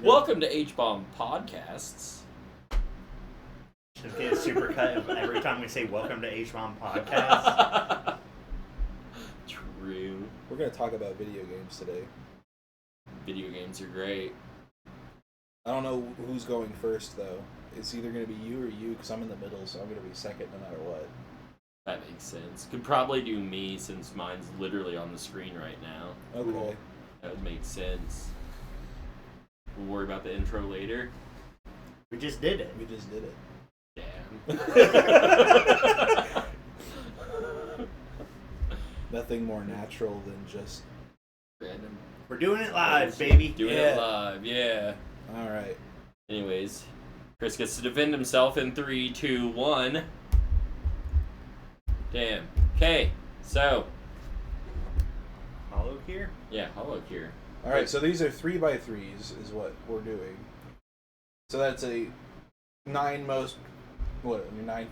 Welcome to H-Bomb Podcasts. Should get a supercut every time we say welcome to H-Bomb Podcast. True. We're going to talk about video games today. Video games are great. I don't know who's going first, though. It's either going to be you or you, because I'm in the middle, so I'm going to be second no matter what. That makes sense. Could probably do me since mine's literally on the screen right now. Okay. That would make sense. We'll worry about the intro later. We just did it. We just did it. Damn. Nothing more natural than just... Random. We're doing it live, baby. Doing it live, yeah. Alright. Anyways, Chris gets to defend himself in 3, 2, 1. Damn. Okay, so. Hollow here? Yeah, Hollow here. Alright, so these are 3x3s is what we're doing. So that's a 9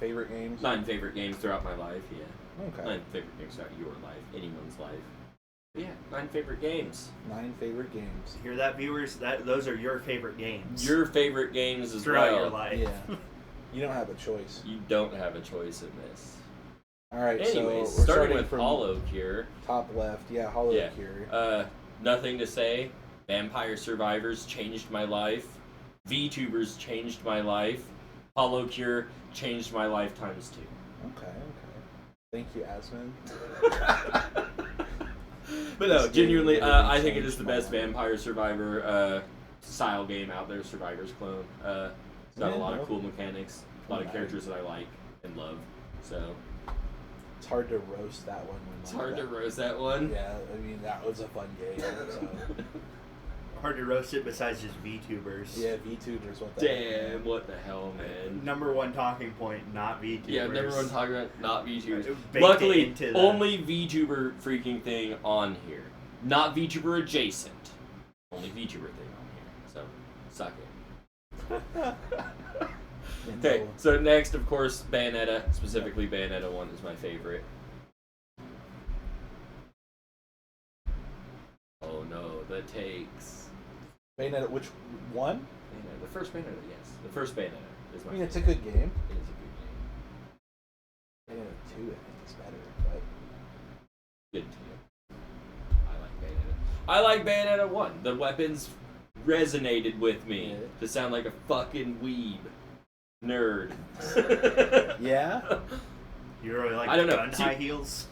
favorite games? 9 favorite games throughout my life, yeah. Okay. 9 favorite games throughout your life, anyone's life. But yeah, 9 favorite games. 9 favorite games. Hear that, viewers? Those are your favorite games. Your favorite games as throughout well. your life. Yeah. You don't have a choice. You don't have a choice in this. Alright, Anyways, so we're starting with from Hollow Cure. top left. Yeah, Hollow Yeah. Cure. Nothing to say. Vampire Survivors changed my life. VTubers changed my life. Hollow Cure changed my life times 2. Okay. Thank you, Asmund. But no, This game genuinely, literally I think it changed is the my best life. Vampire Survivor style game out there, Survivor's Clone. It's got a lot of cool mechanics, a lot of characters that I like and love. So It's hard to roast that one. it's hard to roast that one. Yeah, I mean, that was a fun game. So. Hard to roast it besides just VTubers. Yeah, VTubers, what the Damn, what the hell, man. Number one talking point, not VTubers. Yeah, I've never been talking about not VTubers. Baked it Luckily, into the- only VTuber freaking thing on here. Not VTuber adjacent. Only VTuber thing on here. So, suck it. Okay, so next, of course, Bayonetta. Specifically, Bayonetta 1 is my favorite. Oh no, the takes. Bayonetta, which one? Bayonetta, the first Bayonetta, yes. The first Bayonetta is I my mean, it's a favorite. good game. It is a good game. Bayonetta 2, I think, is better, but... Good too. I like Bayonetta. I like Bayonetta 1. The weapons resonated with me Yeah. to sound like a fucking weeb. Nerd. Yeah? You really like I don't know. gun See- high heels?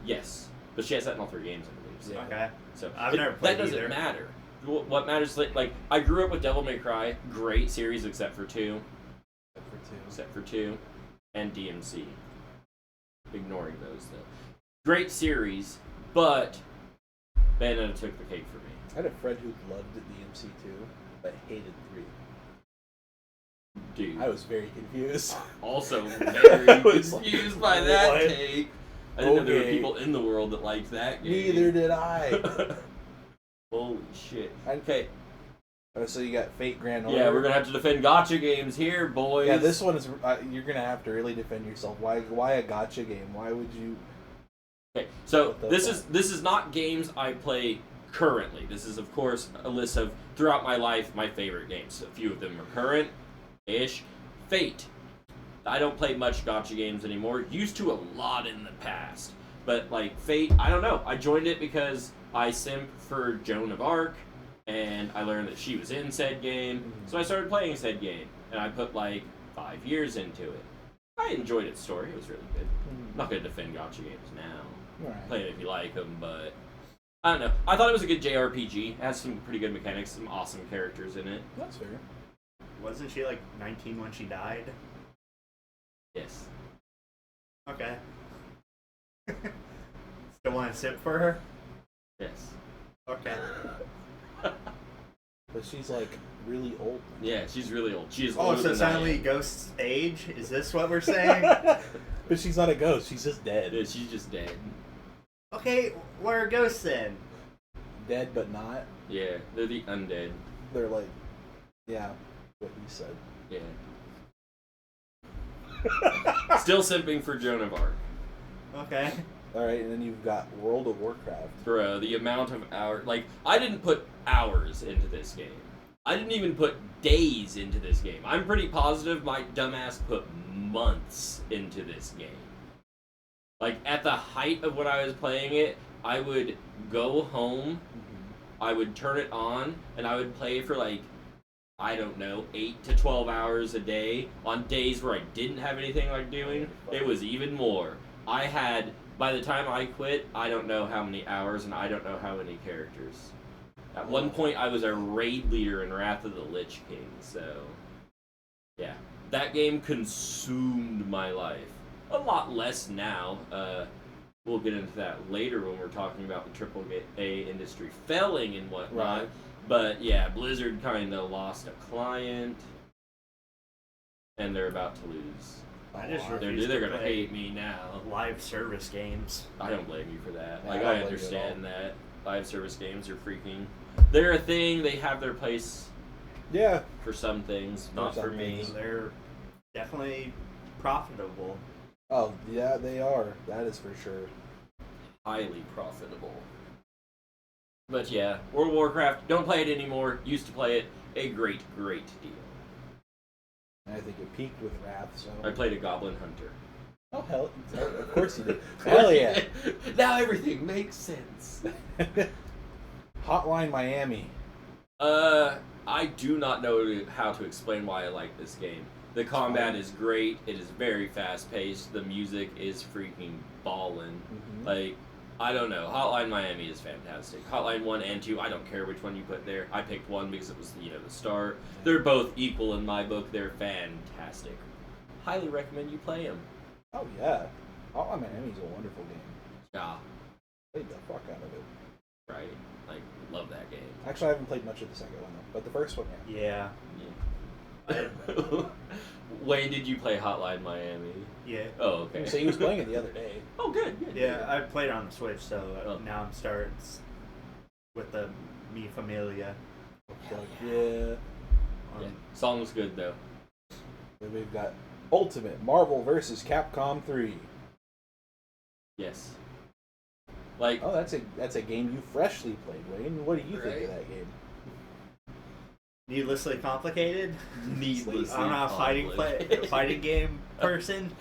Yes. But she has that in all 3 games, I believe. So. Yeah. Okay. So I've never played that doesn't either. matter. What matters, like, I grew up with Devil May Cry. Great series except for 2. Except for 2. And DMC. Ignoring those, though. Great series, but Bayonetta took the cake for me. I had a friend who loved DMC2, but hated 3. Dude. I was very confused. Also very I was confused like, by that what? take. I didn't know there were Okay. people in the world that liked that game. Neither did I. Holy shit. I- Okay, So you got Fate Grand Order. yeah, we're gonna have to defend gotcha games here, boys. Yeah, this one is... you're gonna have to really defend yourself. Why a gotcha game? Why would you... Okay, so What the this fuck? is not games I play currently. This is, of course, a list of, throughout my life, my favorite games. A few of them are current-ish. Fate. I don't play much gotcha games anymore. Used to a lot in the past. But, like, Fate, I don't know. I joined it because I simp for Joan of Arc, and I learned that she was in said game, Mhm. so I started playing said game, and I put, like, 5 years into it. I enjoyed its story. It was really good. I'm not going to defend gotcha games now. Alright. Play it if you like them, but I don't know. I thought it was a good JRPG. It has some pretty good mechanics, some awesome characters in it. That's fair. Wasn't she like 19 when she died? Yes. Okay. Still want to sip for her? Yes. Okay. But she's, like, really old. Yeah, she's really old. She is Oh, older so than I suddenly am. Ghost's age? Is this what we're saying? But she's not a ghost. She's just dead. Yeah, she's just dead. Okay, what are ghosts then? Dead, but not. Yeah, they're the undead. They're like... Yeah, what he said. Yeah. Still simping for Joan of Arc. Okay. Alright, and then you've got World of Warcraft. Bro, the amount of hours... Like, I didn't put hours into this game. I didn't even put days into this game. I'm pretty positive my dumbass put months into this game. Like, at the height of when I was playing it, I would go home, I would turn it on, and I would play for, like, I don't know, 8 to 12 hours a day. On days where I didn't have anything like doing, it was even more. I had, by the time I quit, I don't know how many hours and I don't know how many characters. At one point, I was a raid leader in Wrath of the Lich King, so yeah. That game consumed my life. A lot less now. We'll get into that later when we're talking about the AAA industry failing and whatnot. Right. But yeah, Blizzard kind of lost a client, and they're about to lose. I just They're refuse They're to gonna play hate me now. live service games. I don't blame you for that. Yeah, Like, I don't I blame you at understand all. that live service games are freaking. They're a thing. They have their place Yeah. for some things, not for some me. things. They're definitely profitable. Oh, yeah, they are. That is for sure. Highly profitable. But yeah, World of Warcraft, don't play it anymore. Used to play it. A great, great deal. And I think it peaked with Wrath, so. I played a Goblin Hunter. Oh, hell. Of course you did. Hell yeah. Now everything makes sense. Hotline Miami. I do not know how to explain why I like this game. The combat is great. It is very fast paced. The music is freaking ballin'. Mm-hmm. Like, I don't know. Hotline Miami is fantastic. Hotline 1 and 2, I don't care which one you put there. I picked 1 because it was, the start. They're both equal in my book. They're fantastic. Highly recommend you play them. Oh, yeah. Hotline Miami is a wonderful game. Yeah, Played the fuck out of it. right. Like, love that game. Actually, I haven't played much of the second one, though. But the first one, yeah. Yeah. Wayne, did you play Hotline Miami? Yeah. Oh, okay. So he was playing it the other day. Oh, good. Good. Yeah, I played it on the Switch, so Oh. now I'm starting with the Mi Familia. So, yeah. Yeah. Song was good though. Then we've got Ultimate Marvel vs. Capcom 3. Yes. Like, Oh, that's a game you freshly played, Wayne. What do you think Right. of that game? Needlessly complicated. needlessly. I'm not a complicated. fighting game person.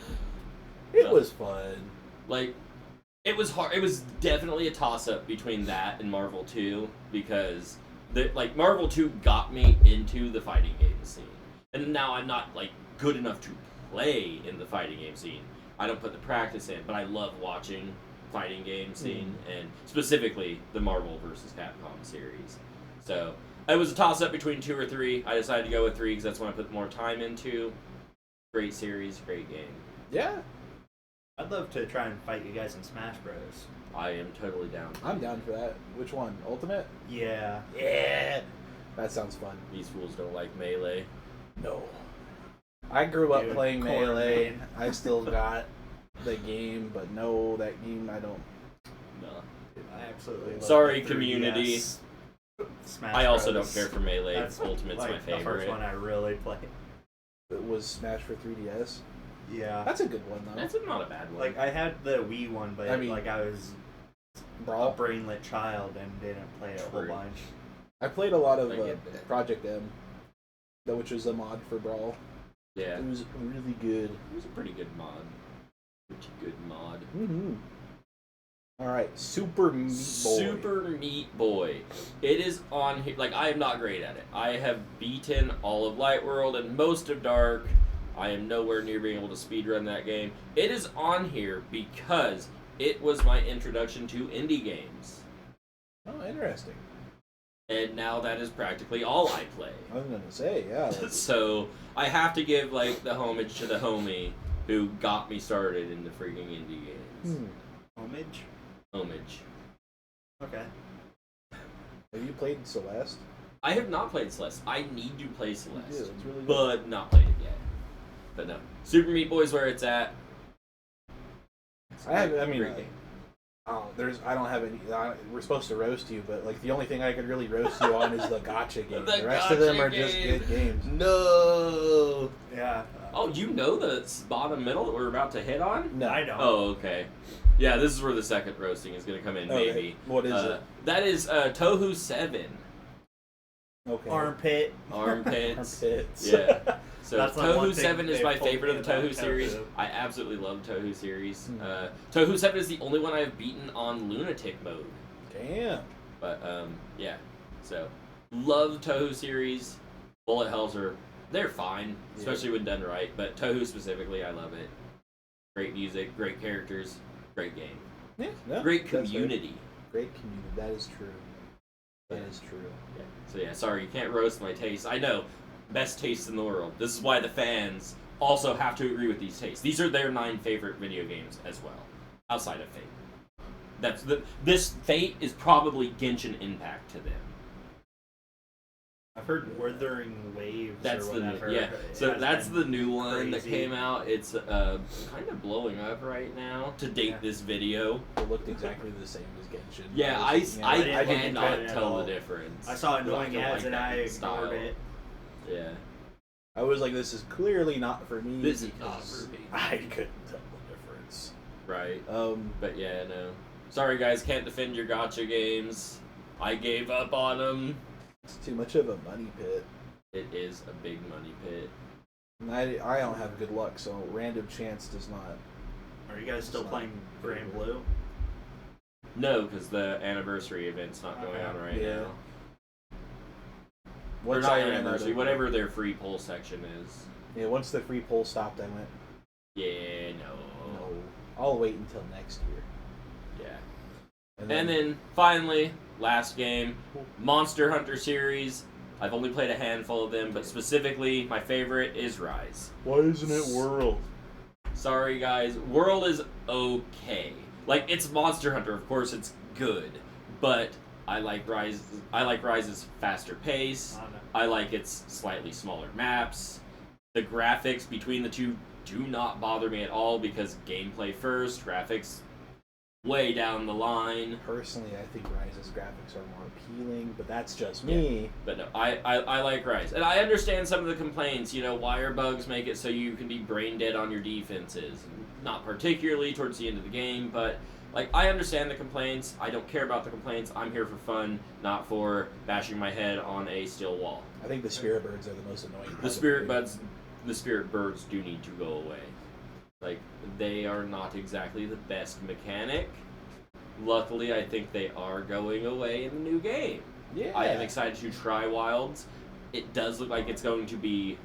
It was fun. Like, it was hard. It was definitely a toss-up between that and Marvel 2 because, Marvel 2 got me into the fighting game scene, and now I'm not good enough to play in the fighting game scene. I don't put the practice in, but I love watching fighting game scene and specifically the Marvel vs. Capcom series. So it was a toss-up between 2 or 3. I decided to go with 3 because that's when I put more time into. Great series, great game. Yeah, I'd love to try and fight you guys in Smash Bros. I am totally down. I'm down for that. Which one? Ultimate? Yeah. Yeah. That sounds fun. These fools don't like Melee. No. I grew up Dude, playing Corn Melee. Man. I still got the game, but no, that game I don't. No. I absolutely love Sorry, the 3DS community. Smash I also Bros. don't care for Melee. That's Ultimate's my the favorite. first one I really played. It was Smash for 3DS. Yeah. That's a good one though. That's not a bad one. Like I had the Wii one, but I mean- I was a Brawl. brainlet child and didn't play it a whole True. bunch. I played a lot of I get that. Project M, which was a mod for Brawl. Yeah. It was really good. It was a pretty good mod. Pretty good mod. Mm-hmm. All right, Super Meat Boy. Super Meat Boy. It is on here. I am not great at it. I have beaten all of Light World and most of Dark. I am nowhere near being able to speedrun that game. It is on here because it was my introduction to indie games. Oh, interesting. And now that is practically all I play. I was gonna say, yeah. So I have to give the homage to the homie who got me started in the freaking indie games. Homage? Homage. Okay. Have you played Celeste? I have not played Celeste. I need to play You Celeste, do, it's really good. but not played it yet. But no, Super Meat Boy's where it's at. It's a I great mean, game. I don't have any. We're supposed to roast you, but the only thing I could really roast you on is the gotcha game. The rest of them gotcha are just game. good games. No. Yeah. Oh, you know the bottom middle that we're about to hit on? No, I don't. Oh, okay. Yeah, this is where the second roasting is going to come in, Okay. maybe. What is it? That is Tohu 7. Okay. Armpit. Armpits. Armpits. Yeah. So That's like one Touhou thing 7 is they've my told favorite me of the Touhou about series. Touhou. I absolutely love Touhou series. Hmm. Touhou 7 is the only one I've beaten on Lunatic mode. Damn. But yeah. So love Touhou series. Bullet hells they're fine, especially when done right. But Touhou specifically, I love it. Great music, great characters, great game, Yeah. No, great that's fair. community. Great community. That is true. That is true. Yeah. So yeah, sorry, you can't roast my taste. I know, best taste in the world. This is why the fans also have to agree with these tastes. These are their 9 favorite video games as well, outside of Fate. This Fate is probably Genshin Impact to them. I've heard Wuthering Waves That's or the whatever. yeah. So has that's been the new one that crazy. came out. It's kind of blowing up right now to date Yeah. this video. It looked exactly the same as Genshin. Yeah, I I didn't enjoy cannot it at tell all. the difference. I saw But annoying don't ads like and that I ignored style. it. Yeah. I was like, this is clearly not for me. This is not because for me. I couldn't tell the difference. Right. But Yeah, no. Sorry, guys, can't defend your gotcha games. I gave up on them. it's too much of a money pit. It is a big money pit. And I don't have good luck, so random chance does not. Are you guys still It's not playing Grand Blue? No, because the anniversary event's not going on right Yeah. now. Or Once not I ran out anniversary, of- whatever their free poll section is. Yeah, once the free poll stopped, I went, Yeah, no. no, I'll wait until next year. Yeah. And And then finally, last game, Monster Hunter series. I've only played a handful of them, but specifically, my favorite is Rise. why isn't it World? Sorry, guys. World is okay. Like, it's Monster Hunter. Of course, it's good. But I like Rise. I like Rise's faster pace. I like its slightly smaller maps. The graphics between the two do not bother me at all because gameplay first, graphics way down the line. Personally, I think Rise's graphics are more appealing, but that's just me. But no, I like Rise. And I understand some of the complaints. You know, wire bugs make it so you can be brain dead on your defenses. Not particularly towards the end of the game, but like I understand the complaints. I don't care about the complaints. I'm here for fun, not for bashing my head on a steel wall. I think the Spirit Birds are the most annoying. part The of spirit birds do need to go away. Like, they are not exactly the best mechanic. Luckily, I think they are going away in the new game. Yeah. I am excited to try Wilds. It does look like it's going to be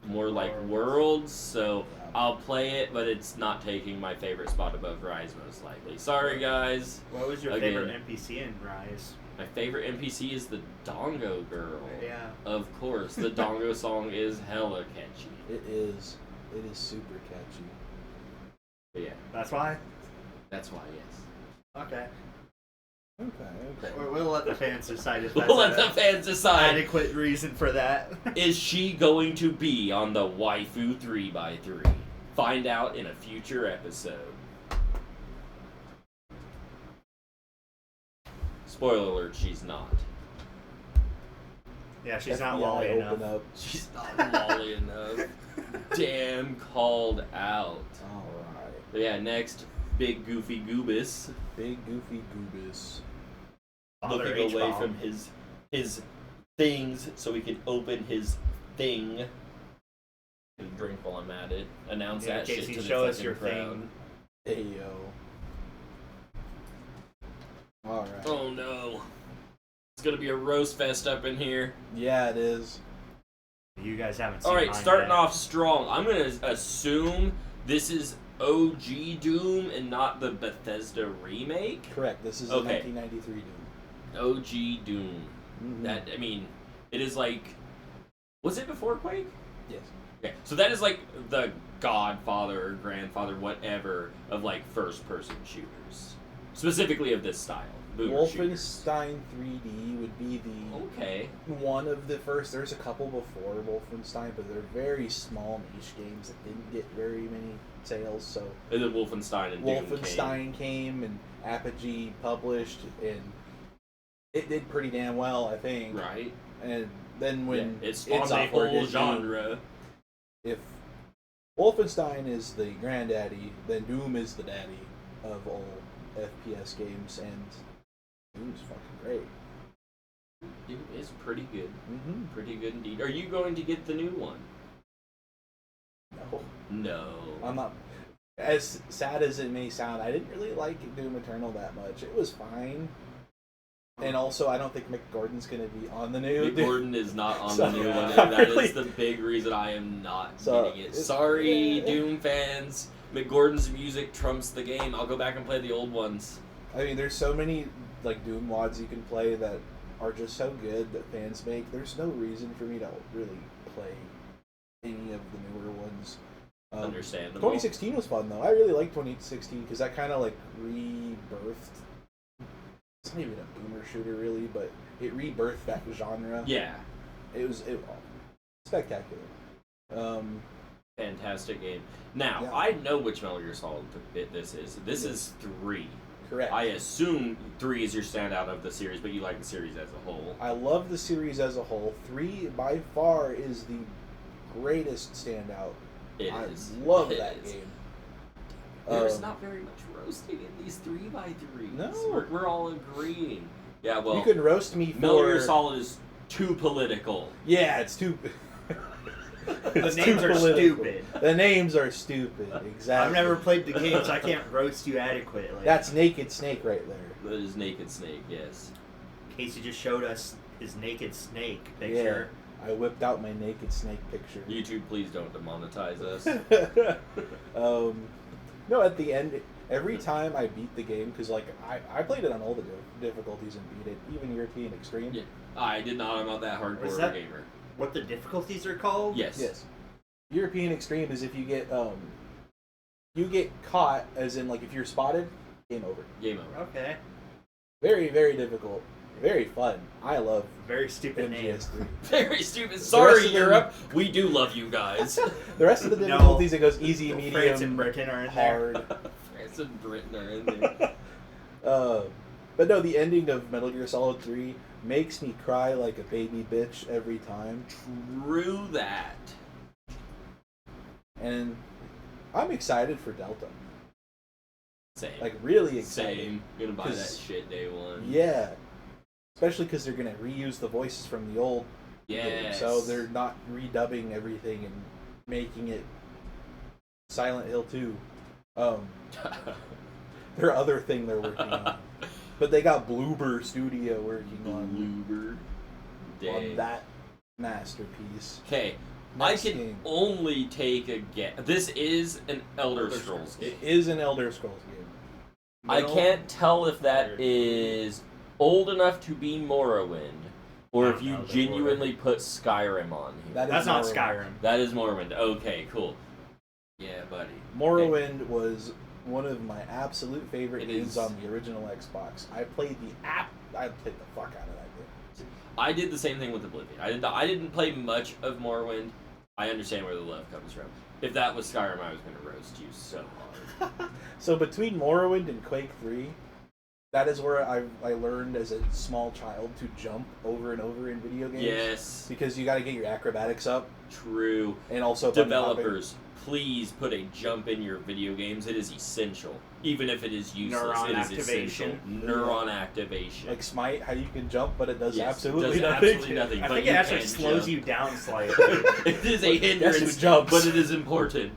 more like Worlds, so I'll play it, but it's not taking my favorite spot above Rise most likely. Sorry, guys. What was your Again. favorite NPC in Rise? My favorite NPC is the Dongo Girl. Yeah. Of course, the Dongo song is hella catchy. It is. It is super catchy. But yeah, That's why? that's why, yes. Okay. Okay. We'll let the fans decide if that's We'll let the an fans decide. adequate reason for that. Is she going to be on the Waifu 3x3? Find out in a future episode. Spoiler alert, she's not. Yeah, she's not FBI, lolly open enough. up. She's not lolly enough. Damn, called out. Alright. But yeah, next, Big Goofy Goobus. Big Goofy Goobus. Father Looking away H-bomb. from his things so he can open his thing. And drink while I'm at it. Announce Yeah, that Casey, shit to the show us fucking your crowd. thing. Ayo. Alright. Oh no. It's gonna be a roast fest up in here. Yeah, it is. You guys haven't seen Alright, mine starting yet. off strong. I'm gonna assume this is OG Doom and not the Bethesda remake. Correct. This is Okay. the 1993 Doom. OG Doom. Mhm. That, I mean, it is like. Was it before Quake? Yes. Okay, so that is like the godfather or grandfather, whatever, of like first person shooters. Specifically of this style. Boomer shooters. Wolfenstein 3D would be the Okay. one of the first. There's a couple before Wolfenstein, but they're very small niche games that didn't get very many sales. So And then Wolfenstein and Doom Wolfenstein came and Apogee published, and it did pretty damn well, I think. came. Right? And then when it spawned a software whole did genre. if Wolfenstein is the granddaddy, then Doom is the daddy of all FPS games, and Doom's fucking great. Doom is pretty good. Mm-hmm. Pretty good indeed. Are you going to get the new one? No, No. I'm not. As sad as it may sound, I didn't really like Doom Eternal that much. It was fine. And also, I don't think Mick Gordon's going to be on the new. Mick Gordon is not on So, the new one, I'm and that really- is the big reason I am not So, getting it. it's- Sorry, yeah. Doom fans. Mick Gordon's music trumps the game. I'll go back and play the old ones. I mean, there's so many like Doom mods you can play that are just so good that fans make. There's no reason for me to really play any of the newer ones. Understandable. 2016 was fun though. I really liked 2016 because that kind of like rebirthed. It's not even a boomer shooter really, but it rebirthed that genre. Yeah. It was spectacular. Fantastic game. Now, Yeah. I know which Metal Gear Solid bit this is. This is 3. Correct. I assume 3 is your standout of the series, but you like the series as a whole. I love the series as a whole. 3 by far is the greatest standout. It I is. love It that is. game. There's not very much roasting in these 3x3s. No. We're all agreeing. Yeah, well, you can roast me for Metal Gear Solid is too political. Yeah, it's too. The It's names too are political. stupid. The names are stupid. Exactly. I've never played the game, so I can't roast you adequately. That's Naked Snake right there. That is Naked Snake, yes. Casey just showed us his naked snake picture. I whipped out my Naked Snake picture. YouTube, please don't demonetize us. No, at the end, every time I beat the game, because like I played it on all the difficulties and beat it, even European Extreme. Yeah. I did not. I'm not that hardcore Was of a that- gamer. What the difficulties are called? Yes. Yes. European Extreme is if you get caught, as in like if you're spotted, game over. Game over. Okay. Very, very difficult. Very fun. I love Very stupid name. MGS3. Very stupid. rest Sorry, of them- Europe. We do love you guys. The rest of the No. difficulties, it goes easy, medium, France and Britain are in there. hard. France and Britain are in there. But no, the ending of Metal Gear Solid 3 makes me cry like a baby bitch every time. True that. And I'm excited for Delta. Same. Like, really excited. Same. Gonna buy that 'Cause- shit day one. Yeah. Especially because they're going to reuse the voices from the old game. Yes. So they're not redubbing everything and making it Silent Hill 2. Their other thing they're working on. But they got Bloober Studio working Bloober. on that masterpiece. Okay. Next I can game. only take a guess. This is an Elder Scrolls game. It is an Elder Scrolls game. I No- can't tell if that is old enough to be Morrowind, or I if don't you know, they genuinely put Skyrim on here. That is That's not Morrowind. Skyrim. That is Morrowind. Okay, cool. Yeah, buddy. Morrowind was one of my absolute favorite It games is. on the original Xbox. I played I played the fuck out of that game. I did the same thing with Oblivion. I didn't play much of Morrowind. I understand where the love comes from. If that was Skyrim, I was going to roast you so hard. So between Morrowind and Quake 3, that is where I learned as a small child to jump over and over in video games. Yes, Because you got to get your acrobatics up true. and also bunny hopping. Developers, please put a jump in your video games. It is essential. Even if it is useless, Neuron it is activation. essential. Neuron activation. Like Smite, how you can jump, but it does Yes, absolutely does nothing. absolutely nothing. I but think you it actually can slows jump. you down slightly. It is a Guess who hindrance, jumps? but it is important.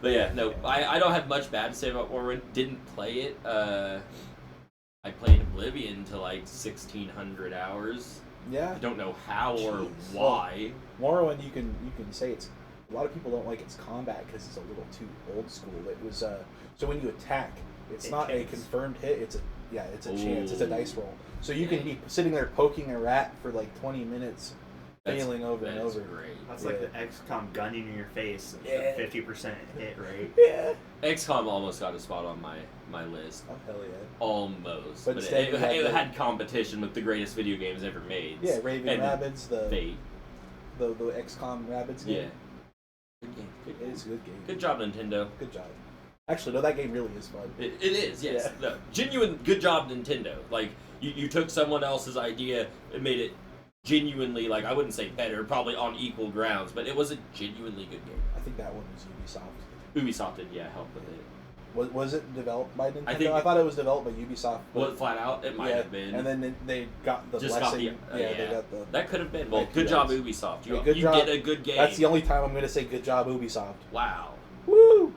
But yeah, no, I don't have much bad to say about Morrowind. Didn't play it. I played Oblivion to like 1,600 hours. Yeah. I don't know how or Jeez. why. Morrowind, you can say it's a lot of people don't like its combat because it's a little too old school. It was so when you attack, it's It not a chance. confirmed hit. It's a chance. It's a Ooh. dice roll. So you can be sitting there poking a rat for like 20 minutes, failing over and That's over. great. That's like the XCOM gunning in your face. Yeah. 50% hit rate. Yeah. XCOM almost got a spot on my list. Oh hell yeah. Almost. But But instead it you had the- had competition with the greatest video games ever made. Yeah, Raven And Rabbids, the Fate. XCOM Rabbids game. Yeah. Good game. Good, It is a good game. good job, Nintendo. Good job. Actually, no, that game really is fun. It is, yes. Yeah. No, genuine good job, Nintendo. Like, you took someone else's idea and made it genuinely, like, I wouldn't say better, probably on equal grounds, but it was a genuinely good game. I think that one was Ubisoft. Ubisoft did, yeah, help with it. Was it developed by Nintendo? think- I thought it was developed by Ubisoft. Well, flat out, it might yeah, have been. And then they got the Just got blessing. the- they yeah. got the. That could have been. Well, IP good job, rights. Ubisoft. Yeah, You, good you job. did a good game. That's the only time I'm going to say good job, Ubisoft. Wow. Woo!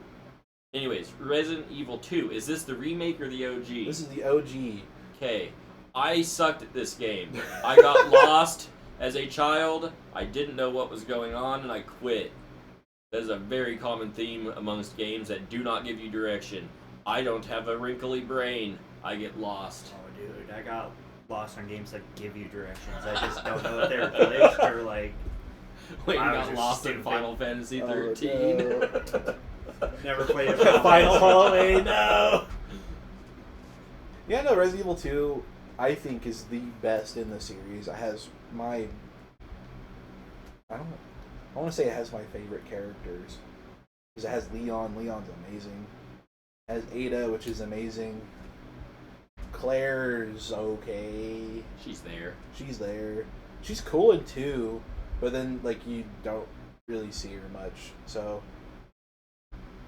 Anyways, Resident Evil 2. Is this the remake or the OG? This is the OG. Okay. I sucked at this game. I got lost as a child. I didn't know what was going on, and I quit. That is a very common theme amongst games that do not give you direction. I don't have a wrinkly brain. I get lost. Oh, dude, I got lost on games that give you directions. I just don't know if they're glitched or like. Wait, you I was got just lost in stupid. Final Fantasy Oh, 13? no. Never played a Final hallway, no! Yeah, no, Resident Evil 2, I think, is the best in the series. It has my... I want to say it has my favorite characters. Because it has Leon. Leon's amazing. It has Ada, which is amazing. Claire's okay. She's there. She's there. She's cool in 2, but then, like, you don't really see her much. So,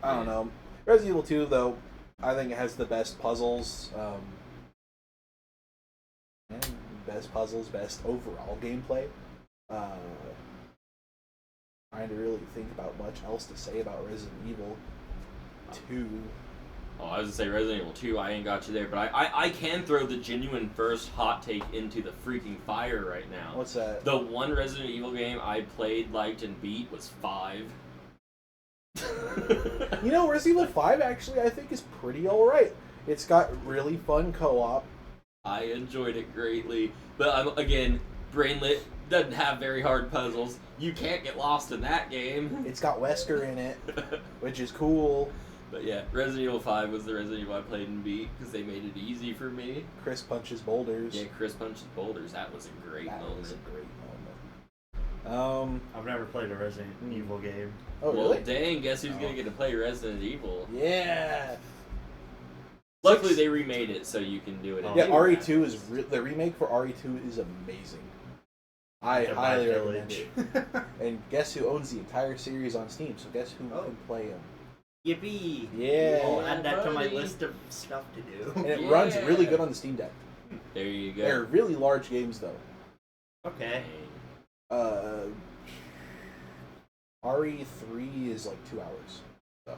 I don't know. Resident Evil 2, though, I think it has the best puzzles. And best puzzles, best overall gameplay. Trying to really think about much else to say about Resident Evil 2. Oh, I was gonna say Resident Evil 2, I ain't got you there, but I can throw the genuine first hot take into the freaking fire right now. What's that? The one Resident Evil game I played, liked, and beat was 5. You know, Resident Evil 5 actually I think is pretty alright. It's got really fun co-op. I enjoyed it greatly, but again, brainlet doesn't have very hard puzzles. You can't get lost in that game. It's got Wesker in it, which is cool. But yeah, Resident Evil 5 was the Resident Evil I played and beat because they made it easy for me. Chris punches boulders. Yeah, Chris punches boulders. That was a great That moment. was a great moment. I've never played a Resident Evil game. Oh, well, really? dang, guess who's No. gonna get to play Resident Evil? Yeah. Luckily, they remade it so you can do it. Oh. Yeah, anywhere. RE2 is the remake for RE2 is amazing. I The highly Bad recommend it. Village. And guess who owns the entire series on Steam? So guess who Oh. can play them? Yippee! Yeah. I'll add that to my buddy. list of stuff to do. And it Yeah. runs really good on the Steam Deck. There you go. They're really large games though. Okay. RE3 is like 2 hours. So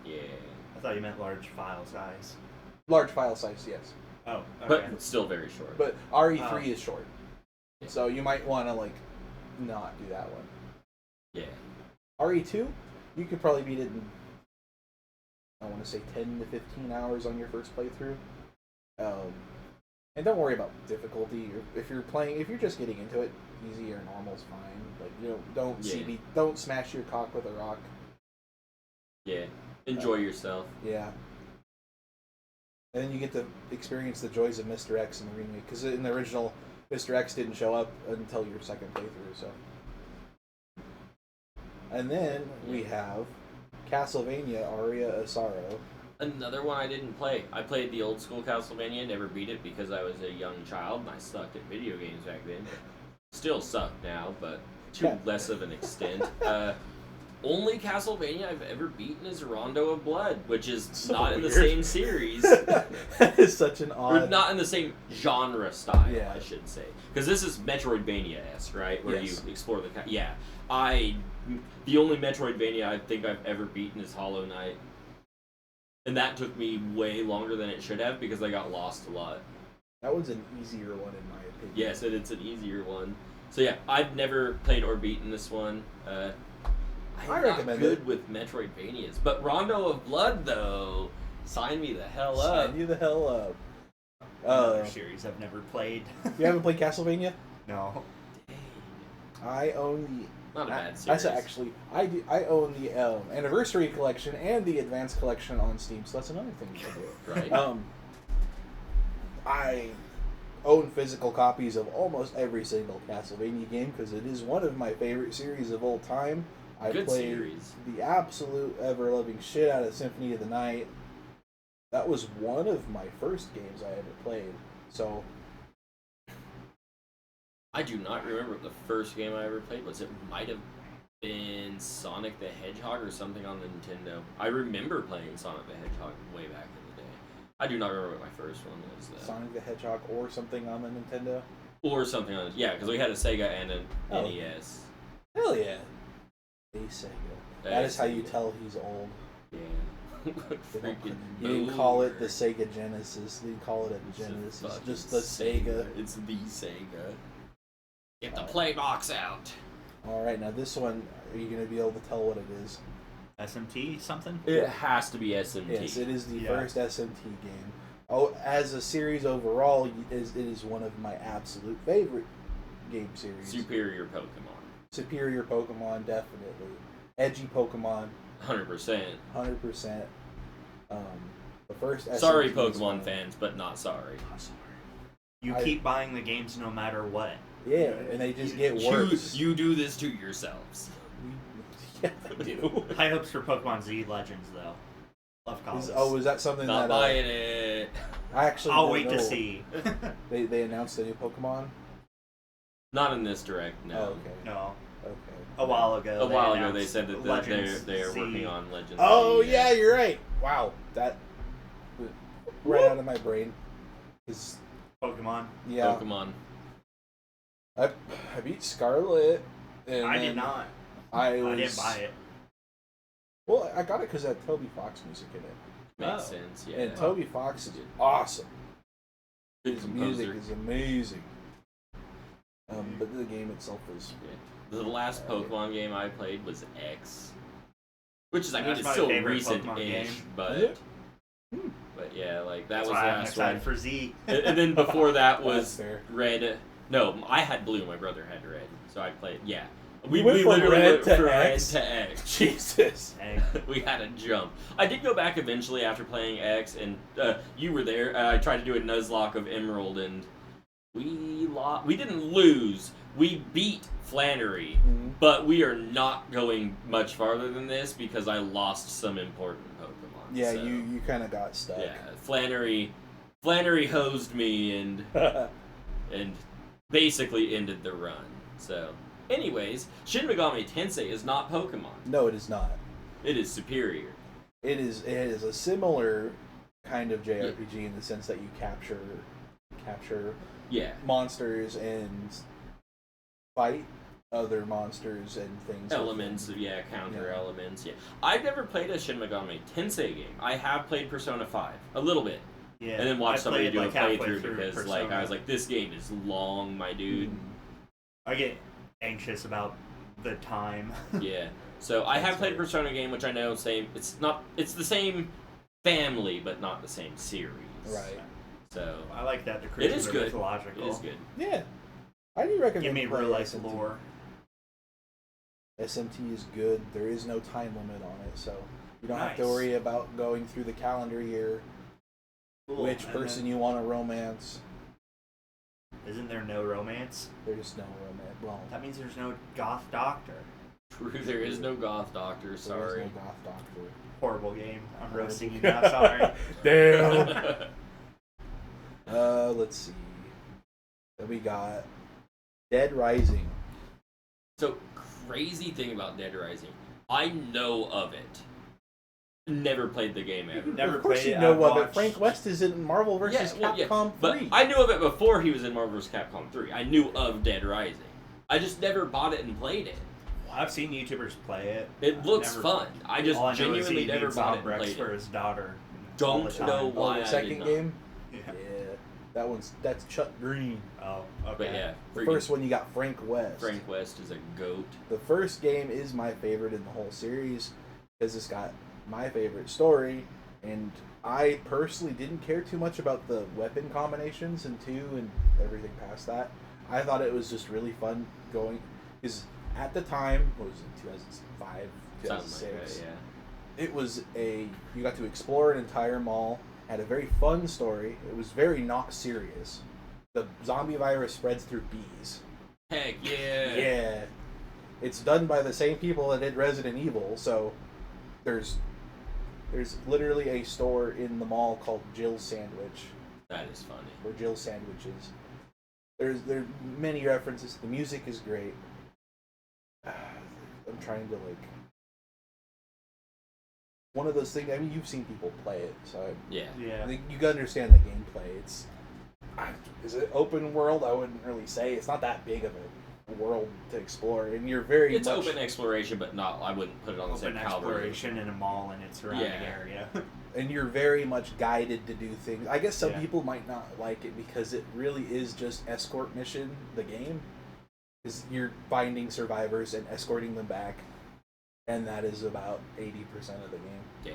Yeah. I thought you meant large file size. large file size, yes. Oh, But okay. still very short. But RE3 Oh. is short. So you might want to like not do that one. yeah. RE2, you could probably beat it in, I want to say 10 to 15 hours on your first playthrough. And don't worry about difficulty. If you're just getting into it, easy or normal's fine. Like, you know, Yeah. don't smash your cock with a rock. Yeah. Enjoy yourself. Yeah. And then you get to experience the joys of Mr. X in the remake, because in the original, Mr. X didn't show up until your second playthrough, so. And then we have Castlevania Aria of Sorrow. Another one I didn't play. I played the old school Castlevania, never beat it because I was a young child and I sucked at video games back then. Still suck now, but to Yeah. less of an extent. Only Castlevania I've ever beaten is Rondo of Blood, which is So not in the weird. same series. That is such an Or odd... not in the same genre style, Yeah. I should say. Because this is Metroidvania-esque, right? Where Yes. you explore the... Yeah. The only Metroidvania I think I've ever beaten is Hollow Knight. And that took me way longer than it should have because I got lost a lot. That one's an easier one in my opinion. Yes, and it's an easier one. So yeah, I've never played or beaten this one. I'm not recommend good it. with Metroidvanias. But Rondo of Blood, though, sign me the hell up. Sign you the hell up. Another series I've never played. You haven't played Castlevania? No. I own Not a the... bad I series. said actually, I own the Anniversary Collection and the Advanced Collection on Steam, so that's another thing you can do. Right? I own physical copies of almost every single Castlevania game because it is one of my favorite series of all time. I Good played series. the absolute ever-loving shit out of Symphony of the Night. That was one of my first games I ever played. So, I do not remember what the first game I ever played was. It might have been Sonic the Hedgehog or something on the Nintendo. I remember playing Sonic the Hedgehog way back in the day. I do not remember what my first one was, though. Sonic the Hedgehog or something on the Nintendo. Or something on yeah, because we had a Sega and an Oh. NES. Hell yeah. A Sega. That is how you Sega. tell he's old. Yeah. They don't- Freaking You didn't call it the boomer. Sega Genesis. You didn't call it a It's a Genesis. fucking Just the Sega. It's the Sega. Get the play box out. All right, now this one, are you going to be able to tell what it is? SMT something? It has to be SMT. Yes, it is the Yeah. first SMT game. Oh, as a series overall, it is one of my absolute favorite game series. Superior Pokemon. Superior Pokemon, definitely. Edgy Pokemon, 100%. 100%. The first SMT Sorry, is Pokemon one- fans, but not sorry. I'm sorry. You I- keep buying the games no matter what. Yeah, and they just get worse. You do this to yourselves. Yeah, they do. High hopes for Pokemon Z Legends, though. Love Is, colors. is that something Not that buying it. I actually I'll don't wait to know. see. They announced a new Pokemon? Not in this direct, no. Oh, okay. No. Okay. A while ago. A while ago, they announced said that Legends they're Z. working on Legends. Oh Z, yeah, you're right. Wow, that right out of my brain. Is Pokemon. yeah. Pokemon. I beat Scarlet. And I then did not. I didn't buy it. Well, I got it because it had Toby Fox music in it, Makes Oh. sense, yeah. and Toby Fox is awesome. Good His music composer. is amazing. But the game itself is The last Pokemon game I played was X. Which is, I mean, That's it's my still favorite recent-ish, Pokemon game. but... Is it? But yeah, like, that That's was why the I'm last excited one. for Z. And then before that That's was fair. Red. No, I had Blue, my brother had Red. So I played, yeah. You went from literally Red went to from X? Red to X. Jesus. Dang. We had a jump. I did go back eventually after playing X, and you were there. I tried to do a Nuzlocke of Emerald, and we lost. We didn't lose. We beat Flannery, Mhm. but we are not going much farther than this because I lost some important Pokemon. Yeah, so, you kind of got stuck. Yeah, Flannery hosed me and basically ended the run. So, anyways, Shin Megami Tensei is not Pokemon. No, it is not. It is superior. It is a similar kind of JRPG in the sense that you capture Yeah. monsters and fight other monsters and things. Elements, yeah, counter Yeah. elements, yeah. I've never played a Shin Megami Tensei game. I have played Persona 5, a little bit, Yeah. and then watched I somebody played, do like, a halfway playthrough through because, Persona. like, I was like, this game is long, my dude. I get anxious about the time. Yeah. So I have That's played weird. Persona game, which I know it's the same family, but not the same series. Right. So So I like that the It creatures is are good. mythological. it is good. Yeah. I do recommend Give me playing real life SMT. lore. SMT is good. There is no time limit on it, so you don't have to Nice. worry about going through the calendar year, Cool. which And person then- you want to romance. Isn't there no romance? There's no romance. Well, That means there's no goth doctor. True, there is no Goth Doctor, there is sorry. no goth doctor. Horrible game. I'm Horrible. roasting you now. Sorry. Damn. Let's see. Then we got Dead Rising. So, crazy thing about Dead Rising. I know of it. Never played the game ever. Never of course played you it, know I've of it. watched- Frank West is in Marvel vs. Capcom 3. But I knew of it before he was in Marvel vs. Capcom 3. I knew of Dead Rising. I just never bought it and played it. I've seen YouTubers play it. It looks Never- fun. I just All I know is genuinely he never needs bought it and Zombrex played for it. his daughter. Don't all the time. know Oh, why I the did second not. game? Yeah. Yeah. That's Chuck Green. Oh, okay. But yeah, The freaking first one you got Frank West. Frank West is a goat. The first game is my favorite in the whole series because it's got my favorite story, and I personally didn't care too much about the weapon combinations in 2 and everything past that. I thought it was just really fun going, because at the time, what was it, 2005, Something 2006? like that, yeah. It was you got to explore an entire mall, had a very fun story. It was very not serious. The zombie virus spreads through bees. Heck yeah. Yeah. It's done by the same people that did Resident Evil, so there's literally a store in the mall called Jill's Sandwich, That is funny. or Jill's Sandwiches. There are many references. The music is great. I'm I'm trying to like one of those things. I mean, you've seen people play it, so Yeah. I think you gotta understand the gameplay. Is it open world? I wouldn't really say it's not that big of a world to explore, and you're very It's much, open exploration, but not. I wouldn't put it on the same Open caliber. exploration in a mall and its surrounding Yeah. area. and you're very much guided to do things. I guess some Yeah. people might not like it because it really is just escort mission. The game is you're finding survivors and escorting them back, and that is about 80% of the game. Damn.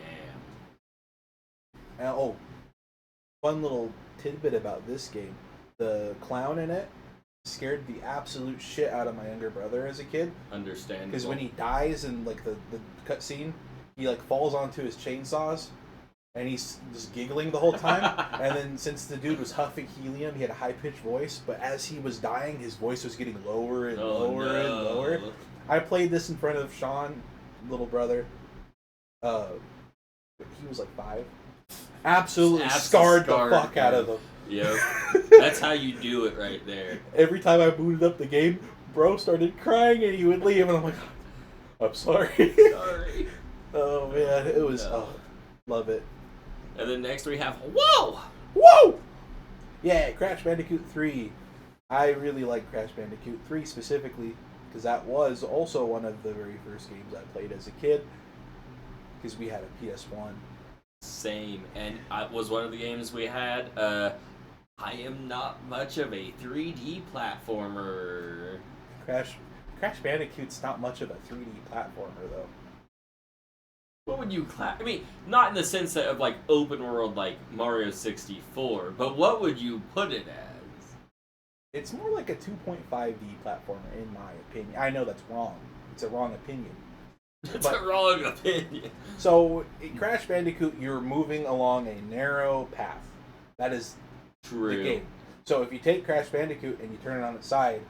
And, one little tidbit about this game: the clown in it scared the absolute shit out of my younger brother as a kid. Understandable. Because when he dies in like the cutscene, he like falls onto his chainsaws, and he's just giggling the whole time. And then since the dude was huffing helium, he had a high pitched voice. But as he was dying, his voice was getting lower and lower and lower. I played this in front of Sean, little brother. He was like 5. Absolutely scarred the fuck out of him. Yep. That's how you do it right there. Every time I booted up the game, bro started crying and he would leave, and I'm like, I'm sorry. Sorry. Oh man, it was. No. Love it. And then next we have Whoa! Whoa! Yeah, Crash Bandicoot 3. I really like Crash Bandicoot 3 specifically because that was also one of the very first games I played as a kid. Because we had a PS1. Same, and it was one of the games we had. I am not much of a 3D platformer. Crash Bandicoot's not much of a 3D platformer though. What would you I mean, not in the sense that of like open world like Mario 64, but what would you put it as? It's more like a 2.5D platformer in my opinion. I know that's wrong. It's a wrong opinion. It's a wrong opinion. So, in Crash Bandicoot, you're moving along a narrow path. That is True. the game. So, if you take Crash Bandicoot and you turn it on its side,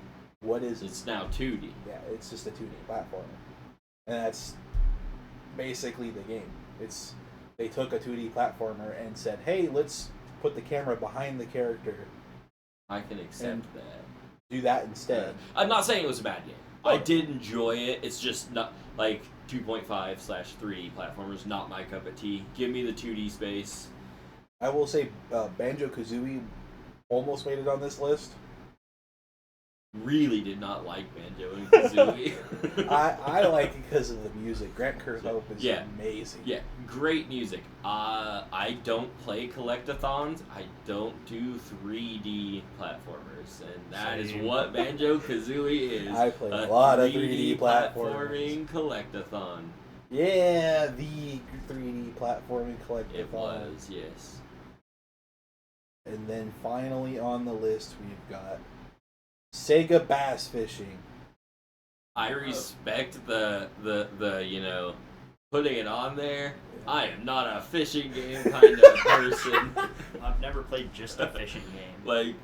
what is it? It's now 2D. Yeah, it's just a 2D platformer. And that's basically the game. They took a 2D platformer and said, hey, let's put the camera behind the character. I can accept that. Do that instead. I'm not saying it was a bad game. Oh. I did enjoy it. It's just not like 2.5/3D platformers. Not my cup of tea. Give me the 2D space. I will say Banjo-Kazooie almost made it on this list. Really did not like Banjo and Kazooie. I like it because of the music. Grant Kirkhope is amazing. Yeah, great music. I don't play collectathons. I don't do 3D platformers, and that is Same. what Banjo Kazooie is. I play a lot of 3D platforming collectathon. Yeah, the 3D platforming collectathon. It was, yes. And then finally on the list we've got Sega Bass Fishing. I respect the putting it on there. I am not a fishing game kind of person. I've never played just a fishing game. Like,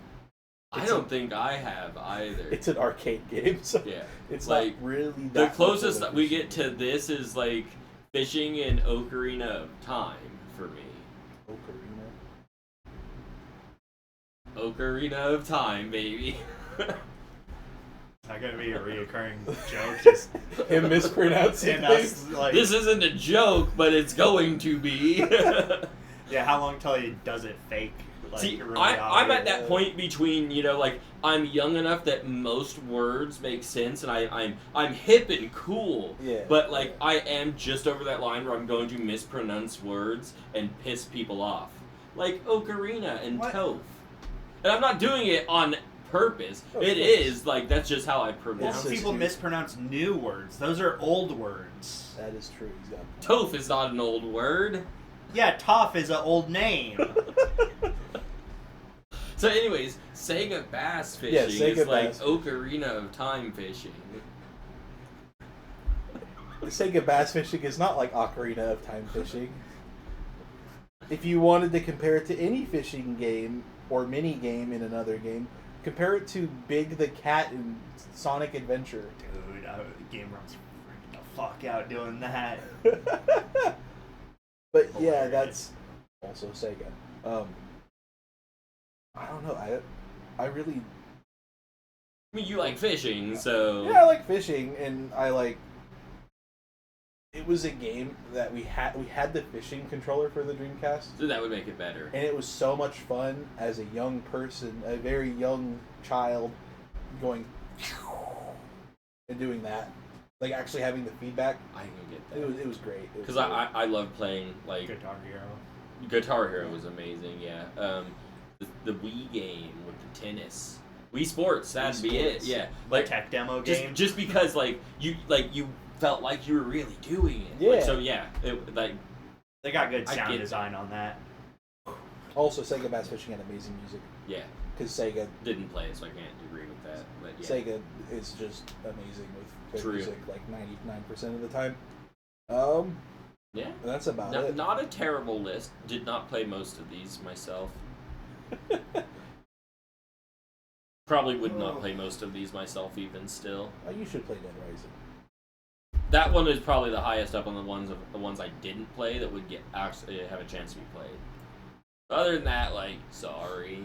I don't think I have either. It's an arcade game, so Yeah. it's like, not really that The much closest of a that we fishing get to this is like fishing in Ocarina of Time for me. Ocarina of Time, baby. It's not gonna be a reoccurring joke. Just him mispronouncing and things. us, like, This isn't a joke, but it's going to be. yeah, how long till he does it fake? Like, See, really I'm at obvious? that point between, like, I'm young enough that most words make sense, and I'm hip and cool. Yeah. But like, I am just over that line where I'm going to mispronounce words and piss people off, like Ocarina and What? Toph. And I'm not doing it on purpose. Of It course. is like that's just how I Well, pronounce it. people mispronounce new words. Those are old words. That is true. He's got Toph is not an old word. Yeah, Toph is an old name. So, anyways, Sega Bass Fishing Yeah, Sega is like Bass. Ocarina of Time fishing. Sega Bass Fishing is not like Ocarina of Time fishing. If you wanted to compare it to any fishing game or mini game in another game, compare it to Big the Cat in Sonic Adventure. Dude, Game Grumps freaking the fuck out doing that. But yeah, Hilarious. that's also Sega. I don't know. I really I mean, you like fishing, so I like fishing and I like it was a game that we had the fishing controller for the Dreamcast, So that would make it better. and it was so much fun as a young person, a very young child, going and doing that, like actually having the feedback. I can get that. It was great. It was Because great. I love playing, like, Guitar Hero. Guitar Hero was amazing, yeah. The Wii game with the tennis. Wii Sports, that'd be it, Sports. yeah. Like Like, tech demo just, game. just because, like, you felt like you were really doing it. Yeah. Like, so, yeah, it, like, They got good I sound get design on that. Also, Sega Bass Fishing had amazing music yeah. because Sega Didn't play it, so I can't agree with that. But, yeah. Sega is just amazing with their True. music, like 99% of the time. Yeah. That's about No, it. not a terrible list. Did not play most of these myself. Probably would not play most of these myself even still. Oh, you should play Dead Rising. That one is probably the highest up on the ones I didn't play that would get actually have a chance to be played. Other than that, like, sorry.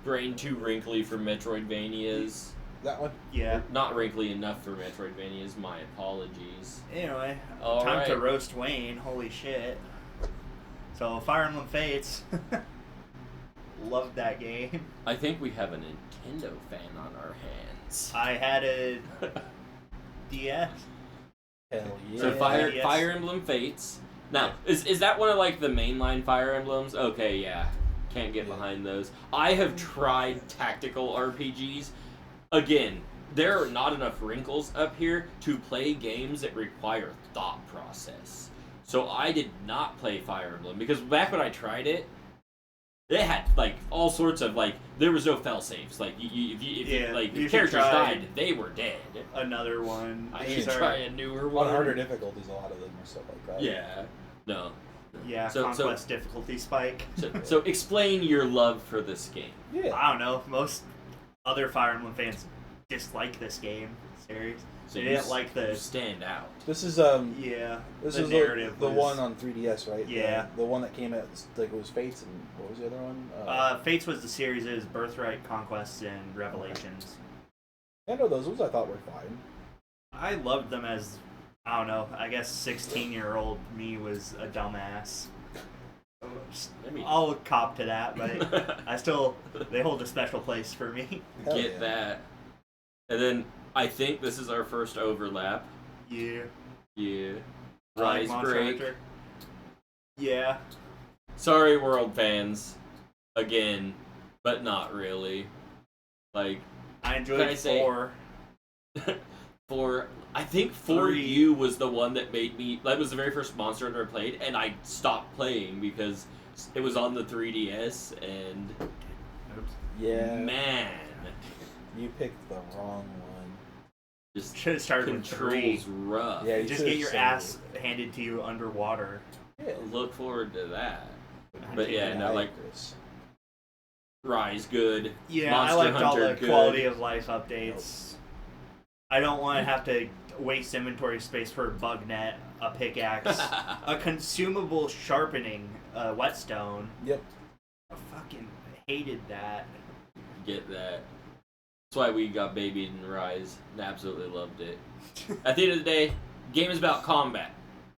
Brain too wrinkly for Metroidvanias. That one? Yeah. Not wrinkly enough for Metroidvanias, my apologies. Anyway, All time to right. roast Wayne. Holy shit. So, Fire Emblem Fates. Loved that game. I think we have a Nintendo fan on our hands. I had a DS. Hell yeah. So Yes. Fire Emblem Fates. Now, is that one of like the mainline Fire Emblems? Okay, yeah. Can't get behind those. I have tried tactical RPGs. Again, there are not enough wrinkles up here to play games that require thought process. So I did not play Fire Emblem because back when I tried it, it had like all sorts of like there was no fail safes. Like if Yeah, like you if should characters try- died, they were dead. Another one. I should should try a newer one. On harder difficulties, a lot of them are stuff like that. Yeah. No. Yeah, So- Conquest difficulty spike. So explain your love for this game. Yeah. I don't know. Most other Fire Emblem fans dislike this game series. So They you didn't like you the stand out. This is yeah. this the is narrative. the was- one on 3DS, right? Yeah. The one that came out like it was Fates and what was the other one? Fates was the series. It was Birthright, Conquest, and Revelations. I know those ones I thought were fine. I loved them as, I don't know, I guess 16-year-old me was a dumbass. I mean, I'll cop to that, but I still, they hold a special place for me. Hell get yeah. that. And then I think this is our first overlap. Yeah. Yeah. I like Rise Monster Break. Hunter. Yeah. Sorry, World fans. Again, but not really. Like, I Can enjoyed I say- 4. I think For 3. You was the one that made me. That was the very first Monster Hunter I played, and I stopped playing because it was on the 3DS, and Oops. Yeah. man, You picked the wrong one. just Should have started with 3. controls rough. Yeah, you Just should've get your said ass handed to you underwater. Yeah. Look forward to that. I But take yeah, it no, out. like Rise good. Yeah, Monster I liked all Hunter the good. quality of life updates. I don't want to have to waste inventory space for a bug net, a pickaxe, a consumable sharpening whetstone. Yep. I fucking hated that. Get that. That's why we got babied in Rise and absolutely loved it. At the end of the day, game is about combat.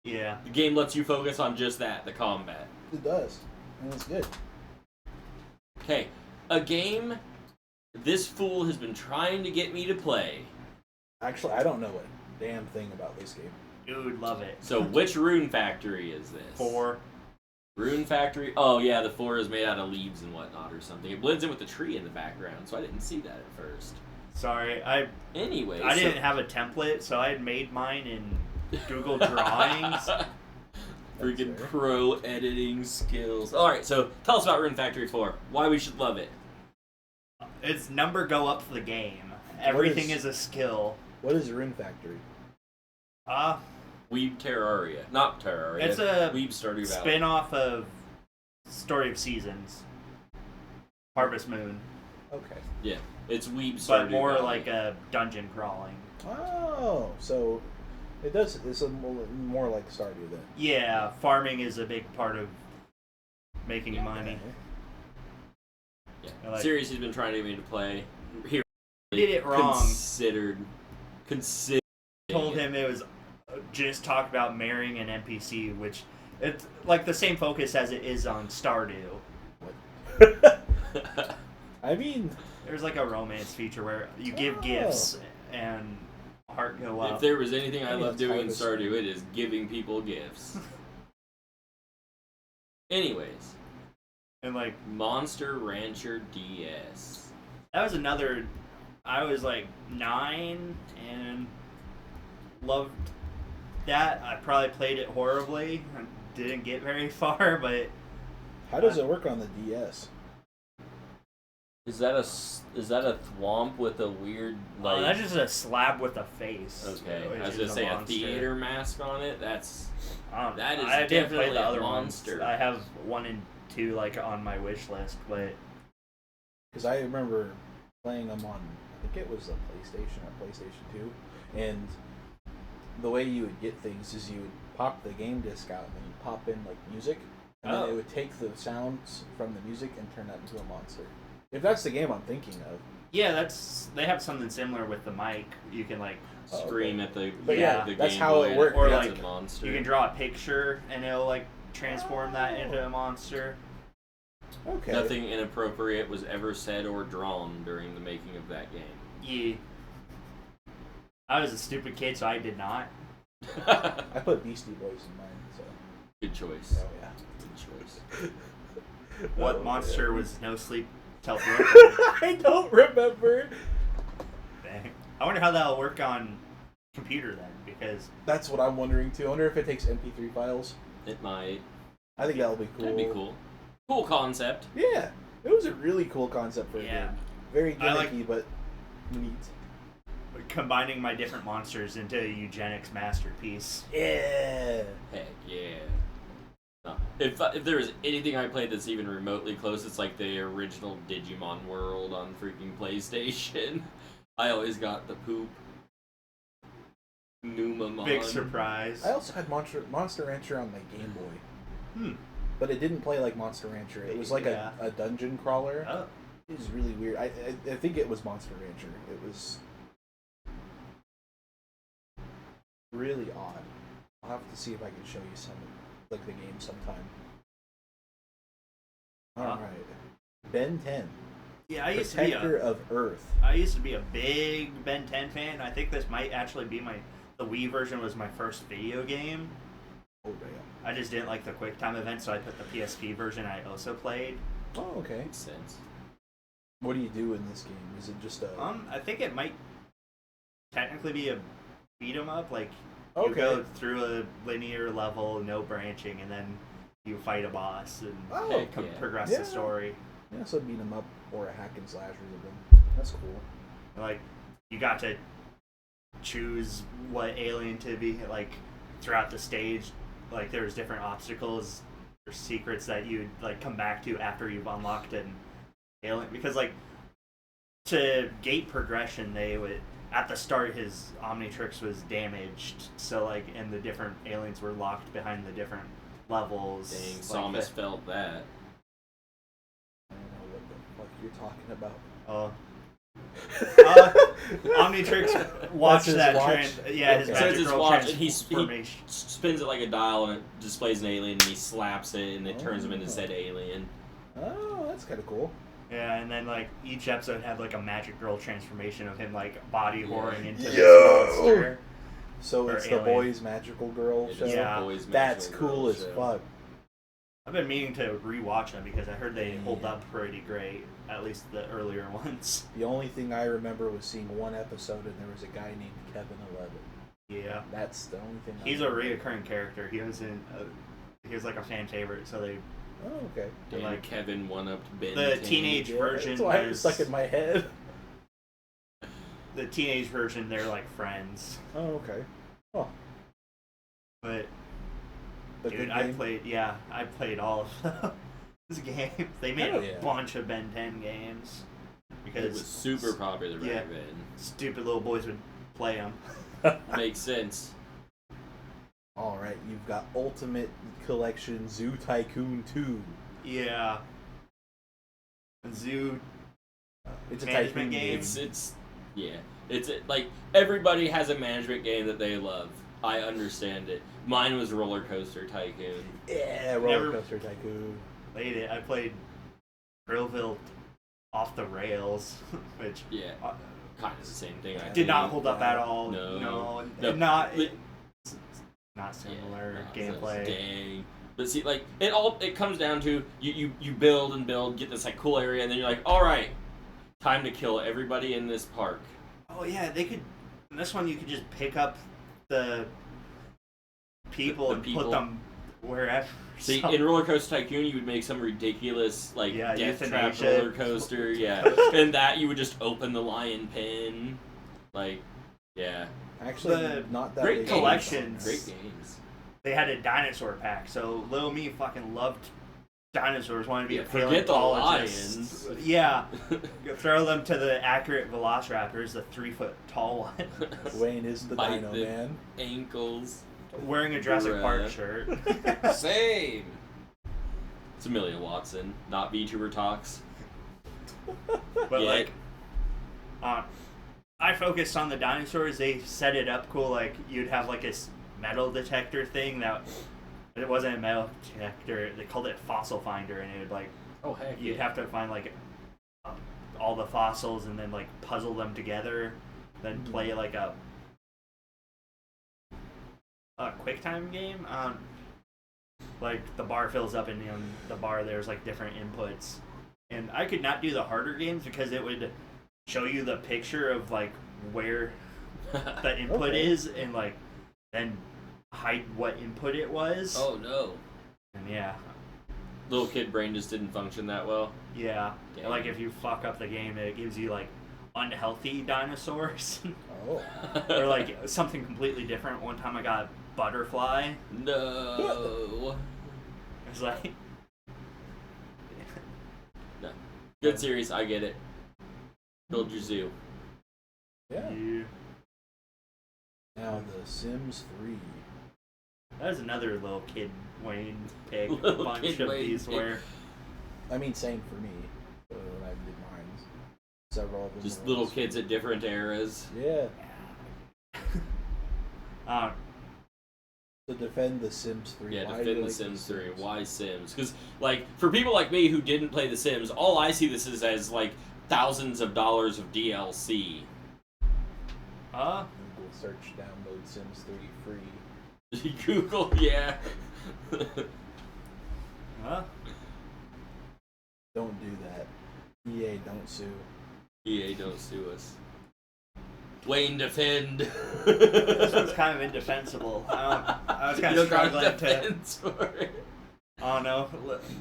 Yeah. The game lets you focus on just that, the combat. It does. And it's good. Okay, a game this fool has been trying to get me to play. Actually, I don't know a damn thing about this game. Dude, love it. So which Rune Factory is this? 4. Rune Factory? Oh yeah, the 4 is made out of leaves and whatnot or something. It blends in with the tree in the background, so I didn't see that at first. Sorry, I Anyway, didn't have a template, so I had made mine in Google Drawings. Freaking fair. pro editing skills. Alright, so tell us about Rune Factory 4. Why we should love it. Its number go up the game. Everything is a skill. What is Rune Factory? Weeb Terraria. Not Terraria. It's a Weeb Stardew Valley. spin-off of Story of Seasons. Harvest Moon. Okay. Yeah, it's Weeb Stardew But more Valley. like a dungeon crawling. Oh, so it does. It's a more like Stardew then. Yeah, farming is a big part of making Yeah. money. Yeah. I like- Series he's been trying to get me to play. Here, Did it wrong. Considered. Told him it was just talk about marrying an NPC, which it's like the same focus as it is on Stardew. I mean, There's like a romance feature where you give gifts and heart go up. If there was anything I Maybe love that's doing kind in of Stardew, it is giving people gifts. Anyways, And like Monster Rancher DS. that was another. I was like 9 and loved that. I probably played it horribly. I didn't get very far, but how does it work on the DS? Is that a thwomp with a weird like? that's just a slab with a face. Okay, which I was is gonna say a monster. theater mask on it. That is I didn't play definitely the a other monster. ones. I have 1 and 2 like on my wish list, but Because I remember playing them on, I think it was a PlayStation or PlayStation 2, and the way you would get things is you would pop the game disc out and then you'd pop in like music, and then it would take the sounds from the music and turn that into a monster. If that's the game I'm thinking of. yeah, they have something similar with the mic. You can like Scream at the But yeah, the that's Game how Boy it and worked. Or that's like, a monster. you can draw a picture and it'll like transform that into a monster. Okay. Nothing inappropriate was ever said or drawn during the making of that game. Yeah. I was a stupid kid, so I did not. I put Beastie Boys in mine, so. Good choice. Oh, yeah. Good choice. What Oh, monster yeah. was No Sleep Till Brooklyn? I don't remember. Dang. I wonder how that'll work on computer then, because That's what I'm wondering too. I wonder if it takes MP3 files. It might. I think that'll be cool. That'd be cool. Cool concept. Yeah, it was a really cool concept for a Yeah. game. Very I like- gimmicky, but neat. combining my different monsters into a eugenics masterpiece. Yeah. Heck yeah. No. If there was anything I played that's even remotely close, it's like the original Digimon World on freaking PlayStation. I always got the poop. Numamon. Big surprise. I also had Monster Rancher on my Game Boy, but it didn't play like Monster Rancher. It was like Yeah. a dungeon crawler. Oh. It was really weird. I think it was Monster Rancher. It was really odd. I'll have to see if I can show you some, like the game sometime. All right, Ben 10, Yeah, I used Protector of Earth. to be a big Ben 10 fan. I think this might actually be the Wii version was my first video game. Oh damn. I just didn't like the QuickTime event, so I put the PSP version I also played. Oh okay. Makes sense. What do you do in this game? Is it just a? I think it might technically be a beat 'em up. Like you Okay. go through a linear level, no branching, and then you fight a boss and Oh, Heck com- yeah. progress Yeah. the story. Yeah, so beat 'em up or a hack and slash or something. That's cool. Like you got to choose what alien to be like throughout the stage. Like there's different obstacles or secrets that you'd like come back to after you've unlocked an alien, because like to gate progression they would at the start his Omnitrix was damaged, so like and the different aliens were locked behind the different levels. Dang, like Samus felt that. I don't know what the fuck you're talking about. Omnitrix watched his that watch? trend. Yeah, his Okay. Says his magical watch, and he transformation. spins it like a dial, and it displays an alien, and he slaps it, and it turns him into Oh. said alien. Oh, that's kind of cool. Yeah, and then like each episode had like a magic girl transformation of him like body whoring into Yo! this monster. So Or it's the alien. boys' magical girl It is show. the Yeah. boys' That's magical cool girl as show. fuck. I've been meaning to rewatch them because I heard they hold Yeah. up pretty great, at least the earlier ones. The only thing I remember was seeing one episode and there was a guy named Kevin 11. Yeah, That's the only thing. he's a reoccurring character. He was he was like a fan favorite, so they Oh, okay. And like- Kevin one-upped Ben the 10. teenage Yeah, version that's why it was was stuck in my head. the teenage version. They're like friends, Oh, okay. Oh, but the dude, good I game. played all of those games. They made Hell a yeah. bunch of Ben 10 games because It was super popular back Yeah. then. stupid little boys would play them. Makes sense. All right, you've got Ultimate Collection Zoo Tycoon 2. Yeah. Zoo. It's a Management tycoon game? It's like everybody has a management game that they love. I understand it. Mine was Roller Coaster Tycoon. Yeah, Roller Never- Coaster Tycoon. Played it. I played Grillville Off the Rails, which Yeah, kind of the same thing. I did not think. hold up at all. No. Not But- not similar Yeah, gameplay. Dang. But see, like it comes down to you build and build, get this like cool area, and then you're like, all right, time to kill everybody in this park. Oh yeah, they could. In this one, you could just pick up the people The and people. put them wherever. See, So- in Roller Coaster Tycoon, you would make some ridiculous like Yeah, death trap euthanasia. roller coaster, yeah, and that you would just open the lion pen, like, yeah, Actually, The not that great big. games. collections, Collections. great games. they had a dinosaur pack, so little me fucking loved dinosaurs. Wanted to be Yeah, a forget the paleontologist. lions. Yeah, throw them to the accurate velociraptors, the 3-foot tall one, Wayne is the Bite Dino the- Man. Ankles, wearing a Jurassic Bruh. Park shirt. same. It's Amelia Watson, not VTuber Talks. But Yeah. like, I focused on the dinosaurs. They set it up cool. Like you'd have like a metal detector thing that it wasn't a metal detector. They called it Fossil Finder, and it would like Oh heck, you'd have to find like all the fossils and then like puzzle them together. Then play like a QuickTime game. Like the bar fills up, and in the bar there's like different inputs, and I could not do the harder games because it would show you the picture of like where the input Okay. is, and like then hide what input it was. Oh no, And yeah, little kid brain just didn't function that well. yeah. Dang. Like if you fuck up the game, it gives you like unhealthy dinosaurs, Oh. or like something completely different. One time I got butterfly. no. It's like Good series, I get it. Build your zoo. Yeah. you. Now The Sims 3. That was another little kid Wayne pick. A Little bunch kid of Wayne these pick. where I mean, same for me. When I did mine, several of them. Just were little also- kids at different eras. Yeah. uh, To defend The Sims 3. Yeah, why do defend you The like Sims 3. Sims? Why Sims? Because, like, for people like me who didn't play The Sims, all I see this is as, like, thousands of dollars of DLC. Google search download Sims 3 free. Google, yeah. Don't do that. EA, don't sue. EA, don't sue us. Wayne, defend. this one's kind of indefensible. I was kind You of don't got struggling to. defense for it. Oh no.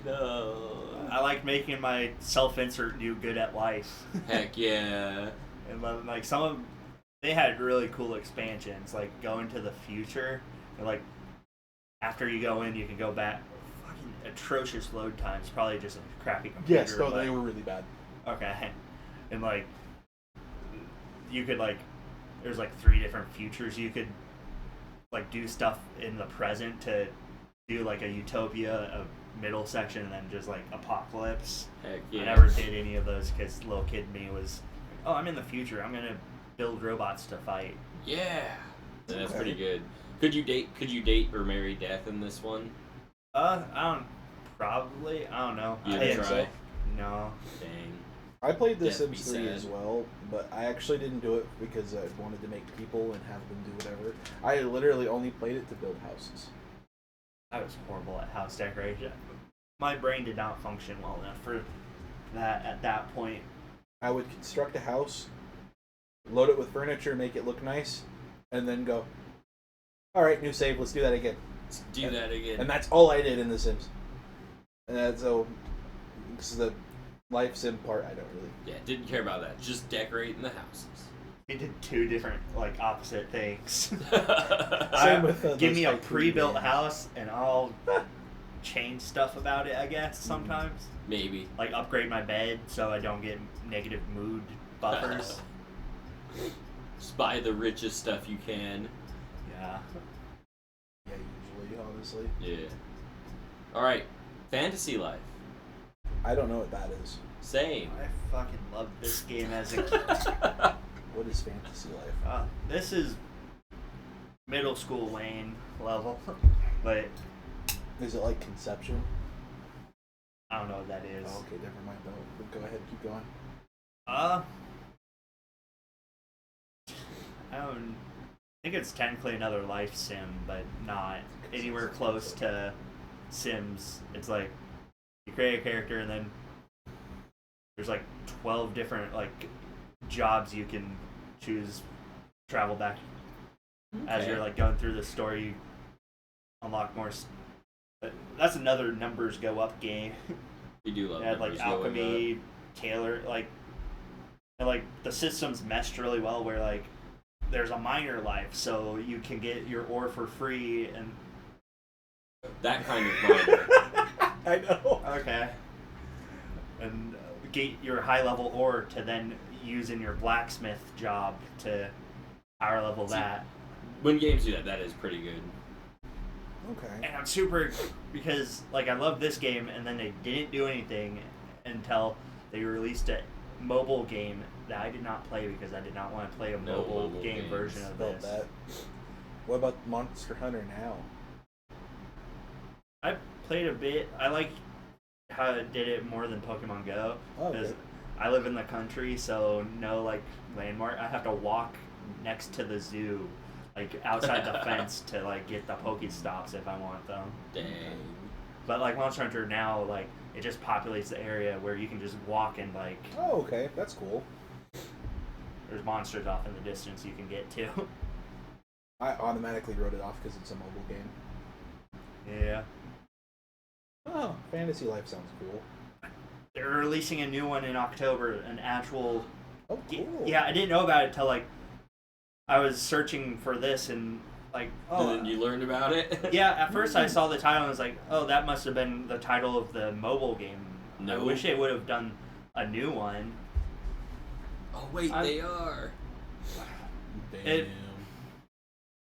No. I like making my self-insert do good at life. Heck yeah. And like some of they had really cool expansions, like go into the future, and like after you go in, you can go back. Fucking atrocious load times, probably just a crappy computer. Yes, no, but- they were really bad. Okay, and like you could like there's like 3 different futures you could like do stuff in the present to do like a utopia, a middle section, and then just like apocalypse. Heck yeah. I never did any of those because little kid me was, oh, I'm in the future. I'm gonna build robots to fight. Yeah. That's Okay. pretty good. Could you date or marry death in this one? I don't know. You I didn't didn't- try? No. Dang. I played The Death be Sims 3 sad. as well, but I actually didn't do it because I wanted to make people and have them do whatever. I literally only played it to build houses. I was horrible at house decoration. My brain did not function well enough for that at that point. I would construct a house, load it with furniture, make it look nice, and then go, alright, new save, let's do that again. Let's do that again. And that's all I did in The Sims. And so, this is the life sim part, I don't really. Yeah, didn't care about that. Just decorating the houses. We did 2 different, like, opposite things. Same with Give those me a Tycoon pre-built games. house, and I'll change stuff about it, I guess, sometimes. Maybe. Like, upgrade my bed so I don't get negative mood buffers. Just buy the richest stuff you can. Yeah. Yeah, usually, honestly. Yeah. Alright. Fantasy Life. I don't know what that is. Same. I fucking loved this game as a kid. What is Fantasy Life? This is middle school Wayne level, but Is it like Conception? I don't know what that is. Oh, okay, never mind. Don't go ahead. Keep going. I don't think it's technically another life sim, but not anywhere close to Sims. It's like you create a character and then there's like 12 different like jobs you can choose. Travel back as Okay. you're like going through the story. You unlock more. But that's another numbers go up game. You do love It had like numbers going up. alchemy, Taylor, like, and like the systems meshed really well. Where like there's a miner life, so you can get your ore for free and. That kind of miner. I know. Okay. And get your high level ore to then use in your blacksmith job to power level that. When games do that, that is pretty good. Okay. And I'm super because like I love this game, and then they didn't do anything until they released a mobile game that I did not play because I did not want to play a No mobile mobile game games. version of Felt this. that. What about Monster Hunter now? I played a bit. I like how it did it more than Pokemon Go Oh, because okay. I live in the country, so no like landmark. I have to walk next to the zoo, like outside the fence to like get the Pokestops if I want them. Dang. But like Monster Hunter now, like it just populates the area where you can just walk and like Oh, okay. That's cool. there's monsters off in the distance you can get to. I automatically wrote it off because it's a mobile game. Yeah. Oh, Fantasy Life sounds cool. They're releasing a new one in October, an actual. Oh, cool. Yeah, I didn't know about it till like I was searching for this and like oh And then you learned about it? yeah. At first I saw the title and I was like, oh, that must have been the title of the mobile game. No. I wish they would have done a new one. Oh, wait, I'm- they are. Damn. It-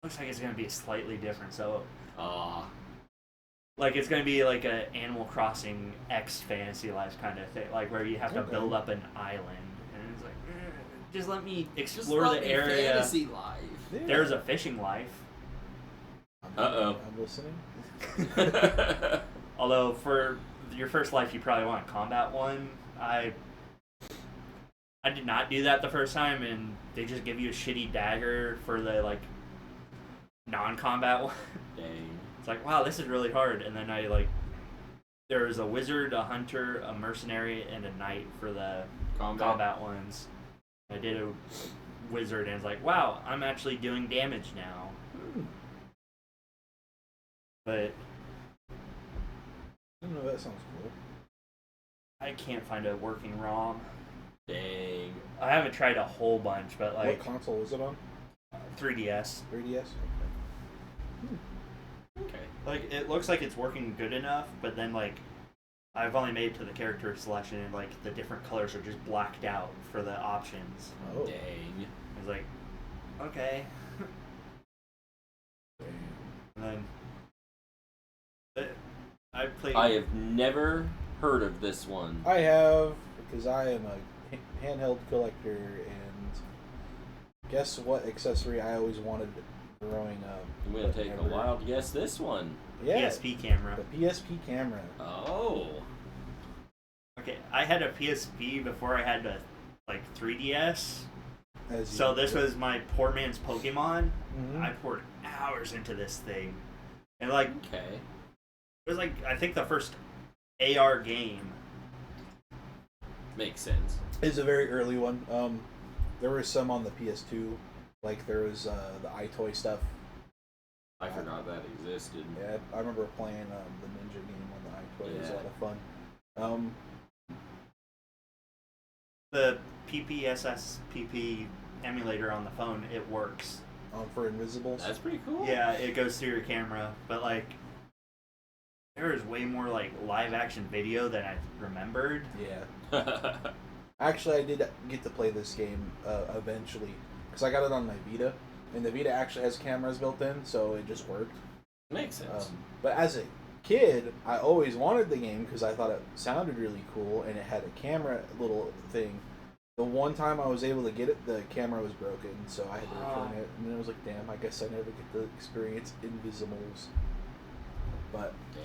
Looks like it's gonna be slightly different. So Ah. like it's gonna be like a Animal Crossing X Fantasy Life kind of thing, like where you have to Okay. build up an island, and it's like just let me Just explore let the me area. fantasy life. Yeah. There's a fishing life. Uh-oh. I'm listening. Although for your first life, you probably want a combat one. I did not do that the first time, and they just give you a shitty dagger for the like non-combat one. Dang. It's like, wow, this is really hard. And then I like, there's a wizard, a hunter, a mercenary, and a knight for the combat ones. I did a wizard, and it's like, wow, I'm actually doing damage now. Hmm. But I don't know. That sounds cool. I can't find a working ROM. Dang. I haven't tried a whole bunch, but like What console is it on? 3DS. 3DS. Okay. Like it looks like it's working good enough, but then like I've only made it to the character selection, and like the different colors are just blacked out for the options. Oh. Dang. It's like, okay. Damn. And then I played. I have never heard of this one. I have, because I am a handheld collector, and guess what accessory I always wanted growing up? I'm going to take a Never- wild guess this one. Yeah, PSP camera. the PSP camera. Oh. Okay, I had a PSP before I had a like 3DS. As So you- this was my poor man's Pokemon. Mhm. I poured hours into this thing, and like Okay. it was like I think the first AR game. Makes sense. It's a very early one. There were some on the PS2, like there was the iToy stuff. I forgot that existed. Yeah, I remember playing the Ninja game on the iToy. It was a Yeah. lot of fun. The PPSSPP emulator on the phone, it works. For Invisibles. That's pretty cool. Yeah, it goes through your camera, but like there is way more like live action video than I remembered. Yeah. Actually, I did get to play this game eventually because I got it on my Vita, and the Vita actually has cameras built in, so it just worked. Makes sense. But as a kid, I always wanted the game because I thought it sounded really cool, and it had a camera little thing. The one time I was able to get it, the camera was broken, so I had to return Oh. it. And then I was like, damn, I guess I never get to experience Invisimals. But Dang.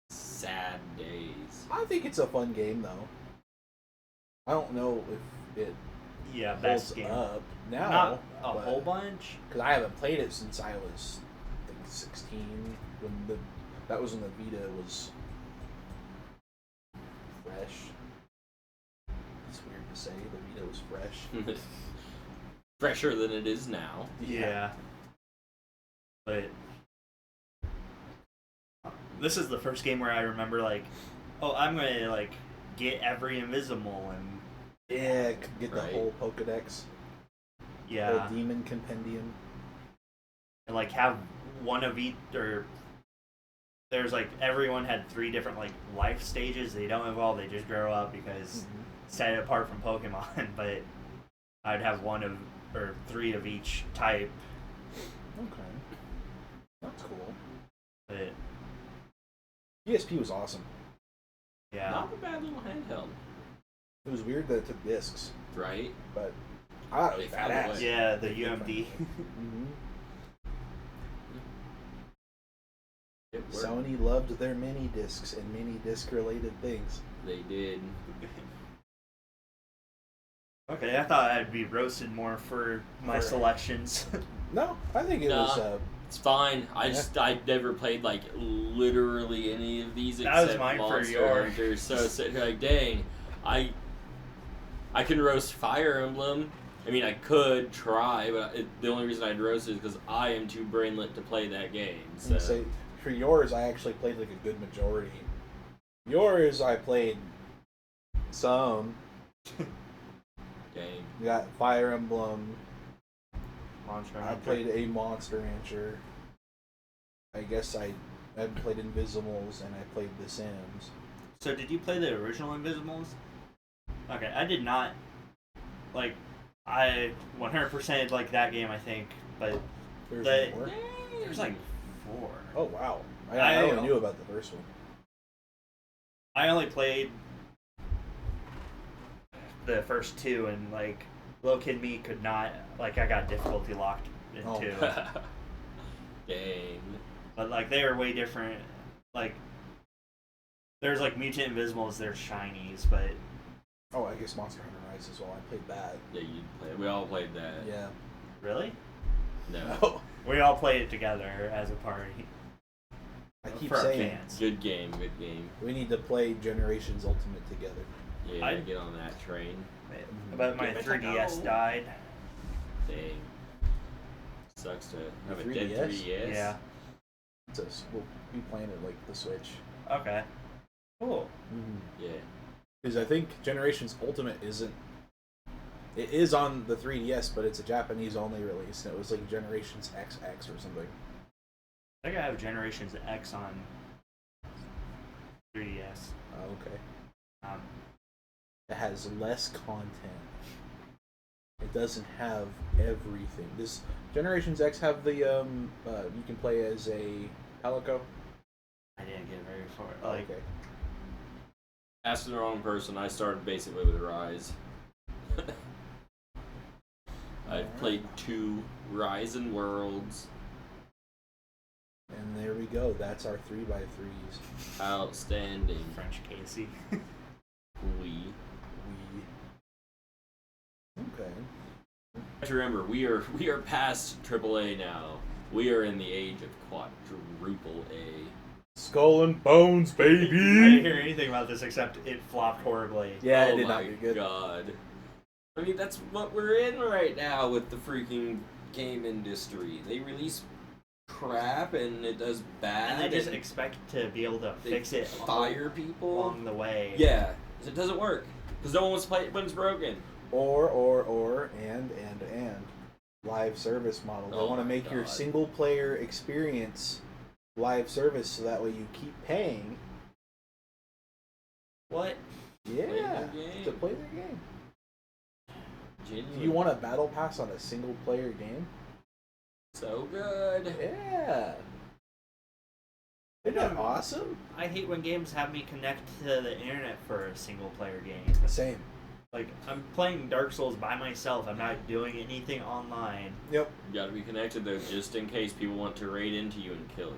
Sad days. I think it's a fun game, though. I don't know if it Yeah, holds best game. up now. Not a whole bunch. Because I haven't played it since I was, I think, 16. That was when the Vita was fresh. It's weird to say the Vita was fresh. Fresher than it is now. Yeah. But this is the first game where I remember like, oh, I'm gonna like get every Invisimal and Yeah, get the Right. whole Pokedex, yeah, whole Demon Compendium. and like have one of each or there's like everyone had 3 different like life stages. They don't evolve; they just grow up because set it apart from Pokemon. But I'd have 1 of or 3 of each type. Okay, that's cool. But PSP was awesome. yeah, Not a bad little handheld, It was weird that it took discs, right? but I thought it was They found a badass. way. yeah, the UMD. hmm It worked. Sony loved their mini discs and mini disc related things. They did. Okay, I thought I'd be roasted more for my For- selections. No, I think it Nah. was. It's fine. I Yeah. just I never played like literally any of these That was except mine for Monster your- Hunter. So I sit here like, dang, I can roast Fire Emblem. I mean, I could try, but the only reason I'd roast it is because I am too brainlet to play that game. So Say for yours, I actually played like a good majority. Yours, I played some. dang, You got Fire Emblem. Monster I Hunter. played a Monster Rancher. I guess I played Invisimals and I played The Sims. So did you play the original Invisimals? Okay, I did not. Like, I 100% like that game, I think, but There's The- more. there's like 4. Oh wow! I I- only knew about the first one. I only played the first 2, and like, little kid me could not. Like, I got difficulty locked in Oh. 2. dang. But like, they are way different. Like, there's like Mutant Invisimals, there's shinies, but Oh, I guess Monster Hunter Rise as well. I played that. Yeah, you play. We all played that. Yeah. really, No. Oh, we all played it together as a party. I keep for our saying fans. Good game. Good game. we need to play Generations Ultimate together. Yeah, I- get on that train. But my Give it a 3DS go. died. Dang. Sucks to have a 3DS? dead 3DS. Yeah. We'll be playing it like the Switch. Okay. Cool. Yeah. Because I think Generations Ultimate isn't. It is on the 3DS, but it's a Japanese only release, and it was like Generations XX or something. I think I have Generations X on 3DS. Oh, okay. Um, It has less content. It doesn't have everything. This Generations X have the you can play as a Palico. I didn't get very far. Oh, Like, okay. Asked the wrong person. I started basically with Rise. I've played 2 Rise and Worlds. And there we go. That's our 3x3s. Outstanding. French Casey. We. Okay. But remember, we are past AAA now. We are in the age of quadruple A. Skull and Bones, I didn't baby. hear anything about this except it flopped horribly. Yeah, oh it did my not do good. god. I mean, that's what we're in right now with the freaking game industry. They release crap and it does bad. And they just expect to be able to they fix it fire people. along the way. Yeah, 'cause it doesn't work. Because no one wants to play it when it's broken. And live service model. They Oh want to my make your God. single player experience live service so that way you keep paying. What? Yeah, their game. to play their game. Genuine. Do you want a battle pass on a single player game? So good. Yeah. Isn't that awesome? I hate when games have me connect to the internet for a single player game. Same. Like, I'm playing Dark Souls by myself. I'm not doing anything online. Yep. You gotta be connected though, just in case people want to raid into you and kill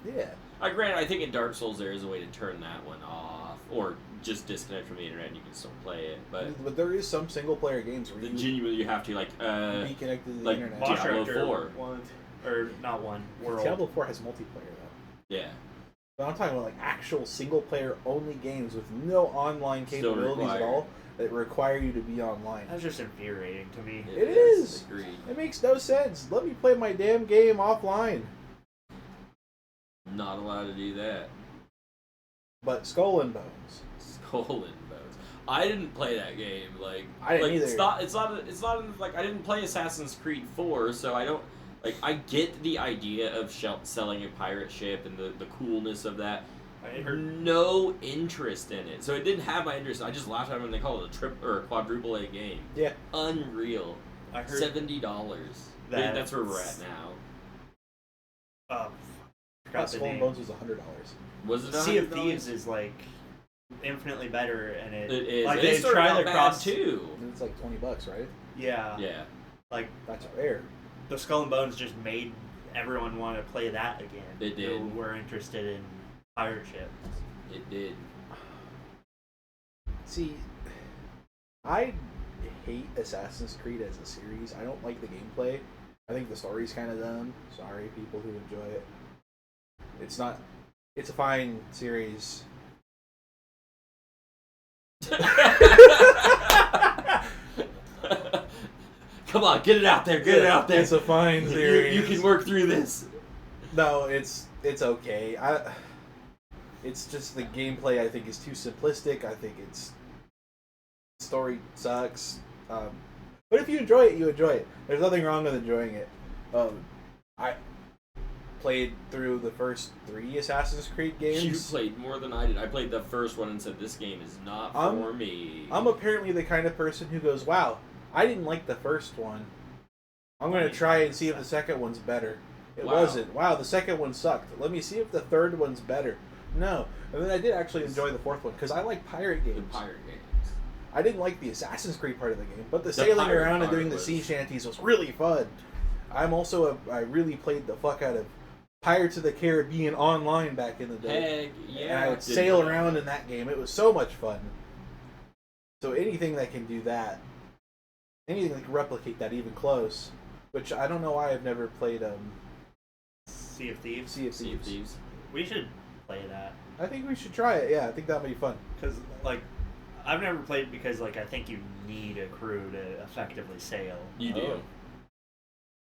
you. Yeah. Granted, I think in Dark Souls there is a way to turn that one off, or just disconnect from the internet and you can still play it. But there is some single player games where you genuinely you have to be connected to the like internet. Diablo Monster 4. One, or not one, World. Diablo 4 has multiplayer though. Yeah. But I'm talking about like actual single player only games with no online Still capabilities at required. all that require you to be online. That's just infuriating to me. It is. Agreed. It makes no sense. Let me play my damn game offline. Not allowed to do that. But Skull and Bones. Skull and Bones. I didn't play that game. Like I didn't like, either. It's not like I didn't play Assassin's Creed 4, so I don't like. I get the idea of selling a pirate ship and the coolness of that. I heard No interest in it, so it didn't have my interest. I just laughed at it when they called it a or a quadruple A game. Yeah. Unreal. I heard $70. that- That's where we're at now. I I forgot thought the Skull and name. Bones was $100. Was it Sea of $100? Thieves is like infinitely better, and It is. like It they started tried out to bad cross too. And it's like $20, right? Yeah, Yeah. like That's rare. the Skull and Bones just made everyone want to play that again. It did. Who were interested in pirate ships. It did. See, I hate Assassin's Creed as a series. I don't like the gameplay. I think the story's kind of dumb. Sorry, people who enjoy it. It's not. It's a fine series. Come on, get it out there. Get it out there. It's a fine You, series. you can work through this. No, it's okay. It's just the gameplay. I think is too simplistic. I think it's story sucks. But if you enjoy it, you enjoy it. There's nothing wrong with enjoying it. I played through the first 3 Assassin's Creed games. You played more than I did. I played the first one and said, this game is not for me. I'm apparently the kind of person who goes, wow, I didn't like the first one. I'm going to try and see if the second one's better. It Wow. wasn't. Wow, the second one sucked. Let me see if the third one's better. No. And then I did actually enjoy the fourth one because I like pirate The games. pirate games. I didn't like the Assassin's Creed part of the game, but the The sailing pirate around and part doing the was- sea shanties was really fun. I really played the fuck out of Pirates of the Caribbean online back in the day. Heck, yeah. And I would did sail that. around in that game. It was so much fun. So anything that can do that, anything that can replicate that even close, which I don't know why I've never played Sea of Thieves. Sea of Sea of Thieves. Thieves. We should play that I think we should try it. Yeah, I think that would be fun. because like I've never played it because like I think you need a crew to effectively sail. You do. Oh.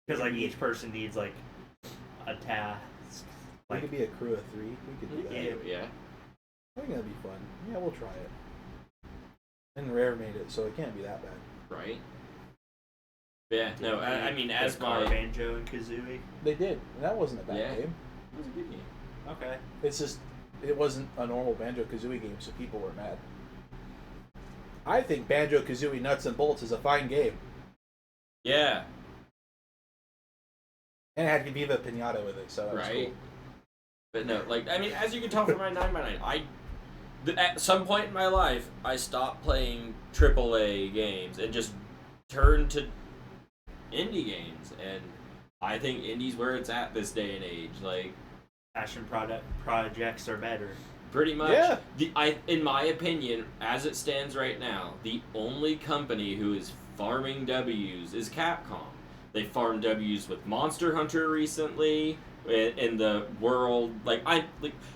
Because like each person needs like a task. We Like could be a crew of 3. We could do that. Yeah. I think that'd be fun. Yeah, we'll try it. And Rare made it, so it can't be that bad. Right? Yeah, no, I mean, as Car my... Banjo and Kazooie. They did, and that wasn't a bad Yeah. game. It was a good game. Okay. It's just, it wasn't a normal Banjo-Kazooie game, so people were mad. I think Banjo-Kazooie Nuts and Bolts is a fine game. Yeah, And it had Viva Pinata with it, so that was right? cool. But no, like, I mean, as you can tell from my 9x9, at some point in my life, I stopped playing AAA games and just turned to indie games, and I think indie's where it's at this day and age. Like, Passion projects are better. pretty much. Yeah. In my opinion, as it stands right now, the only company who is farming W's is Capcom. They farmed W's with Monster Hunter recently in the world.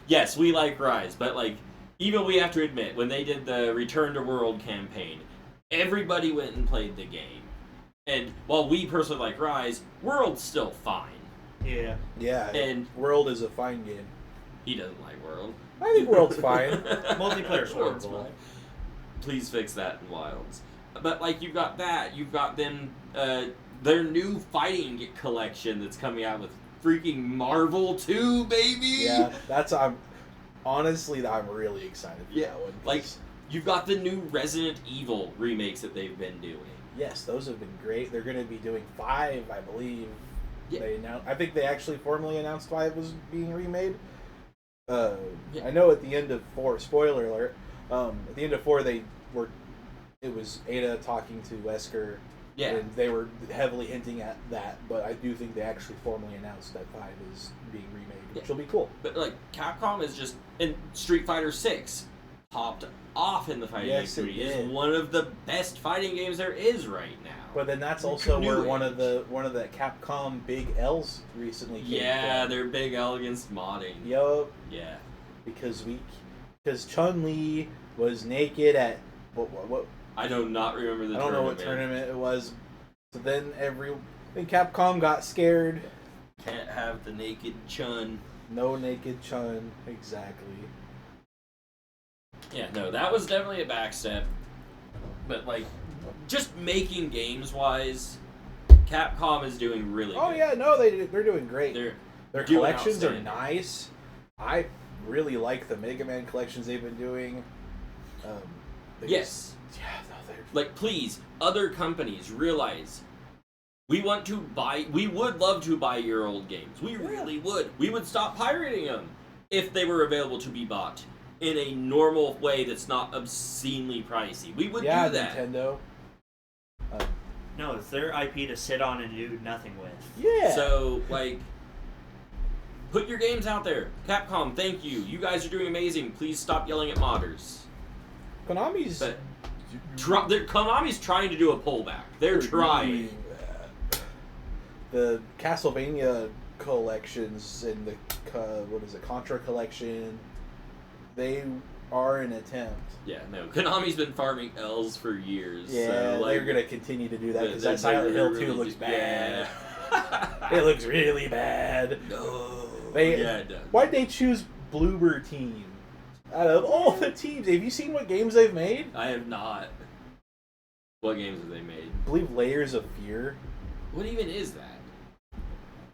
Yes, we like Rise, but like even we have to admit when they did the Return to World campaign, everybody went and played the game. And while we personally like Rise, World's still fine. Yeah. Yeah, And World is a fine game. he doesn't like World. I think World's fine. Multiplayer's World's horrible. fine. Please fix that in Wilds. But like you've got that, you've got them their new fighting collection that's coming out with freaking Marvel 2, baby. Yeah, honestly, I'm really excited for that one. Like you've got the new Resident Evil remakes that they've been doing. Yes, those have been great. They're going to be doing 5, I believe. Yeah. I think they actually formally announced 5 was being remade. Yeah. I know at the end of 4, spoiler alert, at the end of 4 it was Ada talking to Wesker, Yeah. and they were heavily hinting at that, but I do think they actually formally announced that 5 is being remade, which will be cool. But like Capcom is just in Street Fighter 6 popped off in the fighting Yes, game it community. It's did. one of the best fighting games there is right now. But then that's also New where Age. one of the Capcom big L's recently came Yeah, from. they're big L against modding. Yup, Yeah. because Chun-Li was naked at what I do not remember the I don't know what tournament it was. So then Capcom got scared. Can't have the naked Chun. No naked Chun, exactly. Yeah, no, that was definitely a backstep. But like, just making games wise, Capcom is doing really Oh good. yeah, no, they're doing great. Their Their doing collections are outstanding. nice. I really like the Mega Man collections they've been doing. Yes. Yeah, no, they're Like, please, other companies realize we would love to buy your old games. We really would. We would stop pirating them if they were available to be bought in a normal way that's not obscenely pricey. We would do that. Nintendo. No, it's their IP to sit on and do nothing with. Yeah. So, like, put your games out there. Capcom, thank you. You guys are doing amazing. Please stop yelling at modders. Konami's But Konami's trying to do a pullback. They're trying. The Castlevania collections and the Contra collection, they are an attempt. Yeah, no. Konami's been farming L's for years. Yeah, so, like, they're gonna continue to do that because they're that Silent Hill 2 really looks bad. Yeah. It looks really bad. No. They- Yeah, it does. Why'd they choose Bloober Team? Out of all the teams, have you seen what games they've made? I have not. What games have they made? I believe Layers of Fear. What even is that?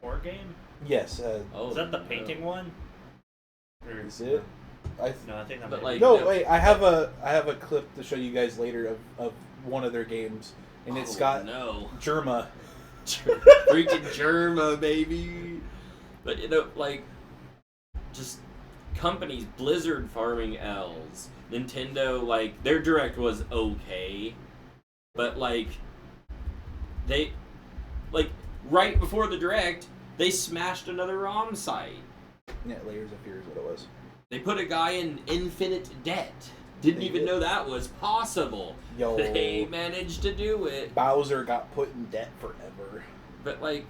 War game? Yes. Oh, Is that the no. painting one? Or Is it? No, I think that But, might like, be. No, no. wait. I have a clip to show you guys later of one of their games, and it's got no. Germa. Freaking Germa, baby. But, you know, like, just companies, Blizzard farming L's, Nintendo, like, their Direct was okay, but, like, they, like, right before the Direct, they smashed another ROM site. Yeah, Layers of Fear is what it was. They put a guy in infinite debt. Didn't They even did. know that was possible. Yo, They managed to do it. Bowser got put in debt forever. But, like,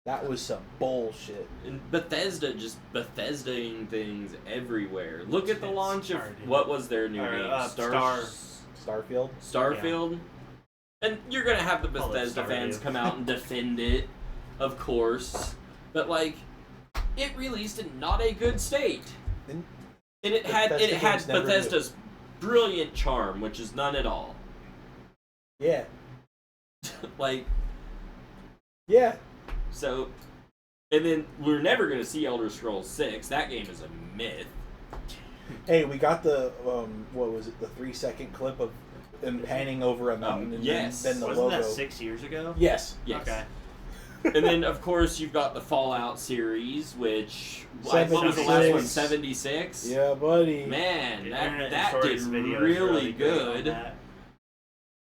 That was some bullshit. and Bethesda just Bethesdaing things everywhere. Look at the It's launch of started. what was their new Or, game? Starfield. Starfield. And you're gonna have the Call it Bethesda fans Starfield. come out and defend it, of course. But like, it released in not a good state, And and it had Bethesda games never do. Bethesda's brilliant charm, which is none at all. Yeah. Like, Yeah. so, and then we're never gonna see Elder Scrolls 6. That game is a myth. Hey, we got the what was it? The 3-second clip of them panning over a mountain and yes. then the Wasn't logo. that 6 years ago? Yes. Yes. Okay. And then, of course, you've got the Fallout series, which what was the last one? 76. Yeah, buddy. Man, Internet that and did Shorts videos really great on good. that.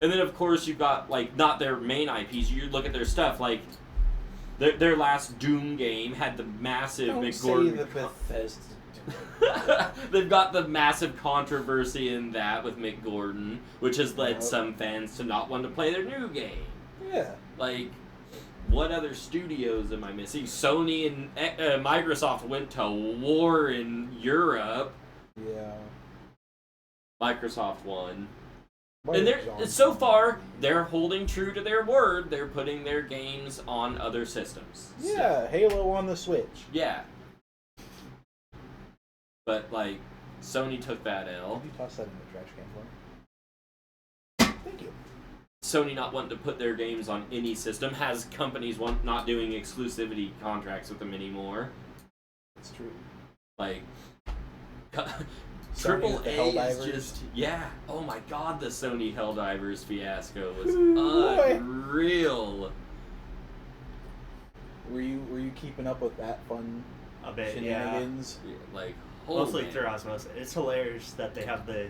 And then, of course, you've got like not their main IPs. You look at their stuff, like their last Doom game had the massive Don't say McGordon. the Bethesda. They've got the massive controversy in that with Mick Gordon, which has led Yep. some fans to not want to play their new game. Yeah. Like, what other studios am I missing? Sony and Microsoft went to war in Europe. Yeah. Microsoft won. Why And did they're John- so far they're holding true to their word. They're putting their games on other systems. So, Yeah, Halo on the Switch. yeah. But like, Sony took that L. Can you toss that in the trash can for me? Thank you. Sony not wanting to put their games on any system has companies not doing exclusivity contracts with them anymore. It's true. Like, Sony Triple with the A is Helldivers. just Oh my God, the Sony Helldivers fiasco was Boy. unreal. Were you keeping up with that fun A bit, yeah. shenanigans? Like, Oh, Mostly man. through osmosis. It's hilarious that they have the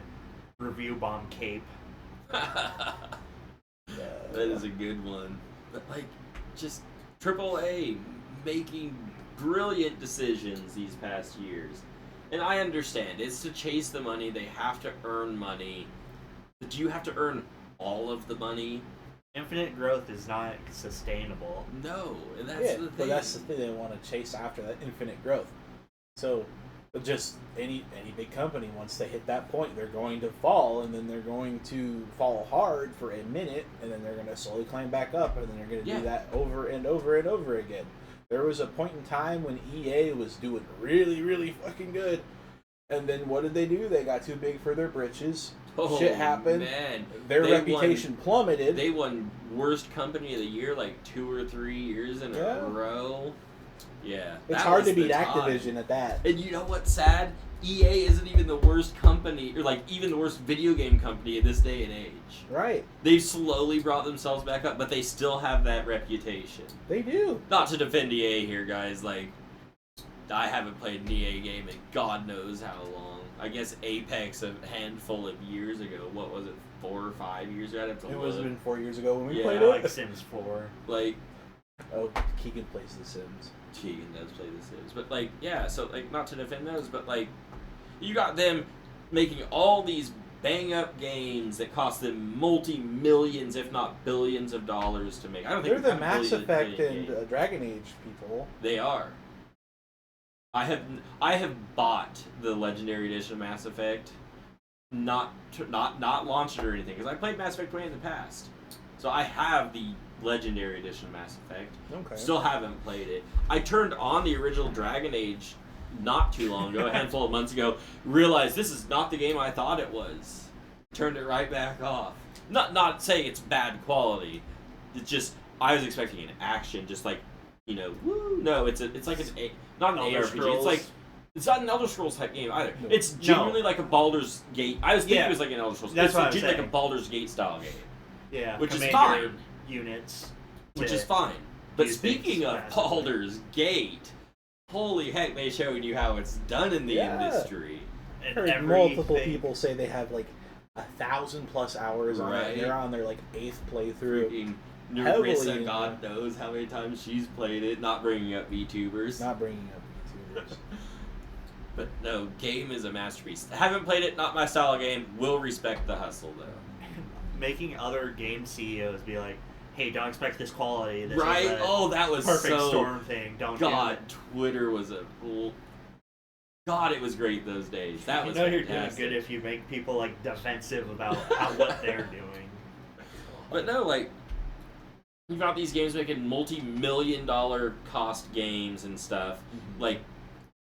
review bomb cape. That is a good one. But like, just AAA making brilliant decisions these past years. And I understand, it's to chase the money, they have to earn money. But do you have to earn all of the money? Infinite growth is not sustainable. No, and that's Yeah, the thing. but that's the thing, they want to chase after that infinite growth. So, just any big company, once they hit that point, they're going to fall, and then they're going to fall hard for a minute, and then they're going to slowly climb back up, and then they're going to Yeah. do that over and over and over again. There was a point in time when EA was doing really, really fucking good, and then what did they do? They got too big for their britches. Oh, Shit happened. Man. Their They reputation plummeted. They won worst company of the year like 2 or 3 years in Yeah. a row. Yeah. It's that hard was to beat the time. Activision at that. And you know what's sad? EA isn't even the worst company, or like even the worst video game company in this day and age. Right. They've slowly brought themselves back up, but they still have that reputation. They do. Not to defend EA here, guys. Like, I haven't played an EA game in God knows how long. I guess Apex a handful of years ago. What was it? 4 or 5 years ago? I'd have to It look. was been 4 years ago when we Yeah, played I it. like Sims 4. Like, Oh, Keegan plays The Sims. Keegan does play The Sims. But, like, yeah, so, like, not to defend those, but, like, you got them making all these bang-up games that cost them multi-millions, if not billions of dollars to make. I don't think They're the we have a Mass billion- Effect billion and game. Dragon Age people. They are. I have bought the Legendary Edition of Mass Effect, not launched it or anything, because I played Mass Effect 20 in the past, so I have the Legendary Edition of Mass Effect. Okay. Still haven't played it. I turned on the original Dragon Age not too long ago, a handful of months ago. Realized this is not the game I thought it was. Turned it right back off. Not saying it's bad quality. It's just I was expecting an action, just like, you know, woo. No, it's like not an Elder ARPG. Scrolls. It's like it's not an Elder Scrolls type game either. No. It's genuinely like a Baldur's Gate. I was thinking Yeah. it was like an Elder Scrolls. That's it's what I'm genuinely like saying. a Baldur's Gate style game, Yeah, which is command your fine. units. Which to- is fine. But use speaking things of massively. Baldur's Gate, holy heck, they showed you how it's done in the Yeah. industry. and I've heard everything. multiple people say they have like 1,000+ hours on it. Right. And they're on their like 8th playthrough. Freaking Heavily Nerissa, in God knows how many times she's played it, not bringing up VTubers. Not bringing up YouTubers. But no, game is a masterpiece. Haven't played it, not my style of game. Will respect the hustle though. Making other game CEOs be like, "Hey, don't expect this quality. This Right? is a Oh, that was perfect so. storm thing. Don't do God, it." Twitter was a. God, it was great those days. That You was know you're fantastic. doing good if you make people like defensive about what they're doing. But no, like, you've got these games making multi-million-dollar cost games and stuff. Like,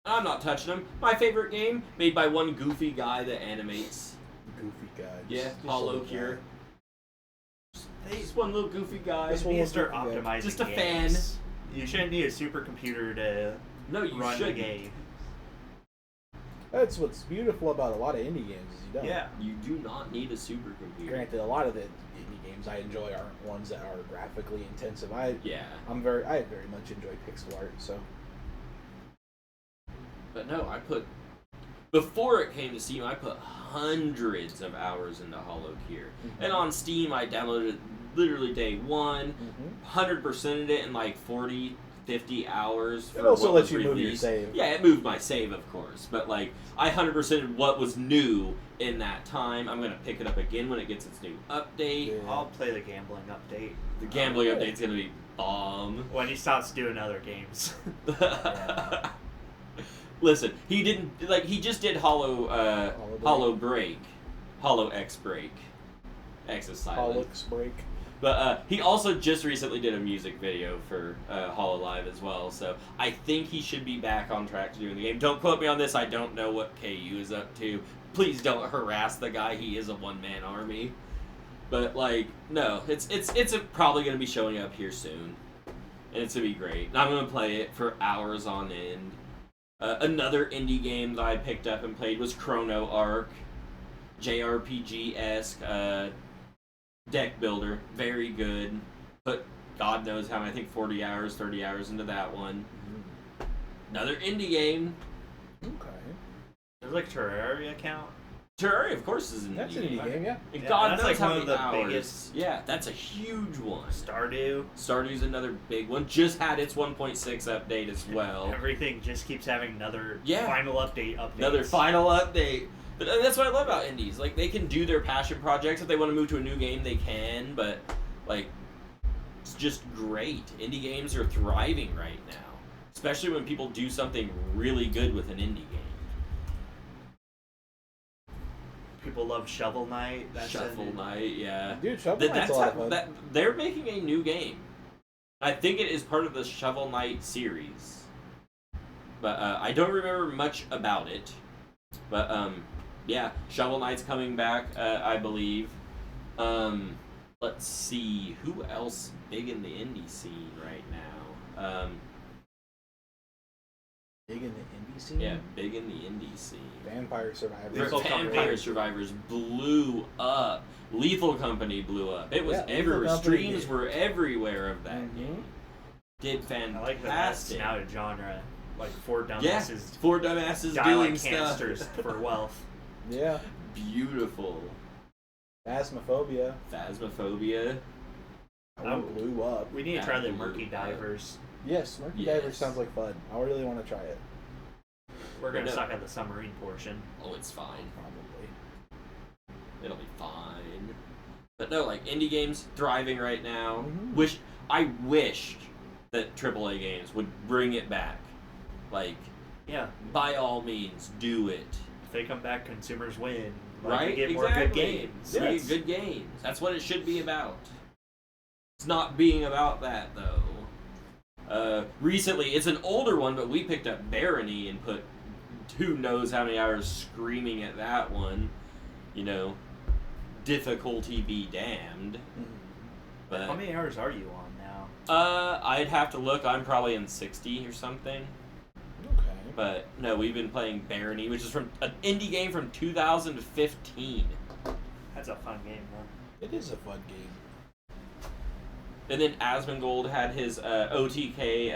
I'm not touching them. My favorite game, made by one goofy guy that animates. Goofy guy. Yeah, Just Hollow little Cure. They Just one little goofy guy. This need one to was start goofy guy. optimizing. Just a games. You shouldn't need a supercomputer to No, you run the shouldn't. game. That's what's beautiful about a lot of indie games is you don't. Yeah. You do not need a supercomputer. Granted, a lot of the indie games I enjoy aren't ones that are graphically intensive. I Yeah. I very much enjoy pixel art. So But no, I put... Before it came to Steam, I put hundreds of hours into Hollow Cure. And on Steam, I downloaded it literally day one, 100%ed it in like 40, 50 hours. For it also what lets was you move your released. save. Yeah, it moved my save, of course. But like, I 100%ed what was new in that time. I'm going to pick it up again when it gets its new update. Yeah. I'll play the gambling update The gambling Okay. update's going to be bomb. when he stops doing other games. Listen, he didn't like. He just did Hollow Break, Hollow X Break. X is silent. Pollux break. But he also just recently did a music video for Hollow Live as well. So I think he should be back on track to doing the game. Don't quote me on this. I don't know what KU is up to. Please don't harass the guy. He is a one-man army. But like, no, it's probably gonna be showing up here soon, and it's gonna be great. And I'm gonna play it for hours on end. Another indie game that I picked up and played was Chrono Arc, JRPG-esque deck builder, very good. Put God knows how many, I think 40 hours, 30 hours into that one. Another indie game. Okay. Does like Terraria count? Terraria, of course, is an That's an indie indie game, yeah. And Yeah, God that's knows like how one many of the hours. biggest- Yeah, that's a huge one. Stardew. Stardew's another big one. Just had its 1.6 update as well. Everything just keeps having another Yeah. final update. Another final update. But that's what I love about indies. Like, they can do their passion projects. If they want to move to a new game, they can. But, like, it's just great. Indie games are thriving right now. Especially when people do something really good with an indie game. People love Shovel Knight. Shuffle Knight, yeah. Dude, Shovel That- Knight's that's a lot of how, fun. that they're making a new game. I think it is part of the Shovel Knight series, but I don't remember much about it. But yeah, Shovel Knight's coming back, I believe. Let's see who else big in the indie scene right now. Big in the indie scene? Yeah, big in the indie scene. Vampire Survivors. Lethal Vampire Company. Survivors blew up. Lethal Company blew up. It was Yeah, Lethal everywhere. Company Streams did. were everywhere of that Mhm. game. Did I fantastic. like that that's now a genre. Like four Yeah, dumbasses four dumbasses die doing like stuff. hamsters for wealth. Yeah. Beautiful. Phasmophobia. Phasmophobia. That one blew up. We need to try the Absolutely. Murky Divers. Yes, Murky Yes. Divers sounds like fun. I really want to try it. We're gonna No. suck at the submarine portion. Oh, it's fine. Probably. It'll be fine. But no, like indie games thriving right now. Mhm. I wished that AAA games would bring it back. Like, Yeah. by all means, do it. If they come back, consumers win. Like, Right? We get more Exactly. good games. We Yes. get good games. That's what it should be about. It's not being about that though. Recently, it's an older one, but we picked up Barony and put who knows how many hours screaming at that one. You know, difficulty be damned. Mhm. But How many hours are you on now? I'd have to look. I'm probably in 60 or something. Okay. But no, we've been playing Barony, which is from an indie game from 2015. That's a fun game, though. It is a fun game. And then Asmongold had his OTK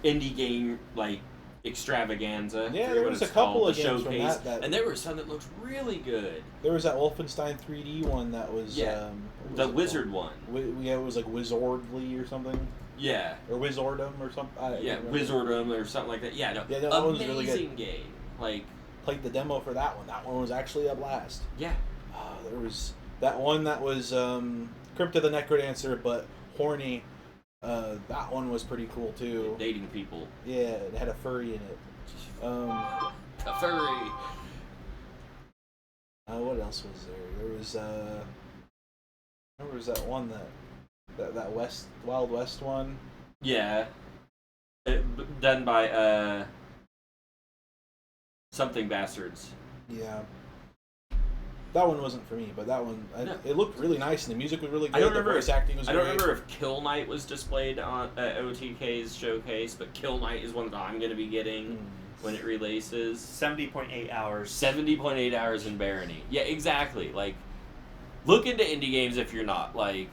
indie game like extravaganza. I Yeah, forget there what was a it's couple called, of the games from showcase. that And there were some that looked really good. There was that Wolfenstein 3D one that was Yeah. what was The it Wizard one. called? Yeah, it was like Wizardly or something, Yeah. or Wizardum or something. I don't Yeah, remember. Wizardum or something like that. Yeah, no. Yeah, no, that one was really good. amazing game. Like, Played the demo for that one. That one was actually a blast. yeah. There was that one that was Crypto the Necrodancer, but horny. That one was pretty cool too. Dating people. Yeah, it had a furry in it. A furry. What else was there? There was there was that one that Wild West one. Yeah. Done by something bastards. Yeah. That one wasn't for me, but that one No. it looked really nice and the music was really good. I don't the remember voice acting was I don't great. remember if Kill Knight was displayed on OTK's showcase, but Kill Knight is one that I'm going to be getting when it releases. 70.8 hours. 70.8 hours in Barony. Yeah, exactly. Like, look into indie games if you're not. Like,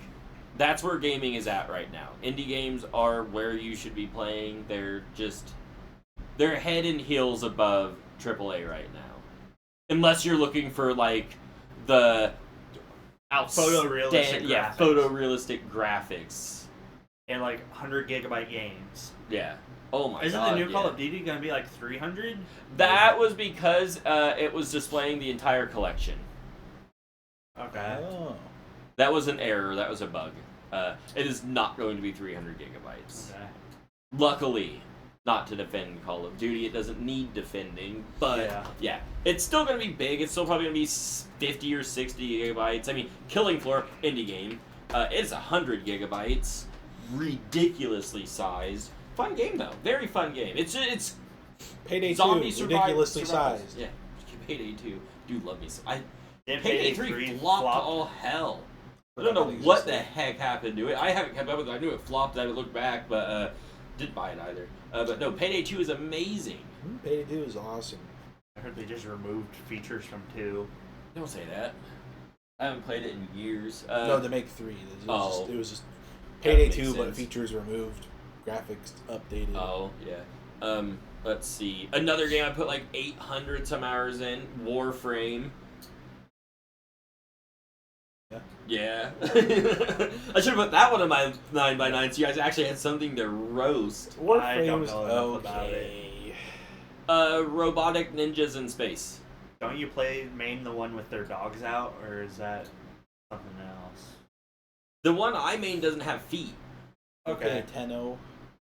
that's where gaming is at right now. Indie games are where you should be playing. They're head and heels above AAA right now. Unless you're looking for, like, the Photorealistic yeah, graphics. photorealistic graphics. And like 100 gigabyte games. Yeah. Oh my Isn't god. the new yeah. Call of Duty gonna be like 300? That was because it was displaying the entire collection. Okay. Oh. That was an error. That was a bug. It is not going to be 300 gigabytes. Okay. Luckily, not to defend Call of Duty. It doesn't need defending. But, yeah. It's still going to be big. It's still probably going to be 50 or 60 gigabytes. I mean, Killing Floor, indie game. It's 100 gigabytes. Ridiculously sized. Fun game, though. Very fun game. It's Payday 2, zombie ridiculously survival. sized. Yeah. Payday 2. Dude, love me. Then Payday 3 flopped to all hell. I don't know what the heck happened to it. I haven't kept up with it. I knew it flopped. I had to look back, but didn't buy it either. But no, Payday 2 is amazing. Payday 2 is awesome. I heard they just removed features from 2. Don't say that. I haven't played it in years. No, to make 3. It was just That Payday makes 2, but sense. features removed, graphics updated. Oh, yeah. Let's see. Another game I put like 800 some hours in, Warframe. Yeah. I should have put that one on my 9x9 so you guys actually had something to roast. I don't Warframe's know enough about okay. Robotic ninjas in space. Don't you main the one with their dogs out, or is that something else? The one I main doesn't have feet. Okay. Tenno,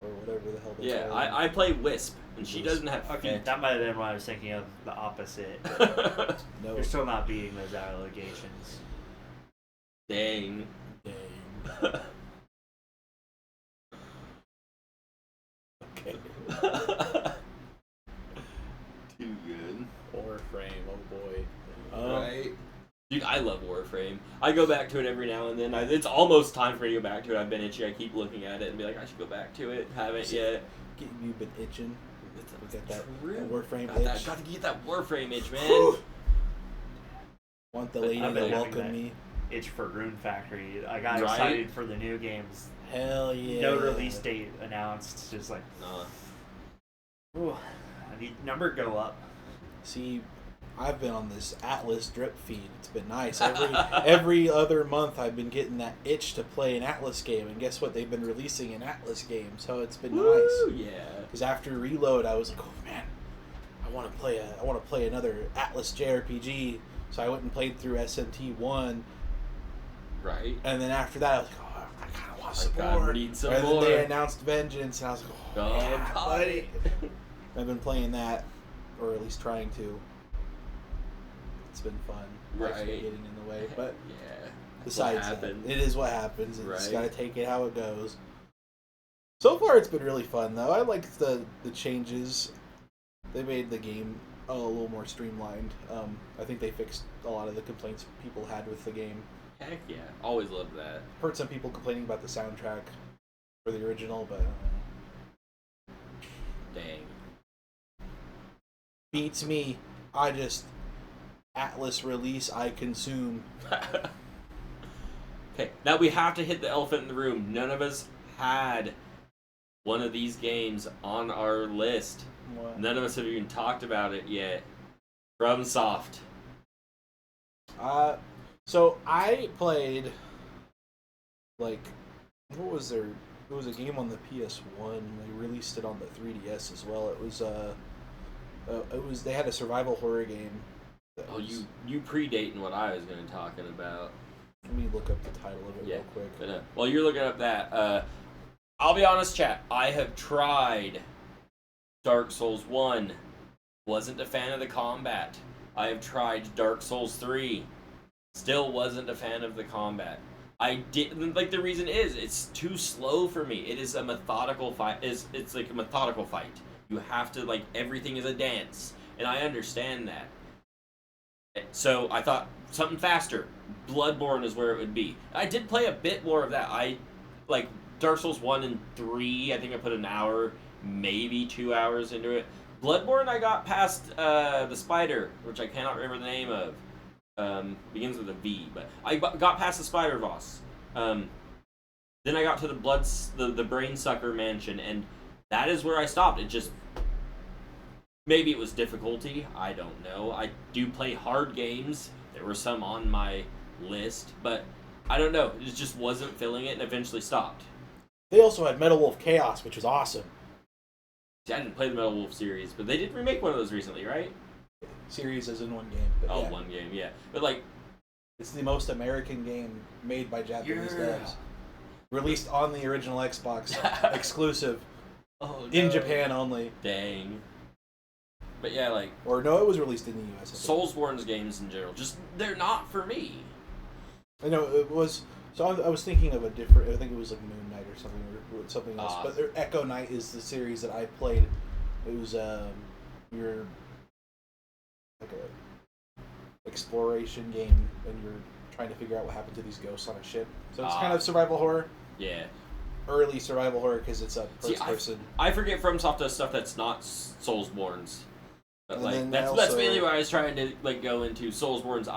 or whatever the hell. Yeah, I play Wisp, and she doesn't have Okay, feet. that might have been what I was thinking of, the opposite. No. You're still not beating those allegations. Dang. Dang. Okay. Too good. Warframe, oh boy. Right. Dude, I love Warframe. I go back to it every now and then. It's almost time for me to go back to it. I've been itchy. I keep looking at it and be like, I should go back to it. Haven't yet. You've been itching. Get that True. Warframe Got itch. to get that Warframe itch, man. Want the lady I've to been having welcome that me? itch for Rune Factory. I got Right? excited for the new games. Hell yeah. No release date announced. Just like, ooh, I need number go up. See, I've been on this Atlas drip feed. It's been nice. Every other month, I've been getting that itch to play an Atlas game, and guess what? They've been releasing an Atlas game, so it's been Woo, nice. yeah. Because after Reload, I was like, oh man, I want to play another Atlas JRPG. So I went and played through SMT 1, Right. and then after that, I was like, oh, I kind of want some gotta more. need some and more. then they announced Vengeance, and I was like, oh, yeah, buddy. buddy. I've been playing that, or at least trying to. It's been fun. Life's been Right. getting in the way, but Yeah. besides what that, happens. it is what happens. It's Right. got to take it how it goes. So far, it's been really fun, though. I like the changes. They made the game a little more streamlined. I think they fixed a lot of the complaints people had with the game. Heck yeah. Always loved that. Heard some people complaining about the soundtrack for the original, but Dang. beats me. I just Atlas release, I consume. Okay, now we have to hit the elephant in the room. None of us had one of these games on our list. What? None of us have even talked about it yet. FromSoft. So I played, like, what was there? It was a game on the PS1. They released it on the 3DS as well. It was they had a survival horror game. Oh, you predating what I was going to talking about. Let me look up the title of it Yeah. real quick. But, while you're looking up that, I'll be honest, chat. I have tried Dark Souls 1. Wasn't a fan of the combat. I have tried Dark Souls 3. Still wasn't a fan of the combat. I did like the reason is it's too slow for me. It is a methodical fight. It's like a methodical fight. You have to like everything is a dance, and I understand that. So I thought something faster. Bloodborne is where it would be. I did play a bit more of that. I like Dark Souls 1 and 3. I think I put an hour, maybe 2 hours into it. Bloodborne, I got past the spider, which I cannot remember the name of. Begins with a V, but I got past the spider boss. Then I got to the brain sucker mansion, and that is where I stopped. It just maybe it was difficulty. I don't know. I do play hard games. There were some on my list, but I don't know. It just wasn't filling it, and eventually stopped. They also had Metal Wolf Chaos, which was awesome. See, I didn't play the Metal Wolf series, but they did remake one of those recently, right? Series as in one game. But Oh, yeah, one game, yeah. But like, it's the most American game made by Japanese Yeah. devs. Released on the original Xbox, exclusive oh, in no. Japan only. Dang. But yeah, like Or no, it was released in the US. I think. Soulsborne's games in general, just they're not for me. I know it was. So I was thinking of a different. I think it was like Moon Knight or something, or something else. But Echo Knight is the series that I played. It was you're like a exploration game, and you're trying to figure out what happened to these ghosts on a ship. So it's kind of survival horror, Yeah. early survival horror because it's a See, first person. I forget FromSoft does stuff that's not Soulsborne's. But And like then that's also- mainly what I was trying to like go into. Soulsborne's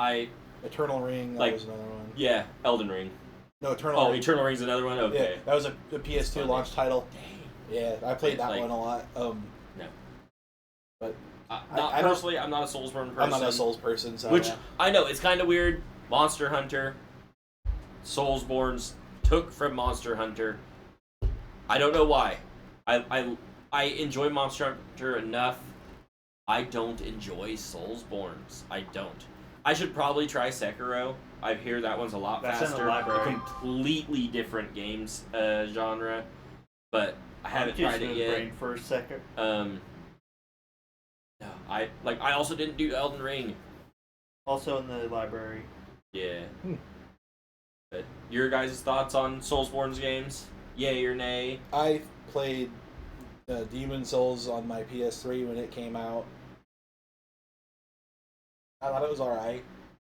Eternal Ring, that like- was another one. Elden Ring. No, Eternal Oh, Ring. Eternal Ring's another one? Okay. Yeah, that was a PS2 funny. launch title. Dang. Yeah, I played that Like- one a lot. No. But Not I don't- personally, I'm not a Soulsborne person. I'm not a Souls person, so Which yeah. I know it's kind of weird. Monster Hunter, Soulsborne's took from Monster Hunter. I don't know why. I enjoy Monster Hunter enough. I don't enjoy Soulsborne's. I don't. I should probably try Sekiro. I hear that one's a lot That's in the faster. library. Completely different games genre, but I haven't tried it yet. Brain for a second. No, I also didn't do Elden Ring. Also in the library. Yeah. But your guys' thoughts on Soulsborne's games? Yay or nay? I played Demon Souls on my PS3 when it came out. I thought it was alright.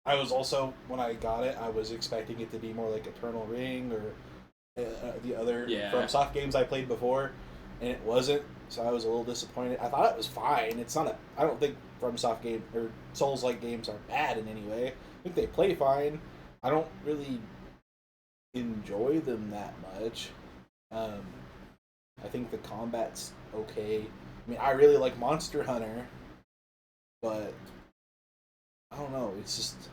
I was also, when I got it, I was expecting it to be more like Eternal Ring or the other Yeah. FromSoft games I played before, and it wasn't, so I was a little disappointed. I thought it was fine. It's not I don't think FromSoft game or Souls-like games are bad in any way. I think they play fine. I don't really enjoy them that much. I think the combat's okay. I mean, I really like Monster Hunter, but I don't know. It's just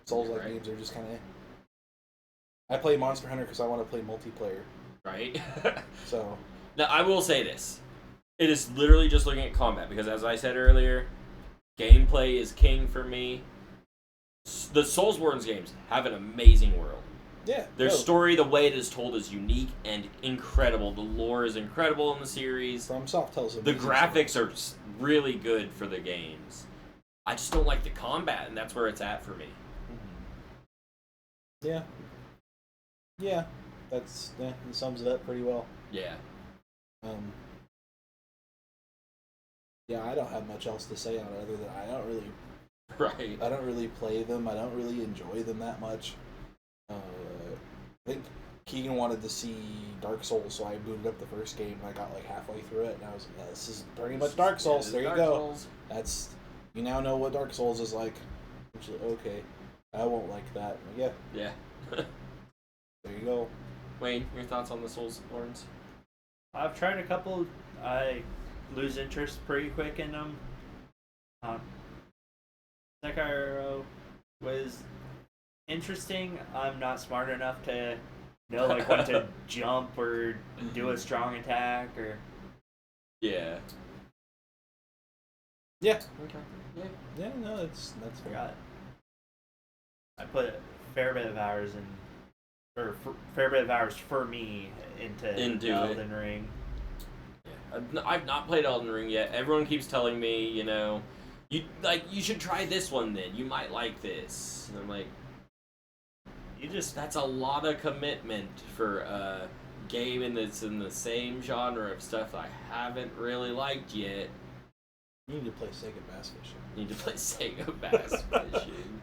Souls-like Right. games are just kind of. I play Monster Hunter because I want to play multiplayer. Right? So Now, I will say this. It is literally just looking at combat, because as I said earlier, gameplay is king for me. The Soulsborne's games have an amazing world. yeah, Their no, story, the way it is told, is unique and incredible. The lore is incredible in the series. FromSoft tells them The graphics are really good for the games. I just don't like the combat, and that's where it's at for me. Yeah. Yeah, that sums it up pretty well. Yeah. Yeah, I don't have much else to say on it other than I Right. don't really play them. I don't really enjoy them that much. I think Keegan wanted to see Dark Souls, so I booted up the first game and I got like halfway through it, and I was like, yeah, this is pretty much Dark Souls. There you go. That's you now know what Dark Souls is like. Which is, okay, I won't like that. But yeah, Yeah. there you go. Wayne, your thoughts on the Soulsborne's? I've tried a couple. I lose interest pretty quick in them. Sekiro was interesting. I'm not smart enough to know like when to jump or do a strong attack or. Yeah. Yeah, Okay. Yeah. yeah, no, that's fair. Forgot. I put a fair bit of hours fair bit of hours for me into Elden Ring. Yeah. I've not played Elden Ring yet. Everyone keeps telling me, you should try this one then. You might like this. And I'm like, that's a lot of commitment for a game that's in the same genre of stuff I haven't really liked yet. You need to play Sega Bass Fishing. You need to play Sega Bass Fishing.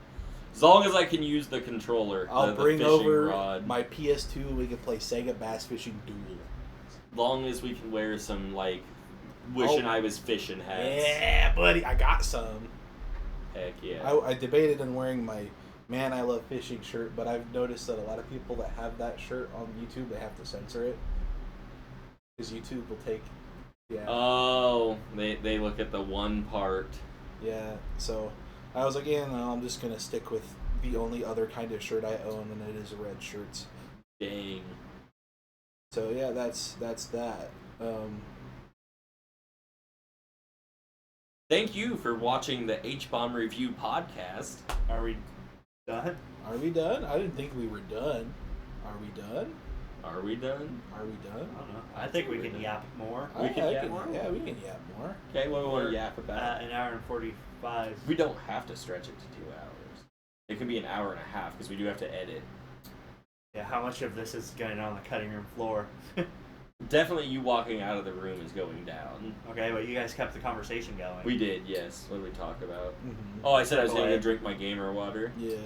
As long as I can use the controller, I'll the bring fishing over rod. my PS2 and we can play Sega Bass Fishing Duel. As long as we can wear some, wishing Oh. I was fishing hats. Yeah, buddy, I got some. Heck yeah. I debated on wearing my Man I Love Fishing shirt, but I've noticed that a lot of people that have that shirt on YouTube, they have to censor it. Because YouTube will take... Yeah. Oh, they look at the one part. Yeah, so I was like, yeah, no, I'm just going to stick with the only other kind of shirt I own, and it is red shirts. Dang. So yeah, that's that. Thank you for watching the H-Bomb Review podcast. Are we done? Are we done? I didn't think we were done. Are we done? Are we done? Are we I done? don't know. I think we can yap more. We can yap can, more? Yeah, we can yap more. Okay, what do we want We're to yap about? An hour and 45. We don't have to stretch it to 2 hours. It can be an hour and a half because we do have to edit. Yeah, how much of this is going on the cutting room floor? Definitely you walking out of the room is going down. Okay, but you guys kept the conversation going. We did, yes. What did we talk about? Mm-hmm. Oh, I said I was going to Go go drink my gamer water. Yeah,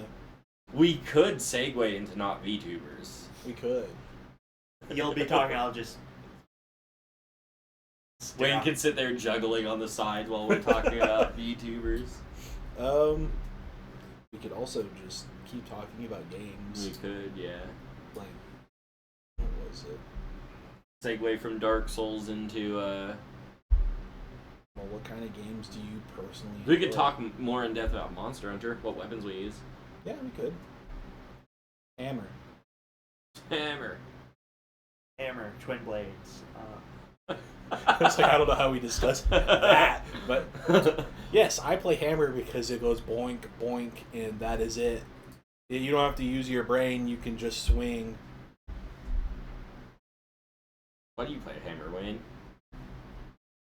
We could segue into not VTubers. we could. You'll be talking, I'll just... Wayne can sit there juggling on the side while we're talking about VTubers. We could also just keep talking about games. We could, yeah. Like, what was it? Segue from Dark Souls into. Well, what kind of games do you personally? We could enjoy? talk more in depth about Monster Hunter. What weapons we use. Yeah, we could. Hammer. Hammer. Hammer, twin blades. It's like, I don't know how we discussed that, but yes, I play Hammer because it goes boink, boink, and that is it. You don't have to use your brain. You can just swing. Why do you play Hammer, Wayne?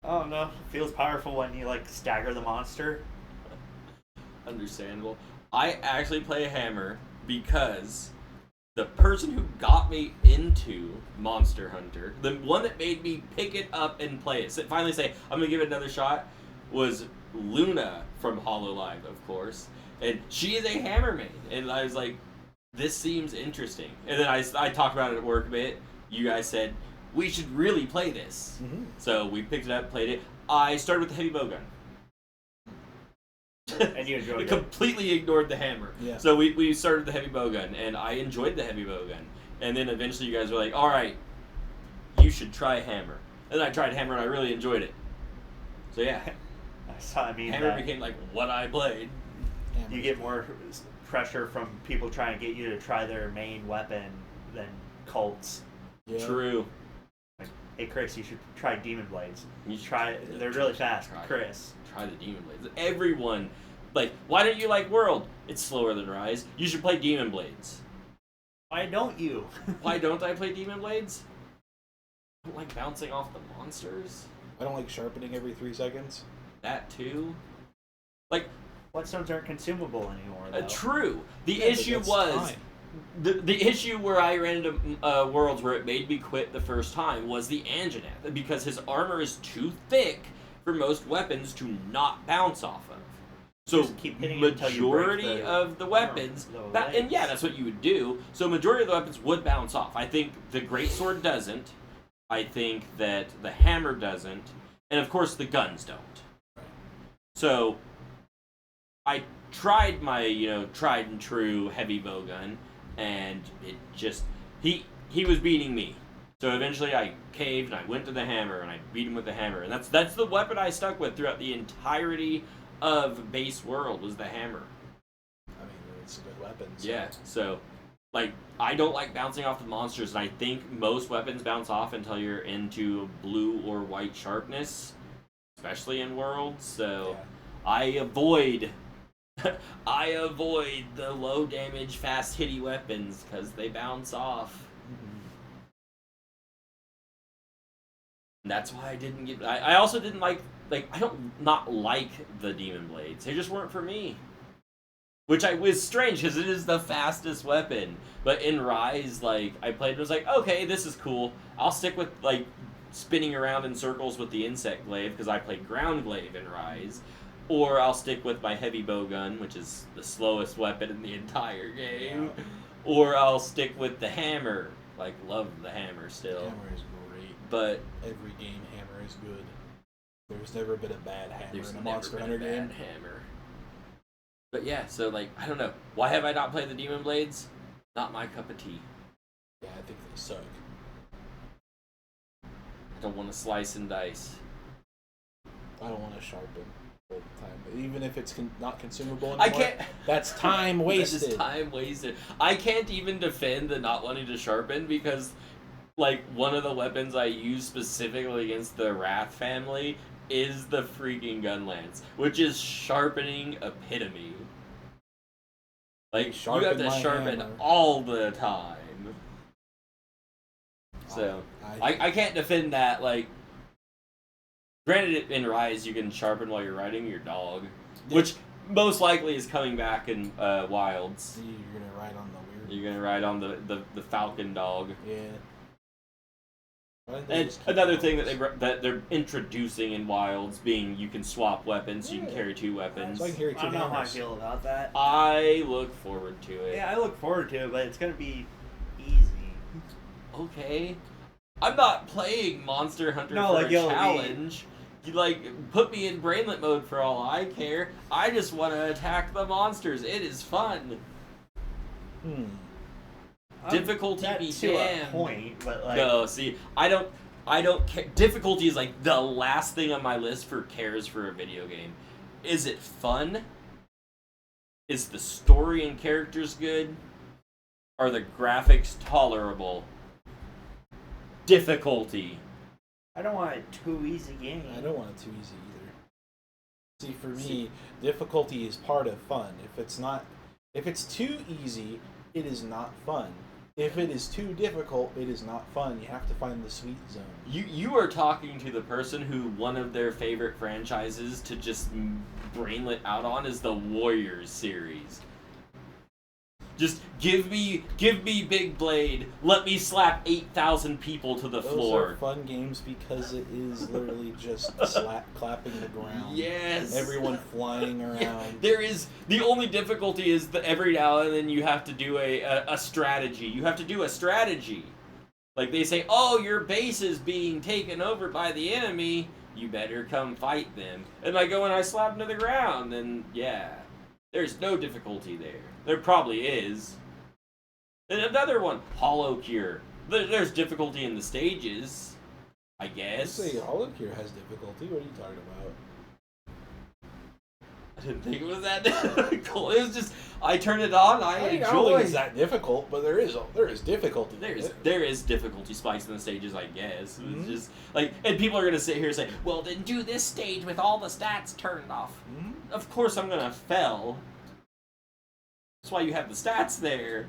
Oh no, it feels powerful when you like stagger the monster. Understandable. I actually play Hammer because the person who got me into Monster Hunter, the one that made me pick it up and play it, finally say, I'm going to give it another shot, was Luna from HoloLive, of course. And she is a Hammer main. And I was like, this seems interesting. And then I talked about it at work a bit. You guys said, we should really play this. Mm-hmm. So we picked it up, played it. I started with the heavy bowgun. And you enjoyed it. Completely ignored the hammer. Yeah. So we started the heavy bowgun, and I enjoyed the heavy bowgun. And then eventually you guys were like, all right, you should try hammer. And then I tried hammer, and I really enjoyed it. So yeah, I mean, hammer became like what I played. Hammer's you get more pressure from people trying to get you to try their main weapon than cults. Yeah. True. Like, hey Chris, you should try demon blades. You should Try it. They're really fast. Try it. Chris. Try the Demon Blades. Everyone, like, why don't you like World? It's slower than Rise. You should play Demon Blades. Why don't you? Why don't I play Demon Blades? I don't like bouncing off the monsters. I don't like sharpening every 3 seconds. That too. Like, Whetstones aren't consumable anymore, though. true. The Yeah, but issue that's was time. the issue where I ran into worlds where it made me quit the first time was the Anjanath, because his armor is too thick for most weapons to not bounce off of. So Just keep hitting it until you break majority the of the weapons, the and yeah, legs. that's what you would do. So majority of the weapons would bounce off. I think the greatsword doesn't. I think that the hammer doesn't, and of course the guns don't. So I tried my tried and true heavy bowgun, and it just he was beating me. So eventually I caved and I went to the hammer and I beat him with the hammer, and that's the weapon I stuck with throughout the entirety of base world was the hammer. I mean, it's a good weapon. So. Yeah. So like I don't like bouncing off the monsters, and I think most weapons bounce off until you're into blue or white sharpness, especially in worlds. So Yeah. I avoid the low damage, fast hitty weapons because they bounce off. And that's why I didn't get. I also didn't like I don't not like the Demon Blades. They just weren't for me. Which was strange because it is the fastest weapon. But in Rise, I played and was like, okay, this is cool. I'll stick with spinning around in circles with the insect glaive because I played ground glaive in Rise. Or I'll stick with my heavy bowgun, which is the slowest weapon in the entire game. Yeah. Or I'll stick with the hammer. Love the hammer still. Hammer is great. But Every game, hammer is good. There's never been a bad hammer there's in a never Monster been Hunter a bad game. hammer. But yeah, so I don't know. Why have I not played the Demon Blades? Not my cup of tea. Yeah, I think they suck. I don't want to slice and dice. I don't want to sharpen all the time. But even if it's not consumable anymore, I can't. that's time wasted. That is time wasted. I can't even defend the not wanting to sharpen because, one of the weapons I use specifically against the Wrath family is the freaking gun lance, which is sharpening epitome. You have Sharpen to my sharpen hammer. all the time. So I can't defend that. Granted, in Rise you can sharpen while you're riding your dog, which most likely is coming back in Wilds. You're gonna ride on the weird. You're gonna ride on the Falcon dog. Yeah. And another thing that they're introducing in Wilds being you can swap weapons, so you can carry 2 weapons. So I can carry I 2 don't know how I hammers. feel about that. I look forward to it. Yeah, I look forward to it, but it's gonna be easy. Okay. I'm not playing Monster Hunter No, for like, a yo, challenge. You put me in brainlet mode for all I care. I just want to attack the monsters. It is fun. Difficulty that be to a damned. point, but like No, see, I don't care. Difficulty is like the last thing on my list for cares for a video game. Is it fun? Is the story and characters good? Are the graphics tolerable? Difficulty. I don't want a too easy game. I don't want it too easy either. See, for me, difficulty is part of fun. If it's too easy, it is not fun. If it is too difficult, it is not fun. You have to find the sweet zone. You are talking to the person who one of their favorite franchises to just brainlet out on is the Warriors series. Just give me Big Blade. Let me slap 8,000 people to the Those floor. are fun games because it is literally just clapping the ground. Yes. Everyone flying around. Yeah, there is the only difficulty is that every now and then you have to do a strategy. You have to do a strategy. Like they say, oh, your base is being taken over by the enemy. You better come fight them. And I go and I slap them to the ground. And yeah, there's no difficulty there. There probably is. And another one, Hollow Cure. There's difficulty in the stages, I I guess. say Hollow Cure has difficulty. What are you talking about? I didn't think it was that difficult. It was just I turned it on. I I don't enjoyed. think it's that difficult, but there is difficulty. There is difficulty spikes in the stages, I guess. It's Mhm. just like, and people are gonna sit here and say, "Well, then do this stage with all the stats turned off." Mhm. Of course, I'm gonna fail. That's why you have the stats there.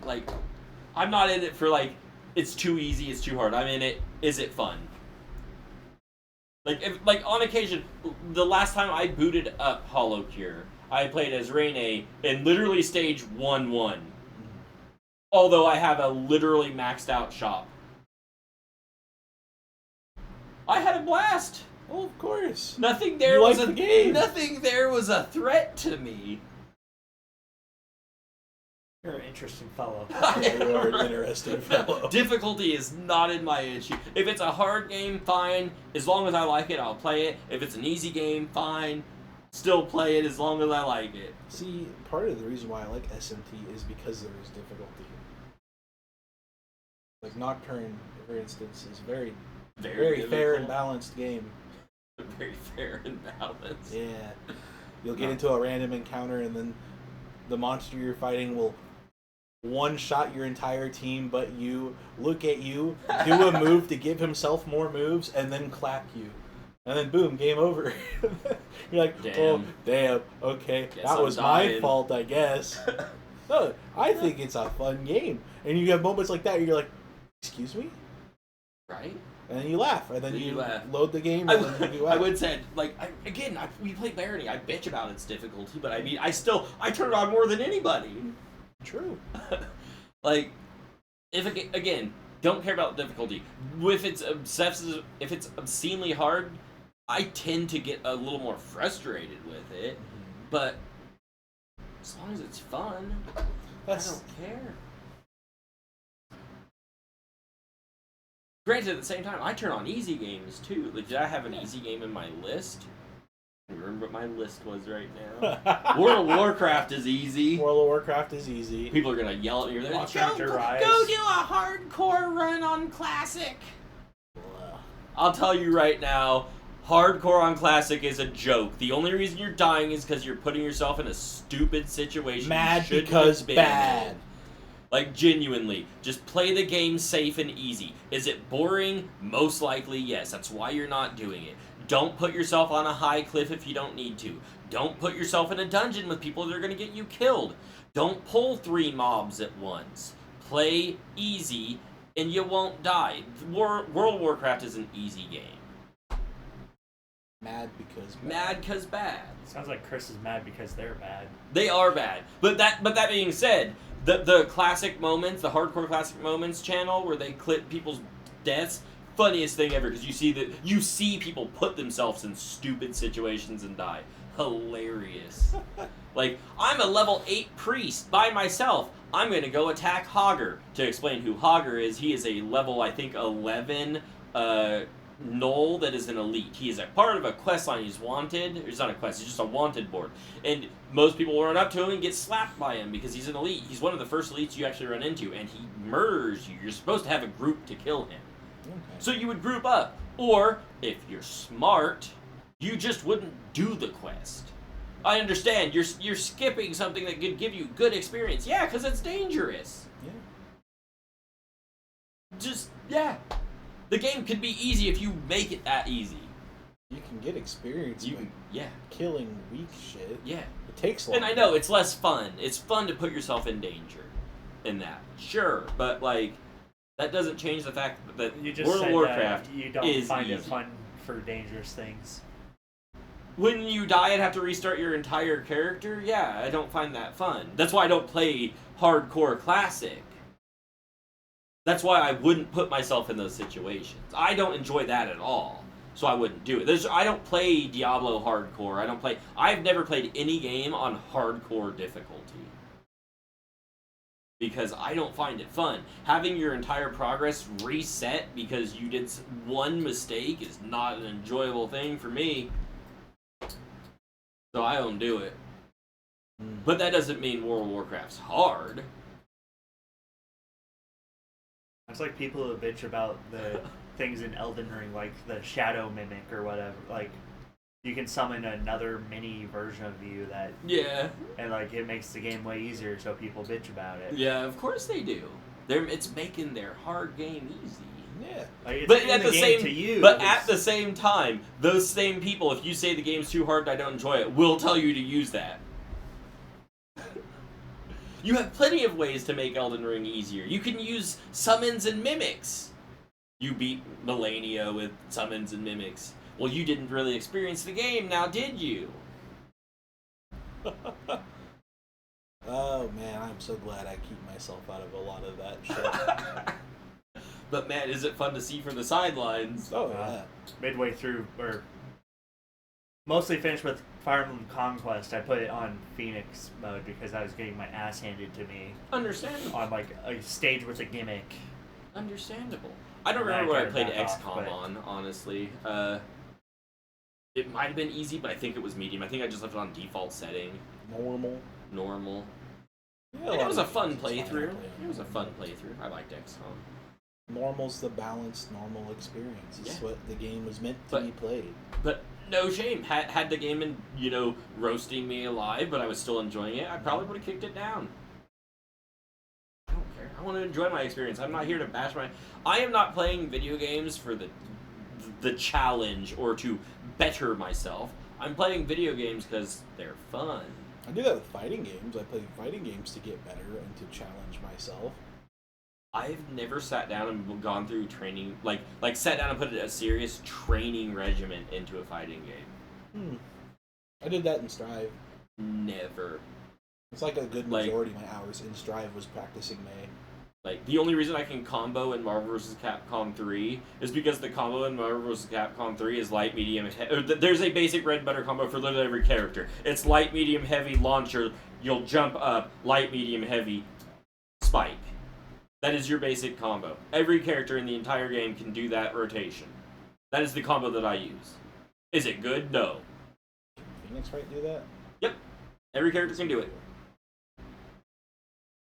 Like, I'm not in it for like it's too easy, it's too hard. I'm in it. Is it fun? Like on occasion, the last time I booted up Hollow Cure, I played as Rene in literally stage 1-1. Although I have a literally maxed out shop. I had a blast. Oh, of course. Nothing there You was like a the game. Nothing there was a threat to me. You're an interesting fellow. You are an interesting fellow. Difficulty is not in my issue. If it's a hard game, fine. As long as I like it, I'll play it. If it's an easy game, fine. Still play it as long as I like it. See, part of the reason why I like SMT is because there is difficulty. Like Nocturne, for instance, is very fair and difficult. balanced game. Very fair and balanced. Yeah. You'll get into a random encounter and then the monster you're fighting will one-shot your entire team, but you look at you, do a move to give himself more moves, and then clap you. And then boom, game over. You're like, oh, damn, okay, Guess that I'm was my dying. fault, I guess. No, I think it's a fun game. And you have moments like that where you're like, excuse me? Right? And then you laugh, and then Then you you laugh. load the game, I and then you would, I laugh. would say, like, we play Barony. I bitch about its difficulty, but I mean, I turn it on more than anybody. True. Like, again, don't care about difficulty. If it's obscenely hard, I tend to get a little more frustrated with it. But as long as it's fun, I don't care. Granted, at the same time, I turn on easy games too. Like, did I have an easy game in my list? I don't remember what my list was right now. World of Warcraft is easy. World of Warcraft is easy. People are gonna yell at me. They're like, Contractor Rise. go do a hardcore run on Classic. I'll tell you right now, hardcore on Classic is a joke. The only reason you're dying is because you're putting yourself in a stupid situation. you Mad shouldn't because have been bad. in. Like, genuinely, just play the game safe and easy. Is it boring? Most likely, yes. That's why you're not doing it. Don't put yourself on a high cliff if you don't need to. Don't put yourself in a dungeon with people that are going to get you killed. Don't pull 3 mobs at once. Play easy, and you won't die. World of Warcraft is an easy game. Mad because bad. Mad 'cause bad. Sounds like Chris is mad because they're bad. They are bad. But that being said, the classic moments, the hardcore classic moments channel where they clip people's deaths, funniest thing ever, because you see people put themselves in stupid situations and die. Hilarious. Like, I'm a level 8 priest by myself. I'm gonna go attack Hogger. To explain who Hogger is, he is a level, I think, 11 Null that is an elite. He is a part of a quest line. He's wanted. He's not a quest. He's just a wanted board. And most people will run up to him and get slapped by him because he's an elite. He's one of the first elites you actually run into, and he murders you. You're supposed to have a group to kill him. Okay. So you would group up. Or, if you're smart, you just wouldn't do the quest. I understand. You're skipping something that could give you good experience. Yeah, because it's dangerous. Yeah. Just, yeah. The game could be easy if you make it that easy. You can get experience by Yeah, killing weak shit. yeah. It takes long. And I know it's less fun. It's fun to put yourself in danger in that. Sure, but like that doesn't change the fact that You just World said of Warcraft that you don't is find it easy. fun for dangerous things. When you die and have to restart your entire character, yeah, I don't find that fun. That's why I don't play hardcore classic. That's why I wouldn't put myself in those situations. I don't enjoy that at all, so I wouldn't do it. I don't play Diablo hardcore. I've never played any game on hardcore difficulty. Because I don't find it fun. Having your entire progress reset because you did one mistake is not an enjoyable thing for me. So I don't do it. But that doesn't mean World of Warcraft's hard. It's like people who bitch about the things in Elden Ring, like the Shadow Mimic or whatever. Like, you can summon another mini version of you that, Yeah. and like it makes the game way easier, so people bitch about it. Yeah, of course they do. It's making their hard game easy. Yeah. Like, it's But in at the game same to use. but at the same time, those same people, if you say the game's too hard and I don't enjoy it, will tell you to use that. You have plenty of ways to make Elden Ring easier. You can use summons and mimics. You beat Melania with summons and mimics. Well, you didn't really experience the game, now did you? Oh man, I'm so glad I keep myself out of a lot of that shit. But man, is it fun to see from the sidelines? Oh yeah. midway through, or mostly finished with Fire Emblem Conquest, I put it on Phoenix mode because I was getting my ass handed to me Understandable. on like a stage with a gimmick. Understandable. I don't And I remember what I turned played back off, XCOM but- on, honestly. It might have been easy, but I think it was medium. I think I just left it on default setting. Normal. Yeah, And it was a fun it's fine to playthrough. play on It was a normal. fun playthrough. I liked XCOM. Normal's the balanced normal experience. It's Yeah. what the game was meant to But- be played. But no shame. Had the game been, roasting me alive, but I was still enjoying it, I probably would have kicked it down. I don't care. I want to enjoy my experience. I'm not here to bash my... I am not playing video games for the challenge or to better myself. I'm playing video games because they're fun. I do that with fighting games. I play fighting games to get better and to challenge myself. I've never sat down and gone through training, like sat down and put a serious training regimen into a fighting game. I did that in Strive. Never. It's like a good Like- majority of my hours in Strive was practicing May. Like, the only reason I can combo in Marvel vs. Capcom 3 is because the combo in Marvel vs. Capcom 3 is light, medium, there's a basic red butter combo for literally every character. It's light, medium, heavy, launcher, you'll jump up, light, medium, heavy, spike. That is your basic combo. Every character in the entire game can do that rotation. That is the combo that I use. Is it good? No. Can Phoenix Wright do that? Every character can do it.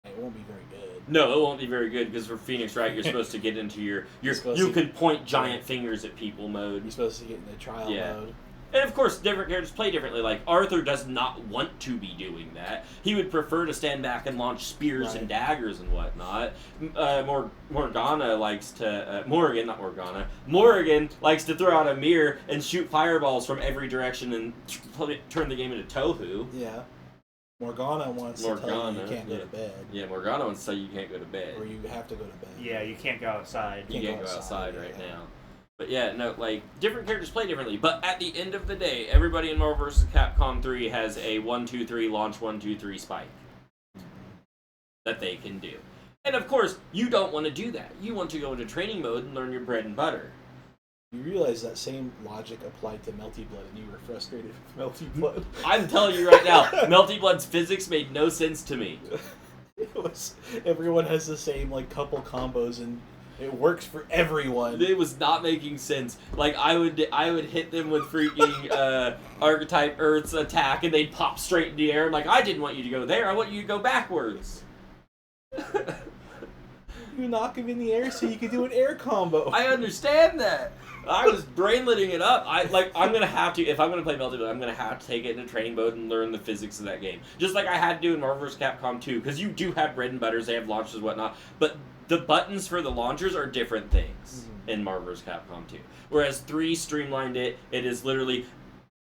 It won't be very good. No, it won't be very good because for Phoenix Wright, you're supposed to get into your supposed you to- can point giant fingers at people mode. You're supposed to get in the trial Yeah. mode. And of course, different characters play differently. Like, Arthur does not want to be doing that. He would prefer to stand back and launch spears Right. and daggers and whatnot. Morgana likes to... Morrigan, not Morgana. Morrigan likes to throw out a mirror and shoot fireballs from every direction and turn the game into tohu. Yeah. Morgana wants to tell you Morgana, you can't go yeah. to bed. Yeah, Morgana wants to say you can't go to bed. Or you have to go to bed. Yeah, you can't go outside. You can't go outside, outside right yeah. now. But yeah, no, like, different characters play differently. But at the end of the day, everybody in Marvel vs. Capcom 3 has a 1-2-3 launch 1-2-3 spike that they can do. And of course, you don't want to do that. You want to go into training mode and learn your bread and butter. You realize that same logic applied to Melty Blood, and you were frustrated with Melty Blood. I'm telling you right now, Melty Blood's physics made no sense to me. Everyone has the same couple combos, and It works for everyone. It was not making sense. Like I would hit them with freaking Archetype Earth's attack, and they'd pop straight in the air. I'm like, I didn't want you to go there. I want you to go backwards. You knock him in the air so you can do an air combo. I understand that. I was brainletting it up. I'm gonna have to, if I'm gonna play Melted Blade, I'm gonna have to take it into training mode and learn the physics of that game. Just like I had to do in Marvel vs. Capcom 2, because you do have bread and butters, they have launchers and whatnot, but the buttons for the launchers are different things in Marvel vs. Capcom 2. Whereas 3 streamlined it. It is literally,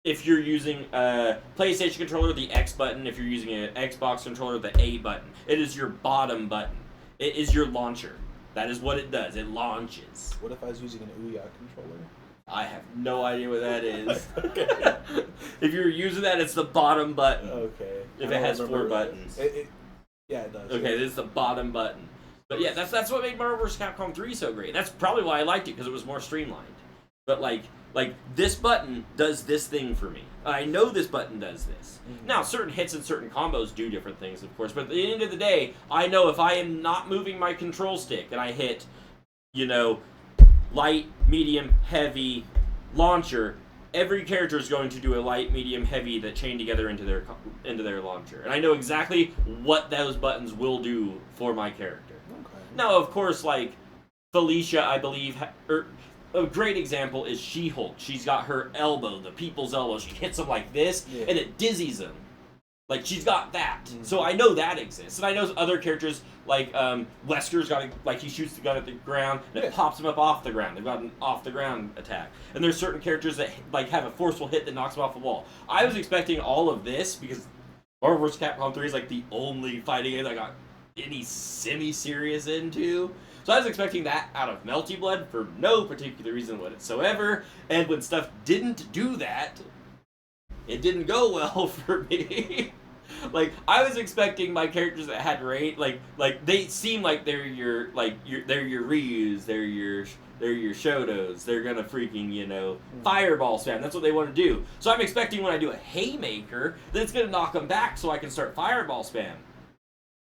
if you're using a PlayStation controller, the X button. If you're using an Xbox controller, the A button. It is your bottom button. It is your launcher. That is what it does. It launches. What if I was using an Ouya controller? I have no idea what that is. Okay. If you're using that, it's the bottom button. Okay. If I it don't has 4 remember that. buttons. Yeah, it does. Okay, this is the bottom button. But yeah, that's what made Marvel vs. Capcom 3 so great. That's probably why I liked it, because it was more streamlined. But like this button does this thing for me. I know this button does this. Mm-hmm. Now, certain hits and certain combos do different things, of course. But at the end of the day, I know if I am not moving my control stick and I hit, light, medium, heavy, launcher, every character is going to do a light, medium, heavy that chain together into their launcher. And I know exactly what those buttons will do for my character. Okay. Now, of course, like Felicia, I believe, a great example is She-Hulk. She's got her elbow, the people's elbow. She hits them like this, and it dizzies them. Like, she's got that. Mm-hmm. So I know that exists. And I know other characters, like Wesker's got he shoots the gun at the ground, and it pops them up off the ground. They've got an off-the-ground attack. And there's certain characters that, have a forceful hit that knocks them off the wall. I was expecting all of this, because Marvel vs. Capcom 3 is, the only fighting game I got any semi-serious into. So I was expecting that out of Melty Blood for no particular reason whatsoever, and when stuff didn't do that, it didn't go well for me. I was expecting my characters that had range, they seem like they're your Ryus, they're your Shotos, they're gonna freaking, fireball spam, that's what they want to do. So I'm expecting when I do a Haymaker, that it's gonna knock them back so I can start fireball spam.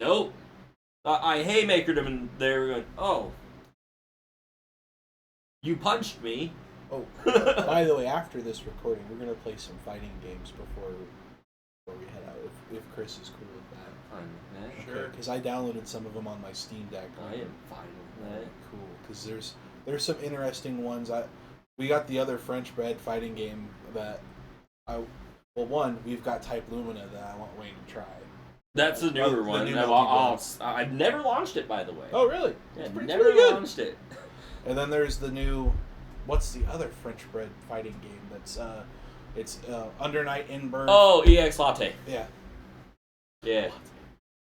Nope. I Haymakered them and they were going, oh, you punched me. Oh, by the way, after this recording, we're gonna play some fighting games before we head out. If Chris is cool with that. Fine with that. Sure. Because I downloaded some of them on my Steam Deck. I am fine with that. Cool. Because there's some interesting ones. We got the other French bread fighting game that we've got Type Lumina that I want Wayne to try. That's the newer the one. new I've never launched it, by the way. Oh, really? Yeah, It's never pretty good. launched it. And then there's the new, what's the other French bread fighting game that's it's Under Night in Bird. Oh, EX Latte. Yeah. Yeah.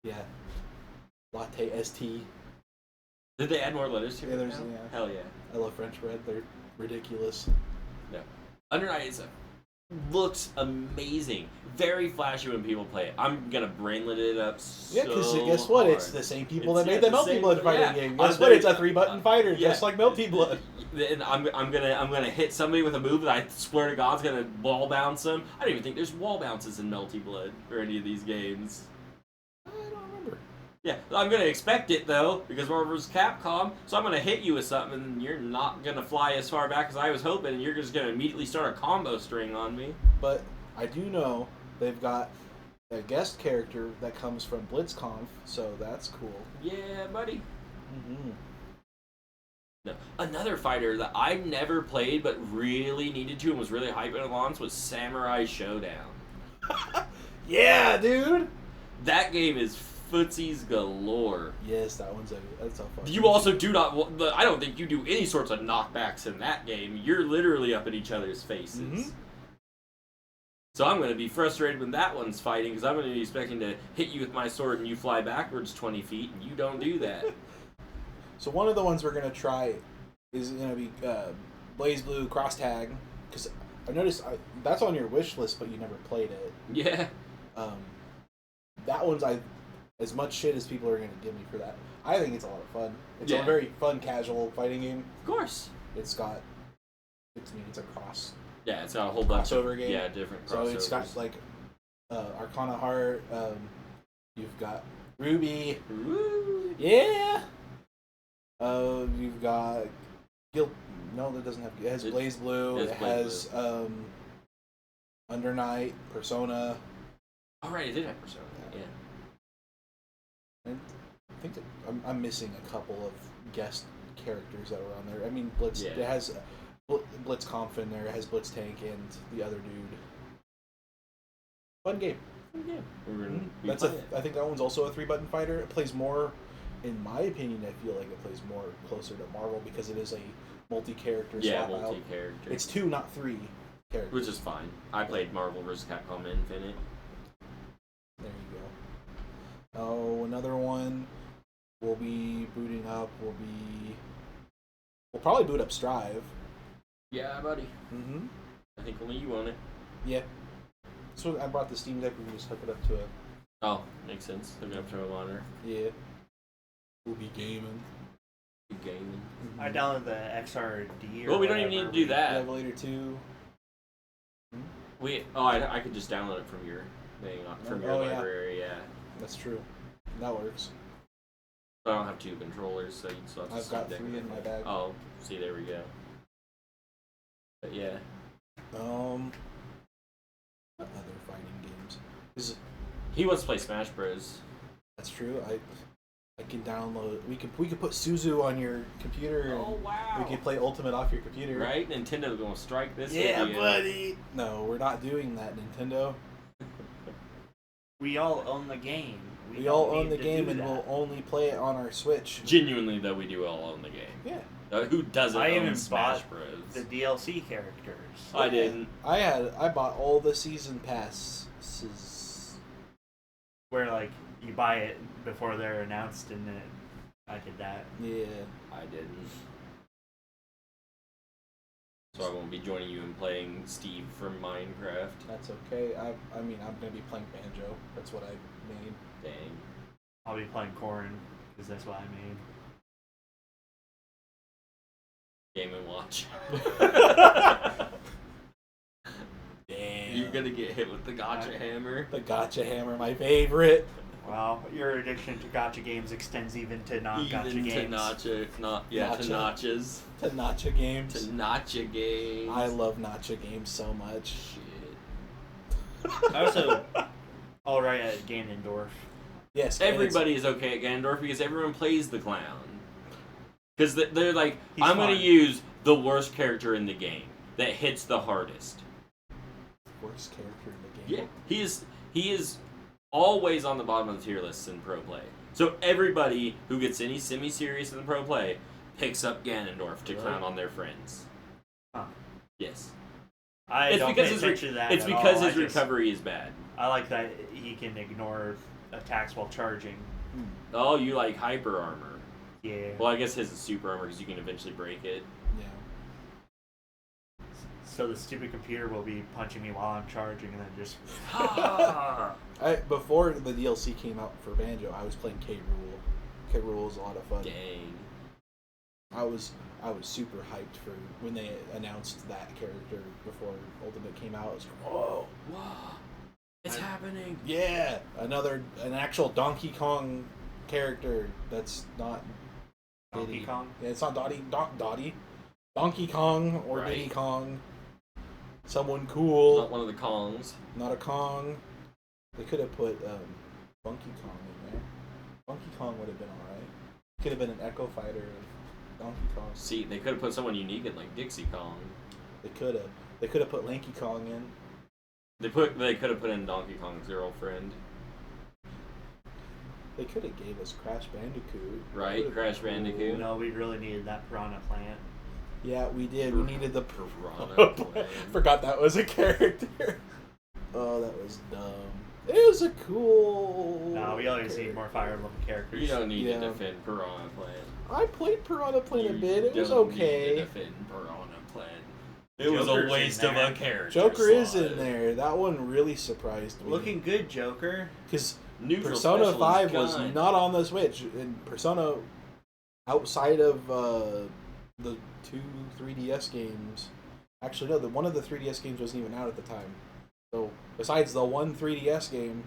Yeah. Latte ST. Did they add more letters to it? Yeah, there's now? yeah. Hell yeah. I love French bread. They're ridiculous. No. Under Night looks amazing. Very flashy when people play it. I'm gonna brainlet it up Yeah, because guess what? hard. It's the same people It's that made the Melty same- Blood fighting yeah. game. Guess what? It's a 3-button fighter, yeah. just like Melty Blood. And I'm gonna hit somebody with a move that I swear to God's gonna wall bounce them. I don't even think there's wall bounces in Melty Blood or any of these games. I don't remember. Yeah, I'm gonna expect it though, because Marvel vs. Capcom, so I'm gonna hit you with something and you're not gonna fly as far back as I was hoping, and you're just gonna immediately start a combo string on me. But I do know they've got a guest character that comes from BlitzConf, so that's cool. Yeah, buddy. Mm-hmm. No. Another fighter that I never played but really needed to and was really hyping at launch was Samurai Showdown. Yeah, dude! That game is footsies galore. Yes, that's a fun. You also do not. I don't think you do any sorts of knockbacks in that game. You're literally up in each other's faces. Mm-hmm. So I'm going to be frustrated when that one's fighting, because I'm going to be expecting to hit you with my sword and you fly backwards 20 feet, and you don't do that. So one of the ones we're going to try is going to be Blaze Blue Cross Tag, because I noticed that's on your wish list, but you never played it. Yeah. That one's as much shit as people are going to give me for that. I think it's a lot of fun. It's Yeah. a very fun, casual fighting game. Of course. It's a cross. Yeah, it's got a whole bunch Crossover of game. Yeah, different crossovers. So it's got Arcana Heart. You've got Ruby. Woo. Yeah. You've got Guild. No, that doesn't have. It has Blaze Blue. It has Under Night, Persona. Oh right, it did have Persona. Yeah. And I think that I'm missing a couple of guest characters that were on there. I mean, Blitz. Yeah. It has Blitz Conf in there. It has Blitz Tank and the other dude. Fun game. Yeah. We're gonna be That's playing it. I think that one's also a 3-button fighter. It plays more, in my opinion, I feel like it plays more closer to Marvel because it is a multi-character Yeah, swap out. multi-character. It's 2, not 3 characters. Which is fine. I played Marvel vs. Capcom Infinite. There you go. Oh, another one we'll be booting up we'll probably boot up Strive. Yeah, buddy. Mm-hmm. I think only you own it. Yeah. So I brought the Steam Deck. We can just hook it up to a. Oh, makes sense. Hook it up to a monitor. Yeah. We'll be gaming. Gaming. I downloaded the XRD. Or Well, we don't even need to do that. Levelator 2. I could just download it from your thing, from your library. Yeah. That's true. That works. But I don't have 2 controllers, so you still have to. I've got Steam 3 Deck in my bag. Oh, see, there we go. But yeah. What other fighting games? He wants to play Smash Bros. That's true. I can download. We could put Suzu on your computer. And wow! we could play Ultimate off your computer. Right? Nintendo's gonna strike this. Yeah, with you. buddy. No, we're not doing that, Nintendo. We all own the game. We don't all own need the to game, do and that. we'll only play it on our Switch. Genuinely, though, we do all own the game. Yeah. Who doesn't I own even Smash bought Bros? the DLC characters. I didn't. I bought all the season passes. Where like you buy it before they're announced, and then I did that. Yeah. I didn't. So I won't be joining you in playing Steve from Minecraft. That's okay. I mean, I'm gonna be playing Banjo. That's what I made. Dang. I'll be playing Corrin because that's what I made. Game and Watch. Damn. You're gonna get hit with the gotcha hammer. The Gotcha Hammer, my favorite. Well, your addiction to gotcha games extends even to non-gotcha Even games. to Nacha. notches. To Nacha games. To Nacha games. I love Nacha games so much. Shit. I also alright at Ganondorf. Yes. and Everybody is okay at Ganondorf because everyone plays the clown. Because they're like, He's I'm going fun. to use the worst character in the game that hits the hardest. it's the worst character in the game. Yeah, he is always on the bottom of the tier lists in pro play. So everybody who gets any semi-serious in the pro play picks up Ganondorf to Really? clown on their friends. Huh. Yes. I It's don't because pay his attention to that it's at because all. his I just- recovery is bad. I like that he can ignore attacks while charging. Oh, you like hyper armor. Yeah. Well, I guess his is super armor because you can eventually break it. Yeah. So the stupid computer will be punching me while I'm charging, and then just. Before the DLC came out for Banjo, I was playing K. Rool. K. Rool was a lot of fun. Dang. I was super hyped for when they announced that character before Ultimate came out. I was like, whoa, Wow. It's happening. yeah, an actual Donkey Kong character that's not Donkey Diddy. Kong? Yeah, it's not Dottie. Donkey Kong or Right. Diddy Kong. Someone cool, Not one of the Kongs. not a Kong. They could have put Funky Kong in there. Funky Kong would have been alright. Could have been an Echo Fighter of Donkey Kong. See, they could have put someone unique in like Dixie Kong. They could have. They could have put Lanky Kong in. They could have put in Donkey Kong's girlfriend. They could have gave us Crash Bandicoot. Right, That would've Crash been Bandicoot. cool. No, we really needed that piranha plant. Yeah, we did. We needed the Piranha Plant. Forgot that was a character. Oh, that was dumb. It was a cool. No, we always character. need more Fire Emblem characters. You don't need Yeah. to defend Piranha Plant. I played Piranha Plant a You bit. It was don't need to okay. defend Piranha Plant. It was a Joker's waste in of there. a character. Joker is slot. in there. That one really surprised me. Looking good, Joker. because Neutral Persona special 5 is was gone. not on the Switch, and Persona, outside of the 2 3DS games, actually no, one of the 3DS games wasn't even out at the time. So besides the one 3DS game,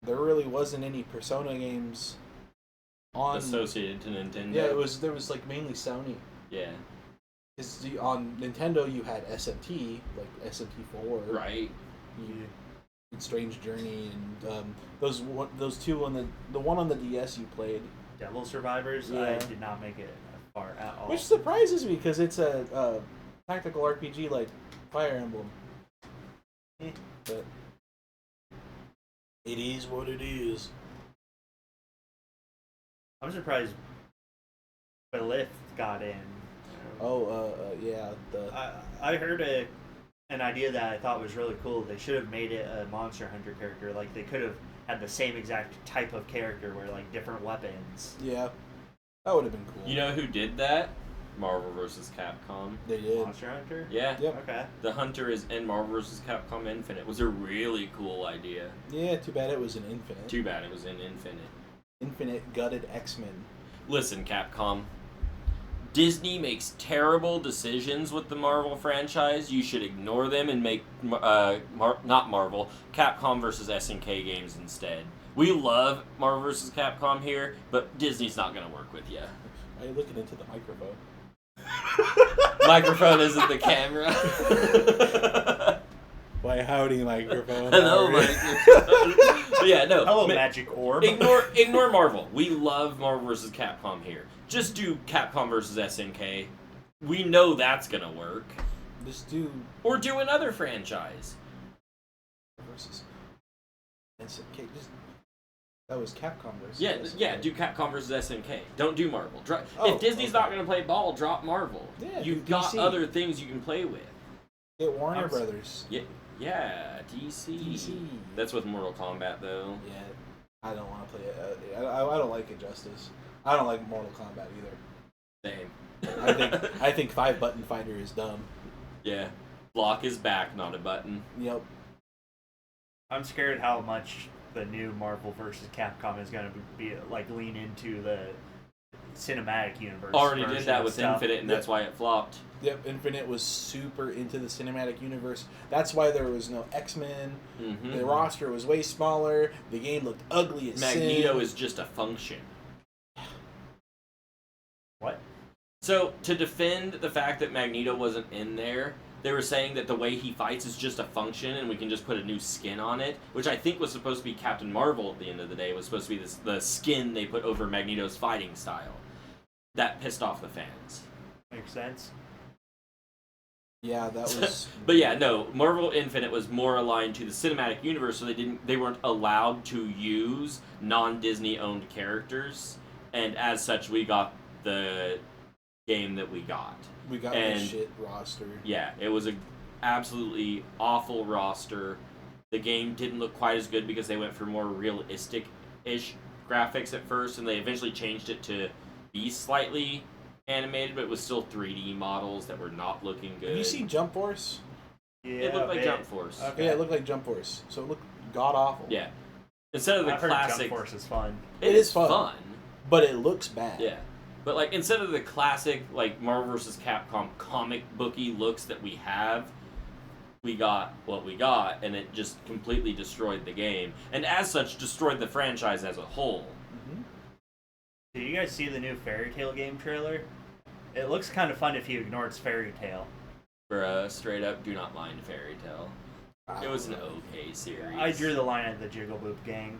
there really wasn't any Persona games on associated to Nintendo. Yeah, there was like mainly Sony. Yeah. On Nintendo you had SMT, like SMT4. Right. Strange Journey and those two on the one on the DS you played. Devil Survivors. Yeah. I did not make it far at all. Which surprises me because it's a tactical RPG like Fire Emblem. But it is what it is. I'm surprised Blyth got in. Yeah. I heard an idea that I thought was really cool. They should have made it a Monster Hunter character. Like, they could have had the same exact type of character where, like, different weapons. Yeah. That would have been cool. You know who did that? Marvel vs. Capcom. They did. Monster Hunter? Yeah. Yep. Okay. The Hunter is in Marvel vs. Capcom Infinite. It was a really cool idea. Yeah, too bad it was an Infinite. Too bad it was in Infinite. Infinite gutted X-Men. Listen, Capcom. Disney makes terrible decisions with the Marvel franchise. You should ignore them and make not Marvel, Capcom versus SNK games instead. We love Marvel vs. Capcom here, but Disney's not going to work with you. Why are you looking into the microphone? Microphone isn't the camera. Why, howdy, microphone. Hello, microphone. But yeah, no. Hello, Magic Orb. Ignore Marvel. We love Marvel vs. Capcom here. Just do Capcom versus SNK. We know that's gonna work. Just do Or do another franchise. versus SNK. That was Capcom versus Yeah, SNK. yeah. Do Capcom versus SNK. Don't do Marvel. Oh, if Disney's okay. not gonna play ball, drop Marvel. Yeah, You've do got DC. other things you can play with. Get Warner Brothers. Yeah, DC. DC. That's with Mortal Kombat though. Yeah, I don't want to play it. I don't like Injustice. I don't like Mortal Kombat either. Same. I think 5-button fighter is dumb. Yeah. Block is back, not a button. Yep. I'm scared how much the new Marvel vs. Capcom is going to be like lean into the cinematic universe. Already version did that of with stuff. Infinite, and that's why it flopped. Yep. Infinite was super into the cinematic universe. That's why there was no X-Men. Mm-hmm. The roster was way smaller. The game looked ugly as Magneto sin. is just a function. What? So, to defend the fact that Magneto wasn't in there, they were saying that the way he fights is just a function and we can just put a new skin on it, which I think was supposed to be Captain Marvel at the end of the day. It was supposed to be the skin they put over Magneto's fighting style. That pissed off the fans. Makes sense. Yeah, that was. But yeah, no, Marvel Infinite was more aligned to the cinematic universe, so they weren't allowed to use non-Disney owned characters, and as such we got the game that we got. We got and- a shit roster. Yeah, it was a absolutely awful roster. The game didn't look quite as good because they went for more realistic-ish graphics at first, and they eventually changed it to be slightly animated, but it was still 3D models that were not looking good. Have you seen Jump Force? Yeah, It looked like a Jump bit. Force. Okay. Yeah, it looked like Jump Force. So it looked god awful. Yeah. Instead of the I've heard classic... Jump Force is fun. It is fun. fun. But it looks bad. Yeah. But like instead of the classic like Marvel vs. Capcom comic booky looks that we have, we got what we got, and it just completely destroyed the game, and as such destroyed the franchise as a whole. Mm-hmm. Did you guys see the new Fairy Tail game trailer? It looks kind of fun if you ignore its fairy tale. Bruh, straight up, do not mind Fairy Tail. It was an okay series. I drew the line at the Jiggle Boop gang.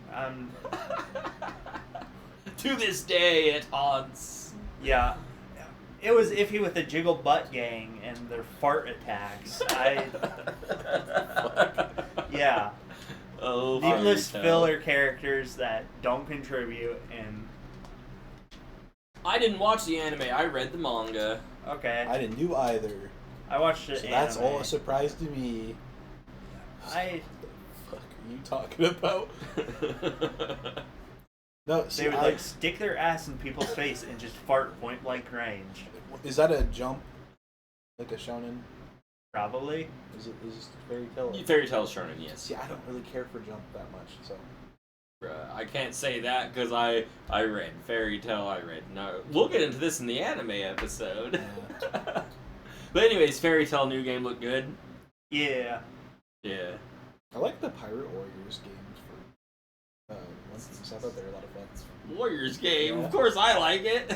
To this day, it haunts. Yeah. It was iffy with the Jiggle Butt gang and their fart attacks. Yeah. Oh, Needless Fairy Tail. filler characters that don't contribute and... I didn't watch the anime. I read the manga. Okay. I didn't do either. I watched it. So that's all a surprise to me. I... What the fuck are you talking about? No, see, They would like stick their ass in people's face and just fart point blank range. Is that a jump? Like a shonen? Probably. Is this Fairy Tail? Fairy Tail Shonen, yes. See, I don't really care for Jump that much, so. Bruh, I can't say that because I read Fairy Tail. I read no. We'll get into this in the anime episode. Yeah. But anyways, Fairy Tail new game looked good. Yeah. Yeah. I like the Pirate Warriors games for games. I thought they were a lot of fun. Warriors game. Yeah. Of course I like it.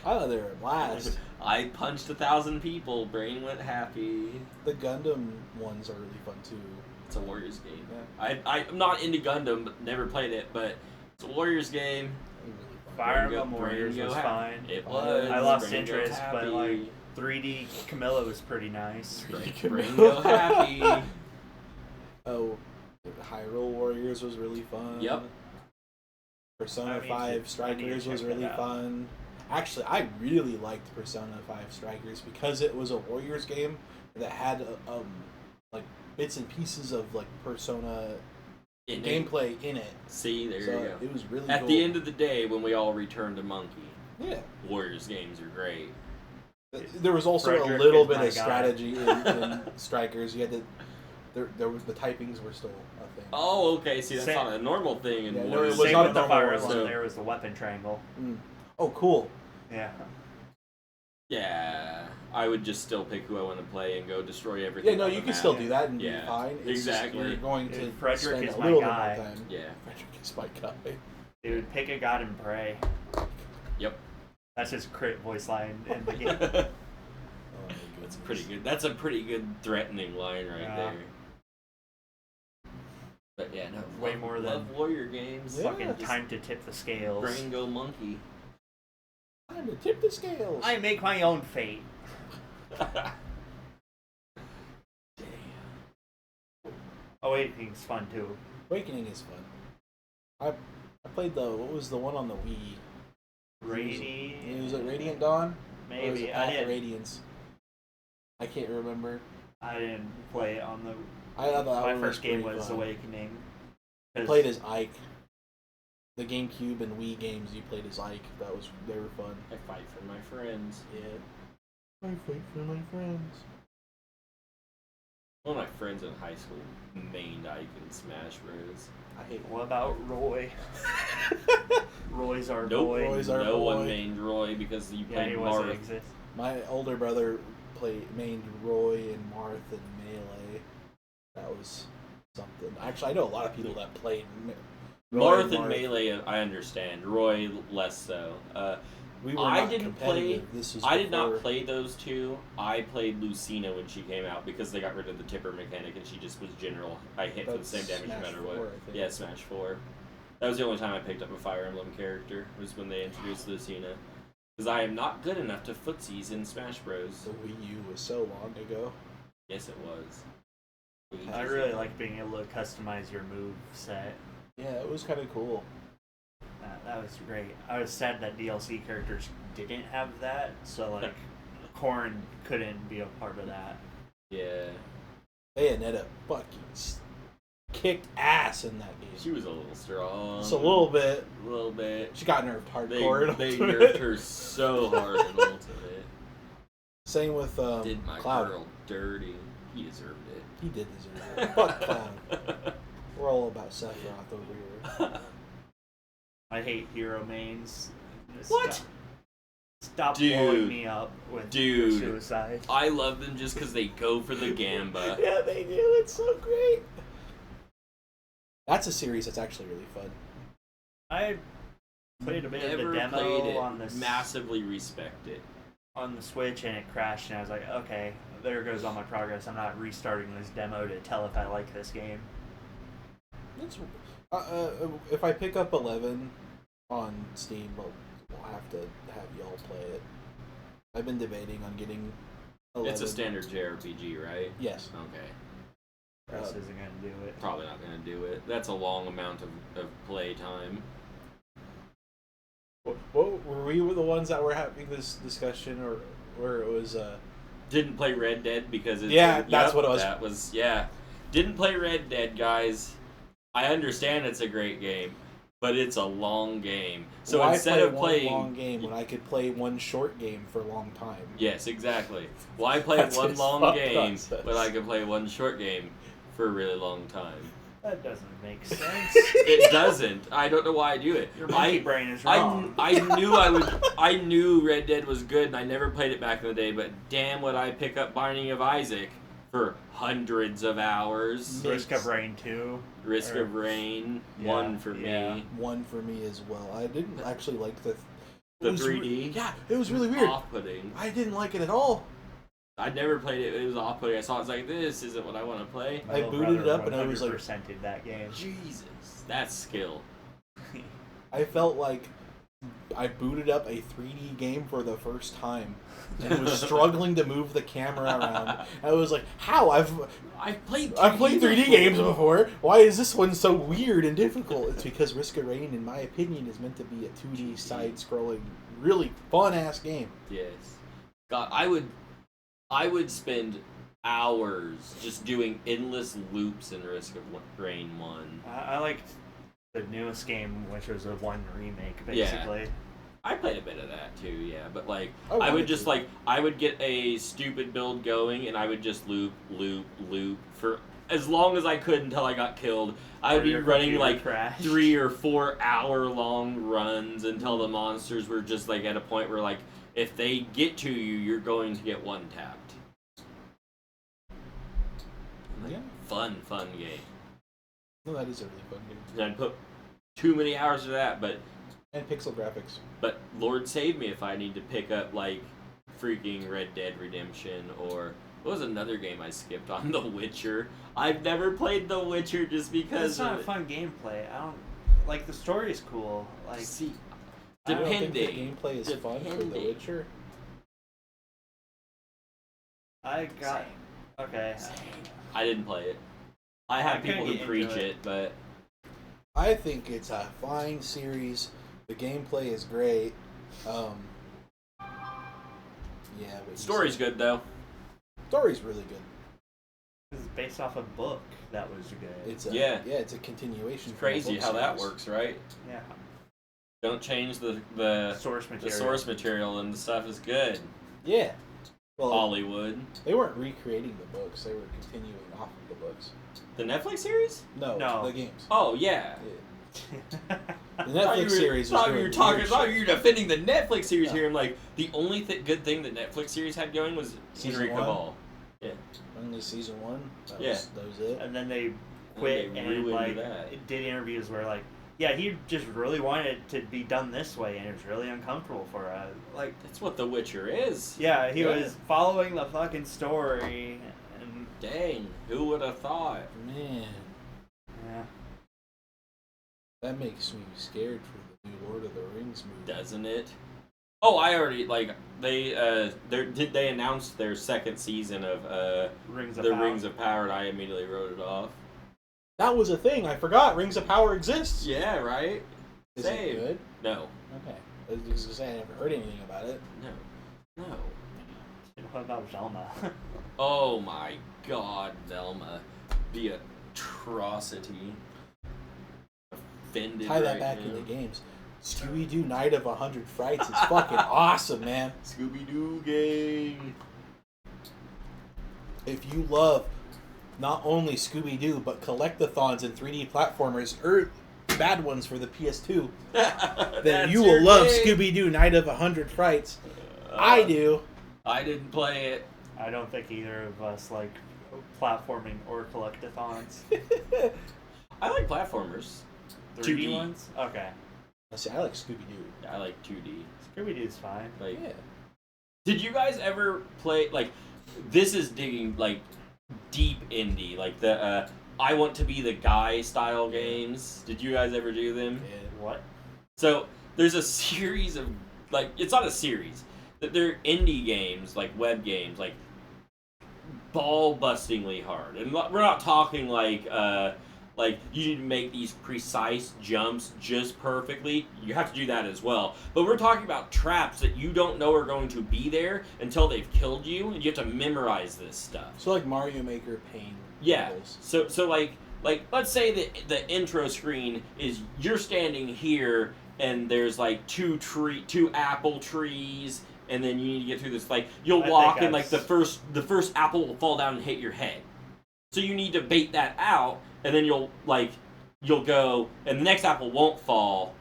I thought they were a blast. I punched 1,000 people. Brain went happy. The Gundam ones are really fun too. It's a Warriors game. Yeah. I'm not into Gundam, but never played it, but it's a Warriors game. They're really fun. Fire Brain Emblem go- Warriors brain was go fine. It I was. lost Brain go interest, but, like, happy. 3D Camilla was pretty nice. Brain go happy. Oh, Hyrule Warriors was really fun. Yep. Persona I need 5 to- I need to Strikers was check really that out. fun. Actually, I really liked Persona 5 Strikers because it was a Warriors game that had like bits and pieces of like Persona In it. gameplay in it. See, there So you go. it was really At cool. the end of the day, when we all return to Monkey, Yeah. Warriors games are great. There was also Frederick a little is bit my of guy. strategy in Strikers. You had to. There was the typings were still a thing. Oh, okay. See, that's Same- not a normal thing in Yeah, no, it Warriors. was Same not with a the normal Fire one. Emblem, So- there was the weapon triangle. Oh, cool. Yeah. Yeah, I would just still pick who I want to play and go destroy everything. Yeah, no, on you the can map. still do that and Yeah, be fine. It's exactly. Just, you're going to Dude, Frederick spend is a my little guy. bit more time. Yeah. Frederick is my guy. Dude, pick a god and pray. Yep. That's his crit voice line in the game. Oh, my That's goodness. pretty good. That's a pretty good threatening line right Yeah. there. But yeah, no, Way love- more love than- warrior games. Yeah. Fucking time to tip the scales. Brain go monkey. Time to tip the scales. I make my own fate. Damn. Awakening's fun too. Awakening is fun. I played what was the one on the Wii? Radiant. Was it Radiant Dawn? Or was Maybe. it I Path of didn't. Radiance? I can't remember. I didn't play it on the. I thought that My one first game pretty was fun. Awakening. I 'Cause played as Ike. The GameCube and Wii games you played as Ike. They were fun. I fight for my friends. Yeah. I fight for my friends. One of my friends in high school mained Ike in Smash Bros. I hate What about Roy? Roy's our Nope. boy. Roy's our No one boy. mained Roy because you Yeah, played he wasn't Marth. exist. My older brother mained Roy and Marth and Melee. That was something. Actually, I know a lot of people that played Roy Marth and Melee, I understand. Roy, less so. We were I not didn't competitive. This was I did not before- play those two. I played Lucina when she came out because they got rid of the tipper mechanic and she just was general. I hit for the That's same damage no Smash matter 4, what. I think. Yeah, Smash 4. That was the only time I picked up a Fire Emblem character, was when they introduced Lucina. Because I am not good enough to footsies in Smash Bros. The Wii U was so long ago. Yes, it was. I really like being able to customize your move set. Yeah, it was kind of cool. That was great. I was sad that DLC characters didn't have that, so like Corrin couldn't be a part of that. Yeah. Bayonetta fucking kicked ass in that game. She was a little strong. Just a little bit. A little bit. She got nerfed They, hardcore. in they Ultimate. nerfed her so hard in Ultimate. Same with Did my Cloud. girl dirty. He deserved it. He did deserve it. Fuck Cloud. We're all about Sephiroth over here. I hate hero mains. Just What? Stop Dude. blowing me up with your Dude. suicide. I love them just because they go for the gamba. Yeah, they do. It's so great. That's a series that's actually really fun. I played a bit of Never the demo played it. on the Massively respect it. on the Switch, and it crashed, and I was like, okay, there goes all my progress. I'm not restarting this demo to tell if I like this game. It's, if I pick up 11 on Steam, we'll have to have y'all play it. I've been debating on getting 11. It's a standard JRPG, right? Yes. Okay. Chris isn't gonna do it. Probably not going to do it. That's a long amount of play time. What were we the ones that were having this discussion, or where it was? Didn't play Red Dead because it's Yeah, that's what it was. That was yeah. Didn't play Red Dead, guys. I understand it's a great game, but it's a long game. So why instead play of one playing long game when I could play one short game for a long time? yes, exactly. Why play That's one his long thought game process. when I can play one short game for a really long time? That doesn't make sense. It doesn't. I don't know why I do it. Your monkey brain is wrong. I knew I would. I knew Red Dead was good, and I never played it back in the day. But damn, would I pick up Binding of Isaac for hundreds of hours. Risk of Rain 2. Risk of Rain, Yeah, 1 for yeah. me. 1 for me as well. I didn't actually like the The it was 3D. yeah, it was really weird. Off-putting. I didn't like it at all. I never played it. It was off-putting. I saw it. I was like, this isn't what I want to play. I My booted it brother up and I was like- 100%ed that game. Jesus, that's skill. I felt like I booted up a 3D game for the first time and was struggling to move the camera around. I was like, "How? I've played 3D games before. Why is this one so weird and difficult?" It's because Risk of Rain, in my opinion, is meant to be a 2D side-scrolling, really fun-ass game. Yes. God, I would spend hours just doing endless loops in Risk of Rain 1. I liked the newest game, which was a 1 remake, Yeah. basically. I played a bit of that too, yeah. But like, I I wanted would just to. like, I would get a stupid build going, and I would just loop for as long as I could until I got killed. I would Or be your running computer like crashed. 3 or 4 hour long runs until the monsters were just like at a point where like, if they get to you, you're going to get one tapped. Like, Yeah. fun game. No, that is a really fun game. And I'd put too many hours to that, but And pixel graphics. Lord save me if I need to pick up like freaking Red Dead Redemption, or what was another game I skipped on? The Witcher. I've never played The Witcher just because It's not of a fun gameplay. I don't like the story is cool. Like See, I don't think the depending. gameplay is fun for The Depending. Witcher. I got okay. I didn't play it. I have I couldn't people who get into preach it. it, but I think it's a fine series. The gameplay is great. Yeah, but story's good though. Story's really good. This is based off a book that was good. It's a, Yeah. it's a continuation. It's from the crazy book how that series. works, right? Yeah. Don't change the Source material. source material, and the stuff is good. Yeah. Well, Hollywood. they weren't recreating the books; they were continuing off of the books. The Netflix series? No, No. the games. Oh yeah. Yeah. The Netflix series was thought doing you were talking weird about shit. you were defending the Netflix series No. here. I'm like, the only good thing the Netflix series had going was Season Henry one? Cavill. Only season 1. That Yeah. was it. And then they quit they and ruined like that. it did interviews where like yeah he just really wanted it to be done this way and it was really uncomfortable for us. Like That's what The Witcher is. yeah he Yeah. was following the fucking story and Dang, who would have thought? Man, yeah. that makes me scared for the new Lord of the Rings movie. Doesn't it? Oh, I already they announced their second season of Rings of the Power. Rings of Power, and I immediately wrote it off. That was a thing. I forgot. Rings of Power exists. Yeah, right. Is Same. it good? No, Okay. I was gonna say I never heard anything about it. no. What about Velma? Oh my God, Velma, the atrocity. Offended Tie that right back now. into games. Scooby Doo Night of 100 Frights is fucking awesome, man. Scooby Doo game. If you love not only Scooby Doo but collectathons and 3D platformers, or bad ones for the PS2, then That's you your will love game. Scooby Doo Night of 100 Frights. I do. I didn't play it. I don't think either of us like platforming or collectathons. I like platformers. 3D 2D. ones? Okay. See, I like Scooby Doo. I like 2D. Scooby Doo's fine. Like, Yeah. did you guys ever play like? This is digging like deep indie, like the I Want to Be the Guy style games. Did you guys ever do them? What? So there's a series of like it's not a series. They're indie games, like web games, like ball bustingly hard, and we're not talking like you need to make these precise jumps just perfectly. You have to do that as well. But we're talking about traps that you don't know are going to be there until they've killed you, and you have to memorize this stuff. So like Mario Maker Paint. Yeah. levels. So like let's say the intro screen is you're standing here and there's like two apple trees, and then you need to get through this. Like you'll I walk think and like the first apple will fall down and hit your head. So you need to bait that out, and then you'll go and the next apple won't fall,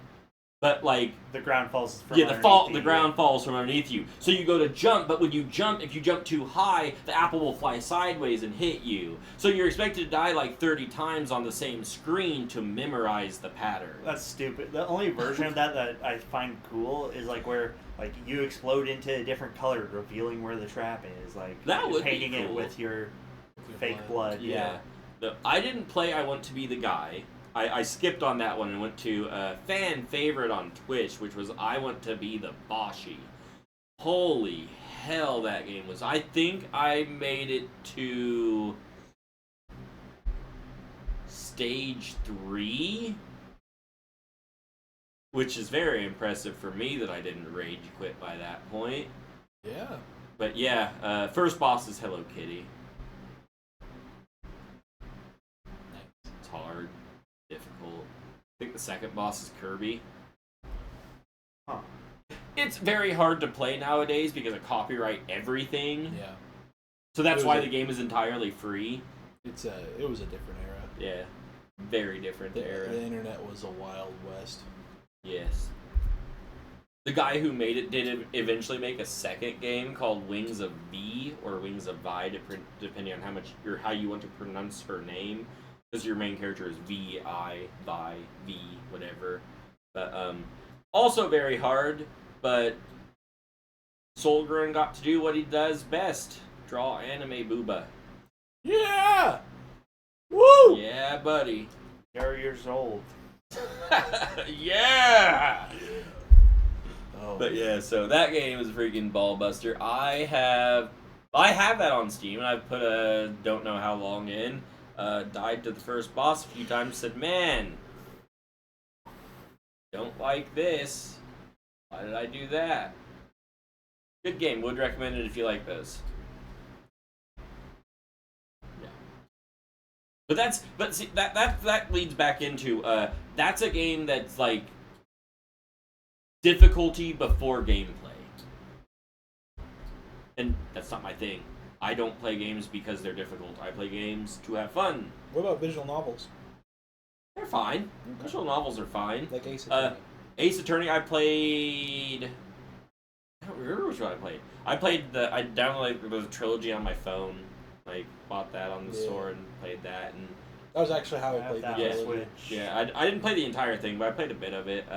but like The ground falls from the underneath you. ground falls from underneath you. So you go to jump, but when you jump, if you jump too high, the apple will fly sideways and hit you. So you're expected to die like 30 times on the same screen to memorize the pattern. That's stupid. The only version of that I find cool is like where like you explode into a different color, revealing where the trap is. Like That would be painting it cool. with your With fake blood. Yeah. I didn't play I Want to Be the Guy. I skipped on that one and went to a fan favorite on Twitch, which was I Want to Be the Boshi. Holy hell, that game was. I think I made it to stage 3, which is very impressive for me that I didn't rage quit by that point. Yeah. But yeah, first boss is Hello Kitty. It's hard, difficult. I think the second boss is Kirby. Huh. It's very hard to play nowadays because of copyright everything. Yeah. So that's It was why a- the game is entirely free. It was a different era. Yeah. Very different era. The internet was a wild west. Yes. The guy who made it did eventually make a second game called Wings of V or Wings of Vi, depending on how you want to pronounce her name, because your main character is Vi, V, whatever. But also very hard. But Solgren got to do what he does best: draw anime booba. Yeah. Woo. Yeah, buddy. You're years old. Yeah. Oh. But yeah, so that game is freaking ball buster. I have that on Steam, and I've put a don't know how long in. Died to the first boss a few times. Said, man, don't like this. Why did I do that? Good game. Would recommend it if you like those. Yeah. But see that leads back into that's a game that's like difficulty before gameplay. And that's not my thing. I don't play games because they're difficult. I play games to have fun. What about visual novels? They're fine. Okay. Visual novels are fine. Like Ace Attorney. Ace Attorney, I played... I don't remember which one I played. I downloaded the trilogy on my phone. Like, bought that on the store and played that. And That was actually how I have played that the on trilogy. Switch. yeah, I didn't play the entire thing, but I played a bit of it.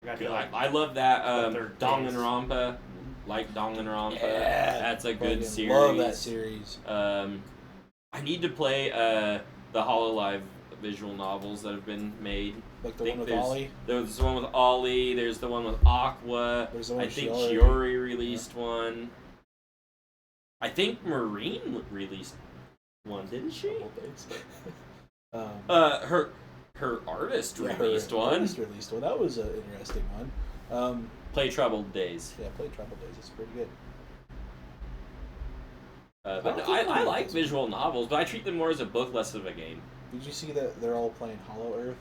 Got to, like, I love that the third Danganronpa. Like Danganronpa. Yeah. That's a Fucking good series. Love that series. I need to play the HoloLive visual novels that have been made. Like the think one with there's- Ollie. There's the one with Ollie. There's the one with Aqua. There's the one I with think Shiori. Shiori released one. I think Marine released one, didn't she? Couple things. Her artist yeah, released her one. artist released one. That was an interesting one. Play Troubled Days. Yeah, play Trouble Days. It's pretty good. But don't no, think I they like did. visual novels, but I treat them more as a book, less of a game. Did you see that they're all playing Hollow Earth?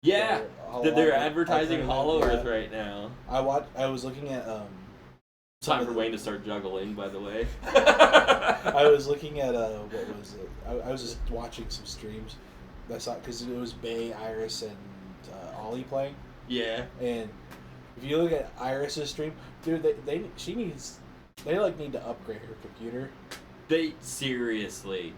Yeah, they're advertising Earth, Hollow yeah. Earth right now. I was looking at Time for Wayne to start juggling, by the way. I was looking at what was it? I was just watching some streams. I saw because it was Bay, Iris, and Ollie playing. Yeah. And if you look at Iris's stream, dude, they need to upgrade her computer. They seriously.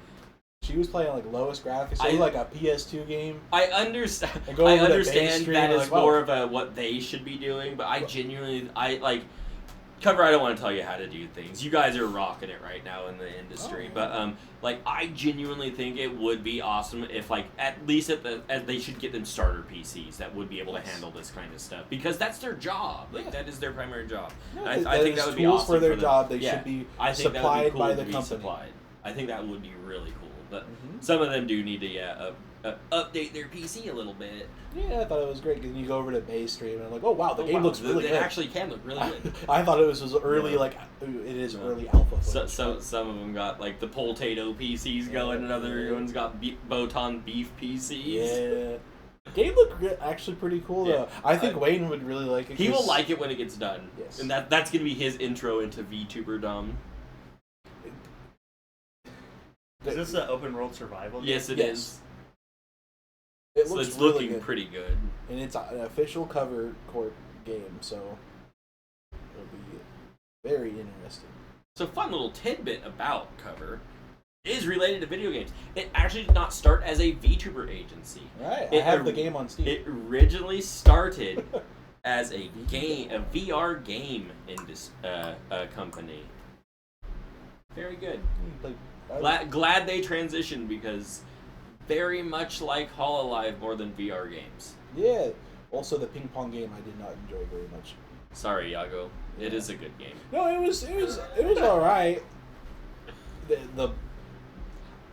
She was playing like lowest graphics, so like a PS2 game. I understand. And go I over to understand mainstream that and is like, more wow. of what they should be doing, but I genuinely like. Cover, I don't want to tell you how to do things. You guys are rocking it right now in the industry, Oh, but like I genuinely think it would be awesome if like at least they should get them starter PCs that would be able to handle this kind of stuff because that's their job. Like Yeah. that is their primary job. No, I think that would be tools awesome for their them. job. They Yeah. should be I think that would supplied be cool by to the be company. supplied. I think that would be really cool, but Mhm. some of them do need to update their PC a little bit. Yeah, I thought it was great because you go over to Bay Stream and I'm like, oh wow, the game looks really it good. actually can look really good. I thought it was early, Yeah. like it is Yeah. early alpha. So, footage. some of them got like the Poltato PCs going, and other ones got Botan beef PCs. Yeah. Game looked actually pretty cool Yeah. though. I think Wayne would really like it. He will 'cause like it when it gets done. Yes. And that's gonna be his intro into VTuberdom. Is this an open world survival game? Yes, it Yes. is. It So looks it's really looking good. pretty good. And it's an official cover court game, so it'll be very interesting. So fun little tidbit about Cover is related to video games. It actually did not start as a VTuber agency. Right, I It have or- the game on Steam. It originally started as a VR game company. Very good. Glad they transitioned because very much like Hololive more than VR games. Yeah. Also, the ping pong game I did not enjoy very much. Sorry, Iago. It Yeah. is a good game. No, it was all right. The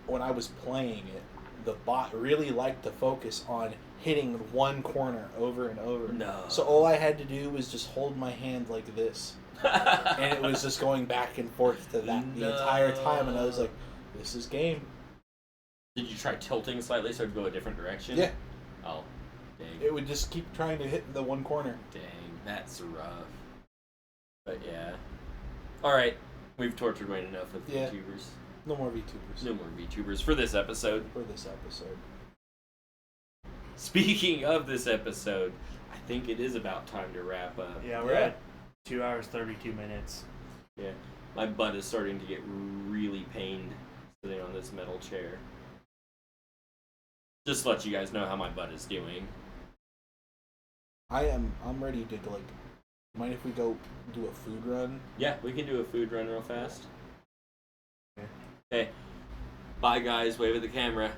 when I was playing it, the bot really liked to focus on hitting one corner over and over. No. So all I had to do was just hold my hand like this, and it was just going back and forth to that the entire time. And I was like, "This is game." Did you try tilting slightly so it'd go a different direction? Yeah. Oh, dang. It would just keep trying to hit the one corner. Dang, that's rough. But yeah. Alright, we've tortured Wayne enough with Yeah. VTubers. No more VTubers No more VTubers for this episode. for this episode. Speaking of this episode, I think it is about time to wrap up. Yeah, we're Yeah. at 2 hours 32 minutes. Yeah. My butt is starting to get really pained sitting on this metal chair. Just to let you guys know how my butt is doing. I'm ready to like. Mind if we go do a food run? Yeah, we can do a food run real fast. Okay. Okay. Bye guys, wave at the camera.